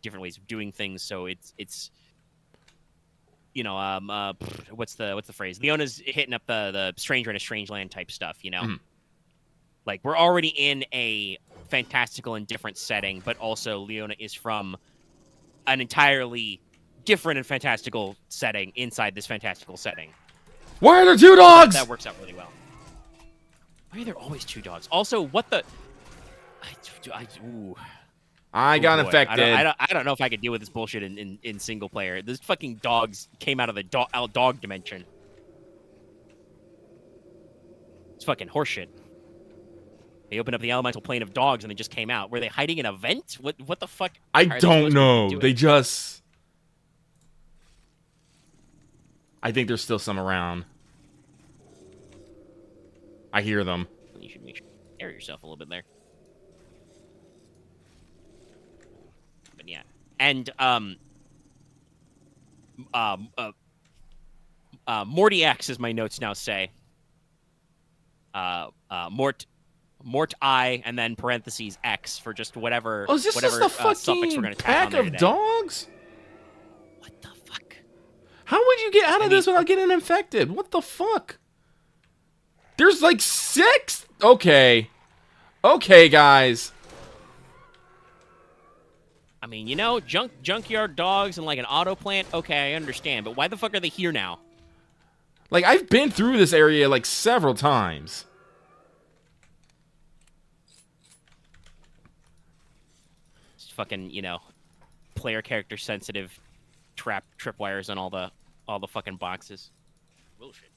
different ways of doing things. So it's what's the phrase? Leona's hitting up the stranger in a strange land type stuff. Like we're already in a fantastical and different setting, but also Leona is from an entirely different and fantastical setting inside this fantastical setting. Why are there 2 dogs? That works out really well. Why are there always 2 dogs? Also, what the? I got infected. I don't know if I could deal with this bullshit in single player. This fucking dogs came out of the dog dimension. It's fucking horseshit. They opened up the elemental plane of dogs and they just came out. Were they hiding an event? What the fuck? I don't know. They just... I think there's still some around. I hear them. You should make sure you air yourself a little bit there. But yeah. And Morty X, as my notes now say. Mort I, and then parentheses X for just whatever. Oh, is this whatever just a suffix we're fucking gonna tack pack on there of today. dogs? What the fuck? How would you get out of this without getting infected? What the fuck? There's like 6? Okay. Okay, guys. I mean, junkyard dogs and like an auto plant. Okay, I understand, but why the fuck are they here now? Like, I've been through this area like several times. Just fucking, player character sensitive tripwires on all the fucking boxes. Bullshit.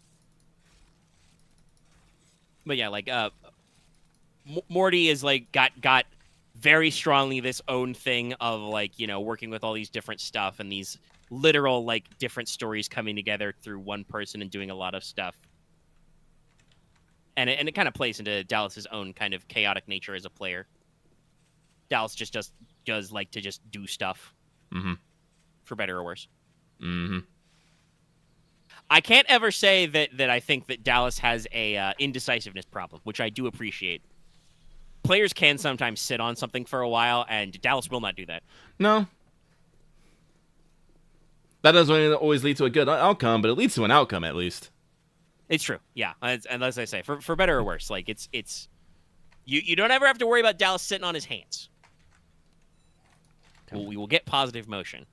But yeah, like Morty is like got very strongly this own thing of like working with all these different stuff and these literal like different stories coming together through one person and doing a lot of stuff. And it kind of plays into Dallas's own kind of chaotic nature as a player. Dallas just does like to just do stuff, for better or worse. I can't ever say that I think that Dallas has a indecisiveness problem, which I do appreciate. Players can sometimes sit on something for a while, and Dallas will not do that. No. That doesn't always lead to a good outcome, but it leads to an outcome at least. It's true, yeah. And as I say, for better or worse, like it's you don't ever have to worry about Dallas sitting on his hands. We will get positive motion.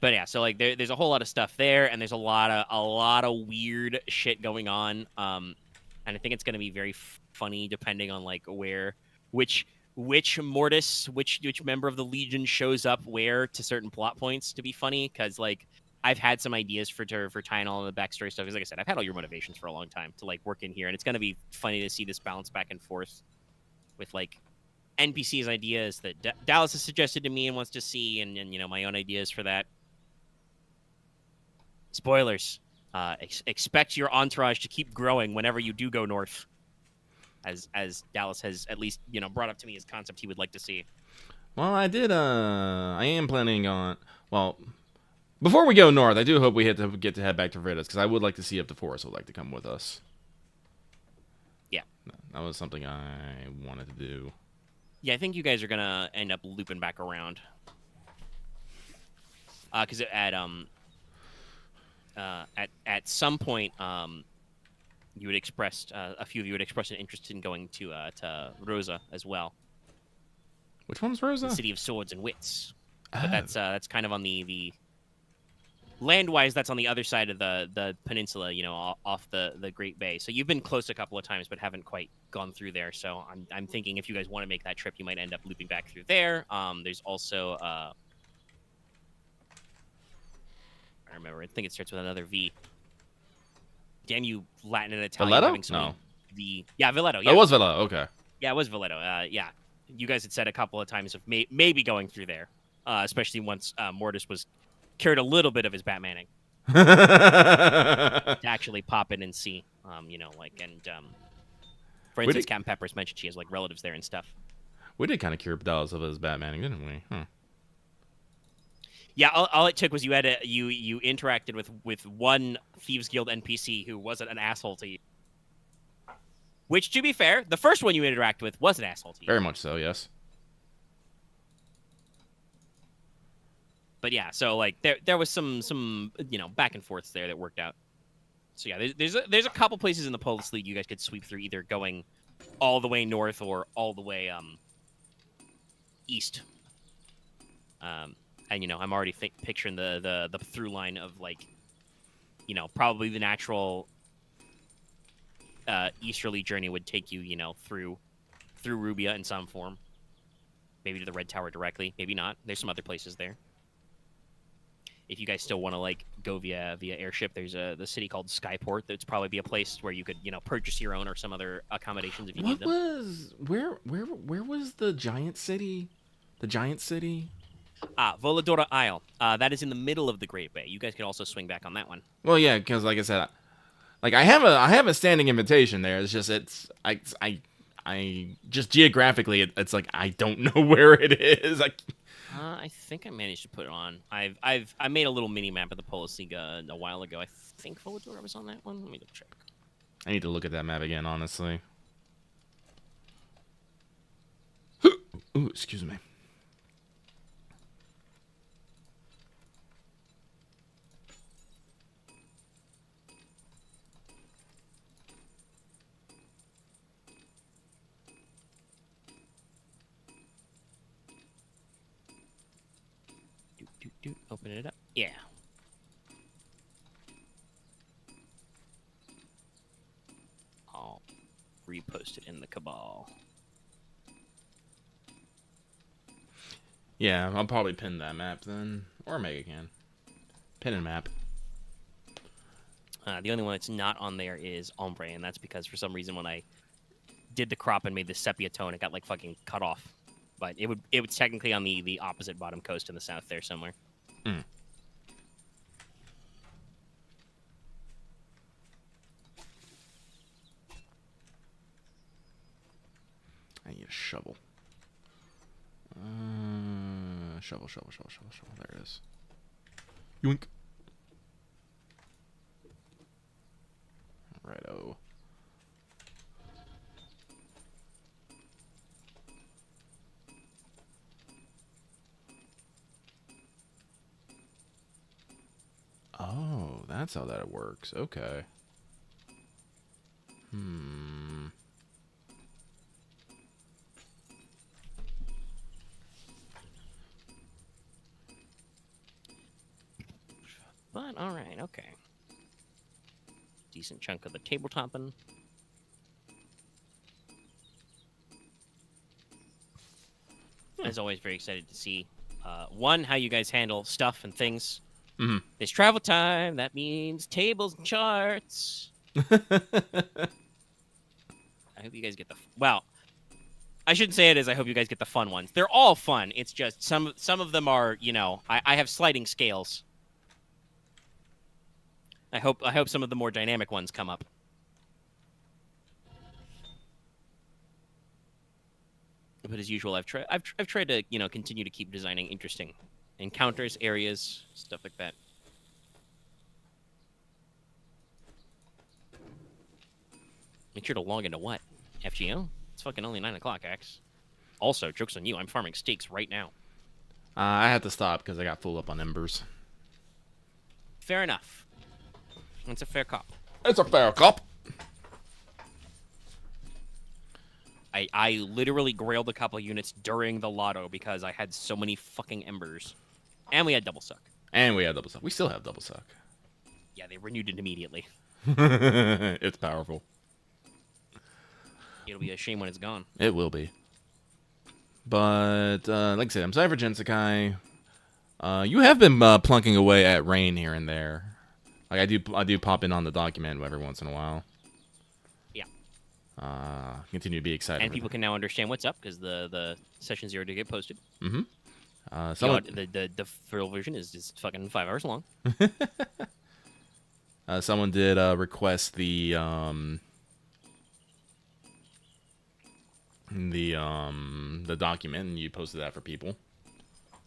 But yeah, so like there's a whole lot of stuff there, and there's a lot of weird shit going on. And I think it's going to be very funny depending on like which Mortis, which member of the Legion shows up where to certain plot points to be funny. Because like I've had some ideas for tying all of the backstory stuff. Because like I said, I've had all your motivations for a long time to like work in here, and it's going to be funny to see this balance back and forth with like NPCs' ideas that Dallas has suggested to me and wants to see, and my own ideas for that. Spoilers. Expect your entourage to keep growing whenever you do go north, as Dallas has at least brought up to me as concept he would like to see. Well, I am planning on. Well, before we go north, I do hope we get to head back to Veritas, because I would like to see if the Forest would like to come with us. Yeah, that was something I wanted to do. Yeah, I think you guys are gonna end up looping back around. Because at some point, you had expressed a few of you had expressed an interest in going to Rosa as well. Which one's Rosa? The City of Swords and Wits. But that's kind of on the land-wise. That's on the other side of the peninsula, off the Great Bay. So you've been close a couple of times, but haven't quite gone through there. So I'm thinking if you guys want to make that trip, you might end up looping back through there. There's also I remember. I think it starts with another V. Damn you, Latin and Italian. Valeto? So no. Yeah, Valeto. Yeah. It was Valeto. Okay. Yeah, it was Valeto. Yeah. You guys had said a couple of times of maybe going through there, especially once Mortis was carried a little bit of his Batmaning. to actually pop in and see. For We instance, did, Captain Peppers mentioned she has like relatives there and stuff. we did kind of cure Dallas of his Batman, didn't we? Huh. Yeah, all it took was you interacted with one Thieves Guild NPC who wasn't an asshole to you. Which, to be fair, the first one you interact with was an asshole to you. Very much so, yes. But yeah, so like there was some back and forths there that worked out. So yeah, there's a couple places in the Police League you guys could sweep through, either going all the way north or all the way east. And I'm already picturing the through line of like, probably the natural easterly journey would take you, through Rubia in some form. Maybe to the Red Tower directly, maybe not. There's some other places there. If you guys still want to like go via airship, there's the city called Skyport. That's probably be a place where you could purchase your own or some other accommodations if you need them. Where was the giant city? The giant city? Voladora Isle. That is in the middle of the Great Bay. You guys could also swing back on that one. Well, yeah, because like I said, like I have a standing invitation there. It's just I just geographically it's like I don't know where it is. I think I managed to put it on. I made a little mini map of the Police League a while ago. I think Voladora was on that one. Let me double check. I need to look at that map again, honestly. Ooh, excuse me. Open it up. Yeah. I'll repost it in the Cabal. Yeah, I'll probably pin that map then, or Mega can. Pin and map. The only one that's not on there is Ombre, and that's because for some reason when I did the crop and made the sepia tone, it got like fucking cut off. But it was technically on the opposite bottom coast in the south there somewhere. Mm. I need a shovel. Shovel. There it is. Yoink. Righto. Oh, that's how that works. Okay. But all right, okay. Decent chunk of the tabletopping. As always, very excited to see one, how you guys handle stuff and things. Mm-hmm. There's travel time. That means tables and charts. I hope you guys get well. I shouldn't say it as I hope you guys get the fun ones. They're all fun. It's just some of them are, I have sliding scales. I hope some of the more dynamic ones come up. But as usual, I've tried to continue to keep designing interesting encounters, areas, stuff like that. Make sure to log into what? FGO? It's fucking only 9 o'clock, Axe. Also, joke's on you, I'm farming steaks right now. I had to stop because I got full up on embers. Fair enough. It's a fair cop. It's a fair cop. I literally grailed a couple units during the lotto because I had so many fucking embers. And we had double suck. We still have double suck. Yeah, they renewed it immediately. It's powerful. It'll be a shame when it's gone. It will be. But, like I said, I'm sorry for Gensakai. You have been plunking away at rain here and there. Like, I do pop in on the document every once in a while. Yeah. Continue to be excited. And people can now understand what's up because the session 0 did get posted. Mm-hmm. The full version is fucking 5 hours long. Someone did request the document, and you posted that for people.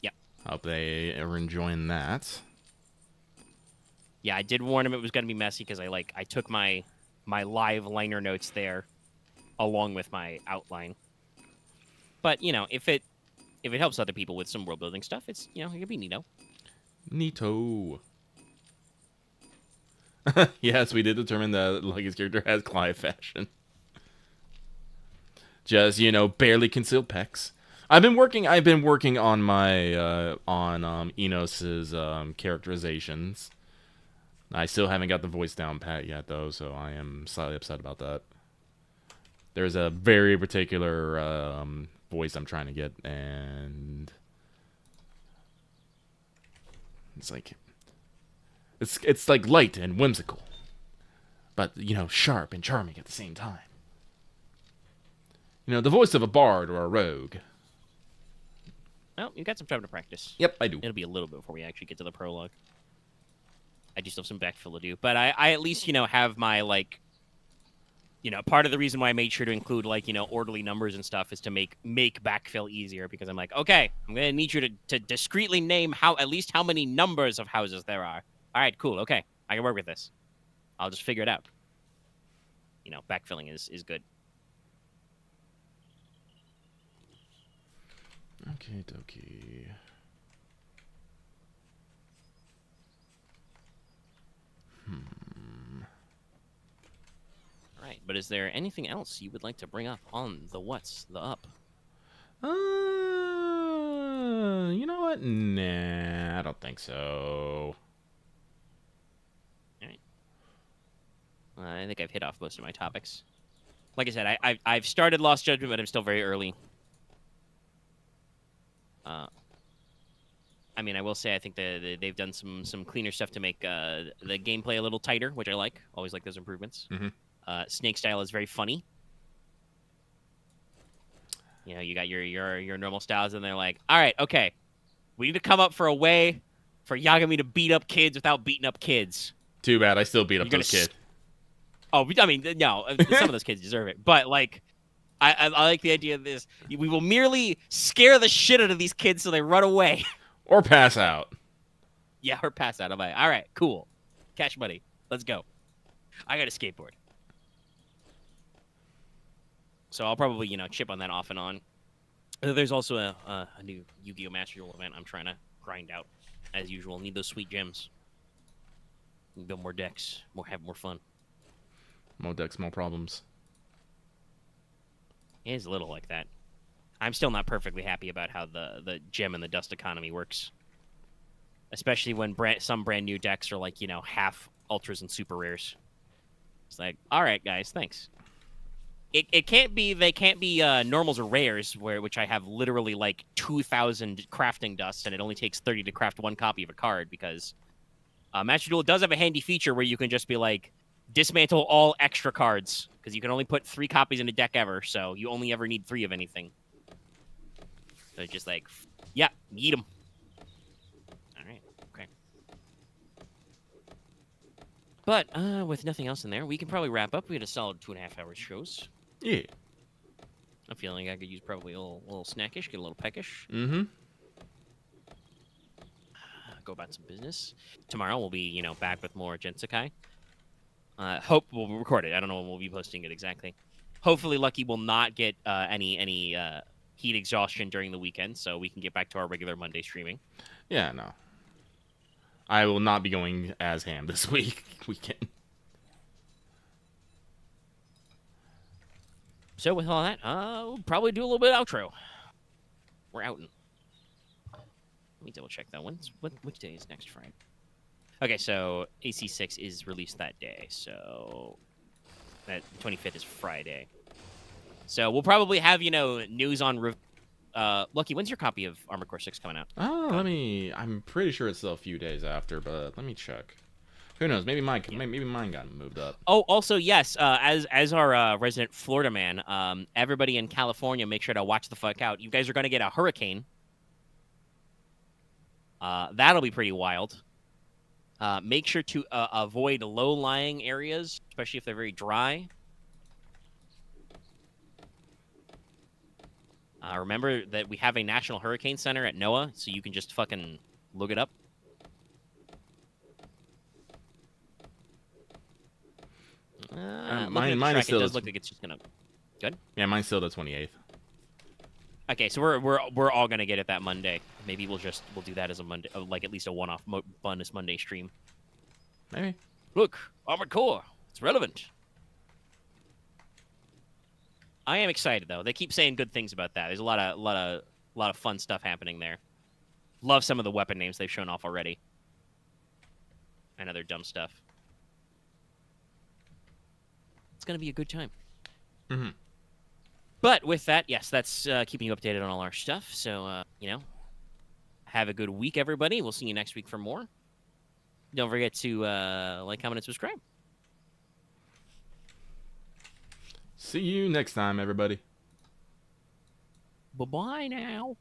Yep. Hope they are enjoying that. Yeah, I did warn him it was going to be messy because I took my live liner notes there along with my outline. But if it helps other people with some world building stuff, it's it could be neato. Neato. Yes, we did determine that Lucky's character has Clive fashion. Just barely concealed pecs. I've been working on my on Enos's characterizations. I still haven't got the voice down pat yet though, so I am slightly upset about that. There's a very particular voice I'm trying to get, and it's like light and whimsical, but sharp and charming at the same time. The voice of a bard or a rogue. Well, you got some time to practice. Yep, I do. It'll be a little bit before we actually get to the prologue. I do still have some backfill to do, but I at least have my part of the reason why I made sure to include orderly numbers and stuff is to make backfill easier, because I'm like, okay, I'm gonna need you to discreetly name at least how many numbers of houses there are. All right, cool, okay, I can work with this. I'll just figure it out. Backfilling is good. Okay, dokie. All right, but is there anything else you would like to bring up on the what's the up? You know what? Nah, I don't think so. All right. I think I've hit off most of my topics. Like I said, I've started Lost Judgment, but I'm still very early. I mean, I will say I think they've done some cleaner stuff to make the gameplay a little tighter, which I like. Always like those improvements. Mm-hmm. Snake style is very funny. You got your normal styles, and they're like, all right, okay, we need to come up for a way for Yagami to beat up kids without beating up kids. Too bad, I still beat up those kids. Oh, I mean, no, some of those kids deserve it, but I like the idea of this. We will merely scare the shit out of these kids so they run away. Or pass out. Yeah, or pass out. I'm like, all right, cool. Cash money. Let's go. I got a skateboard. So I'll probably, chip on that off and on. There's also a new Yu-Gi-Oh! Master Duel event I'm trying to grind out. As usual, need those sweet gems. Build more decks. Have more fun. More decks, more problems. It is a little like that. I'm still not perfectly happy about how the gem and the dust economy works. Especially when some brand new decks are half ultras and super rares. It's like, all right, guys, thanks. It can't be, they can't be normals or rares, which I have literally 2,000 crafting dusts, and it only takes 30 to craft one copy of a card, because Master Duel does have a handy feature where you can just be dismantle all extra cards, because you can only put 3 copies in a deck ever, so you only ever need 3 of anything. So it's just yeah, eat them. All right, okay. But with nothing else in there, we can probably wrap up. We had a solid 2.5 hour shows. Yeah. I'm feeling I could use probably a little snackish, get a little peckish. Mm-hmm. Go about some business. Tomorrow we'll be, back with more Gensakai. Hope we'll record it. I don't know when we'll be posting it exactly. Hopefully Lucky will not get any heat exhaustion during the weekend, so we can get back to our regular Monday streaming. Yeah, no. I will not be going as ham this weekend. So with all that, we'll probably do a little bit of outro. We're outing. Let me double check that. Which day is next Friday? Okay, so AC6 is released that day, so that 25th is Friday. So we'll probably have, news on... Lucky, when's your copy of Armored Core 6 coming out? Oh, I'm pretty sure it's still a few days after, but let me check. Who knows? Maybe mine got moved up. Oh, also, yes, as our resident Florida man, everybody in California, make sure to watch the fuck out. You guys are going to get a hurricane. That'll be pretty wild. Make sure to avoid low-lying areas, especially if they're very dry. Remember that we have a National Hurricane Center at NOAA, so you can just fucking look it up. Looking at the mine track, is still it does the look like it's just gonna. Good. yeah, mine's still the 28th. Okay, so we're all gonna get it that Monday. Maybe we'll do that as a Monday, like at least a one-off bonus Monday stream. Maybe. Look, Armored Core. It's relevant. I am excited though. They keep saying good things about that. There's a lot of fun stuff happening there. Love some of the weapon names they've shown off already. And other dumb stuff. It's gonna be a good time. Mm-hmm. But with that, yes, that's keeping you updated on all our stuff. So have a good week, everybody. We'll see you next week for more. Don't forget to like, comment, and subscribe. See you next time, everybody. Bye-bye now.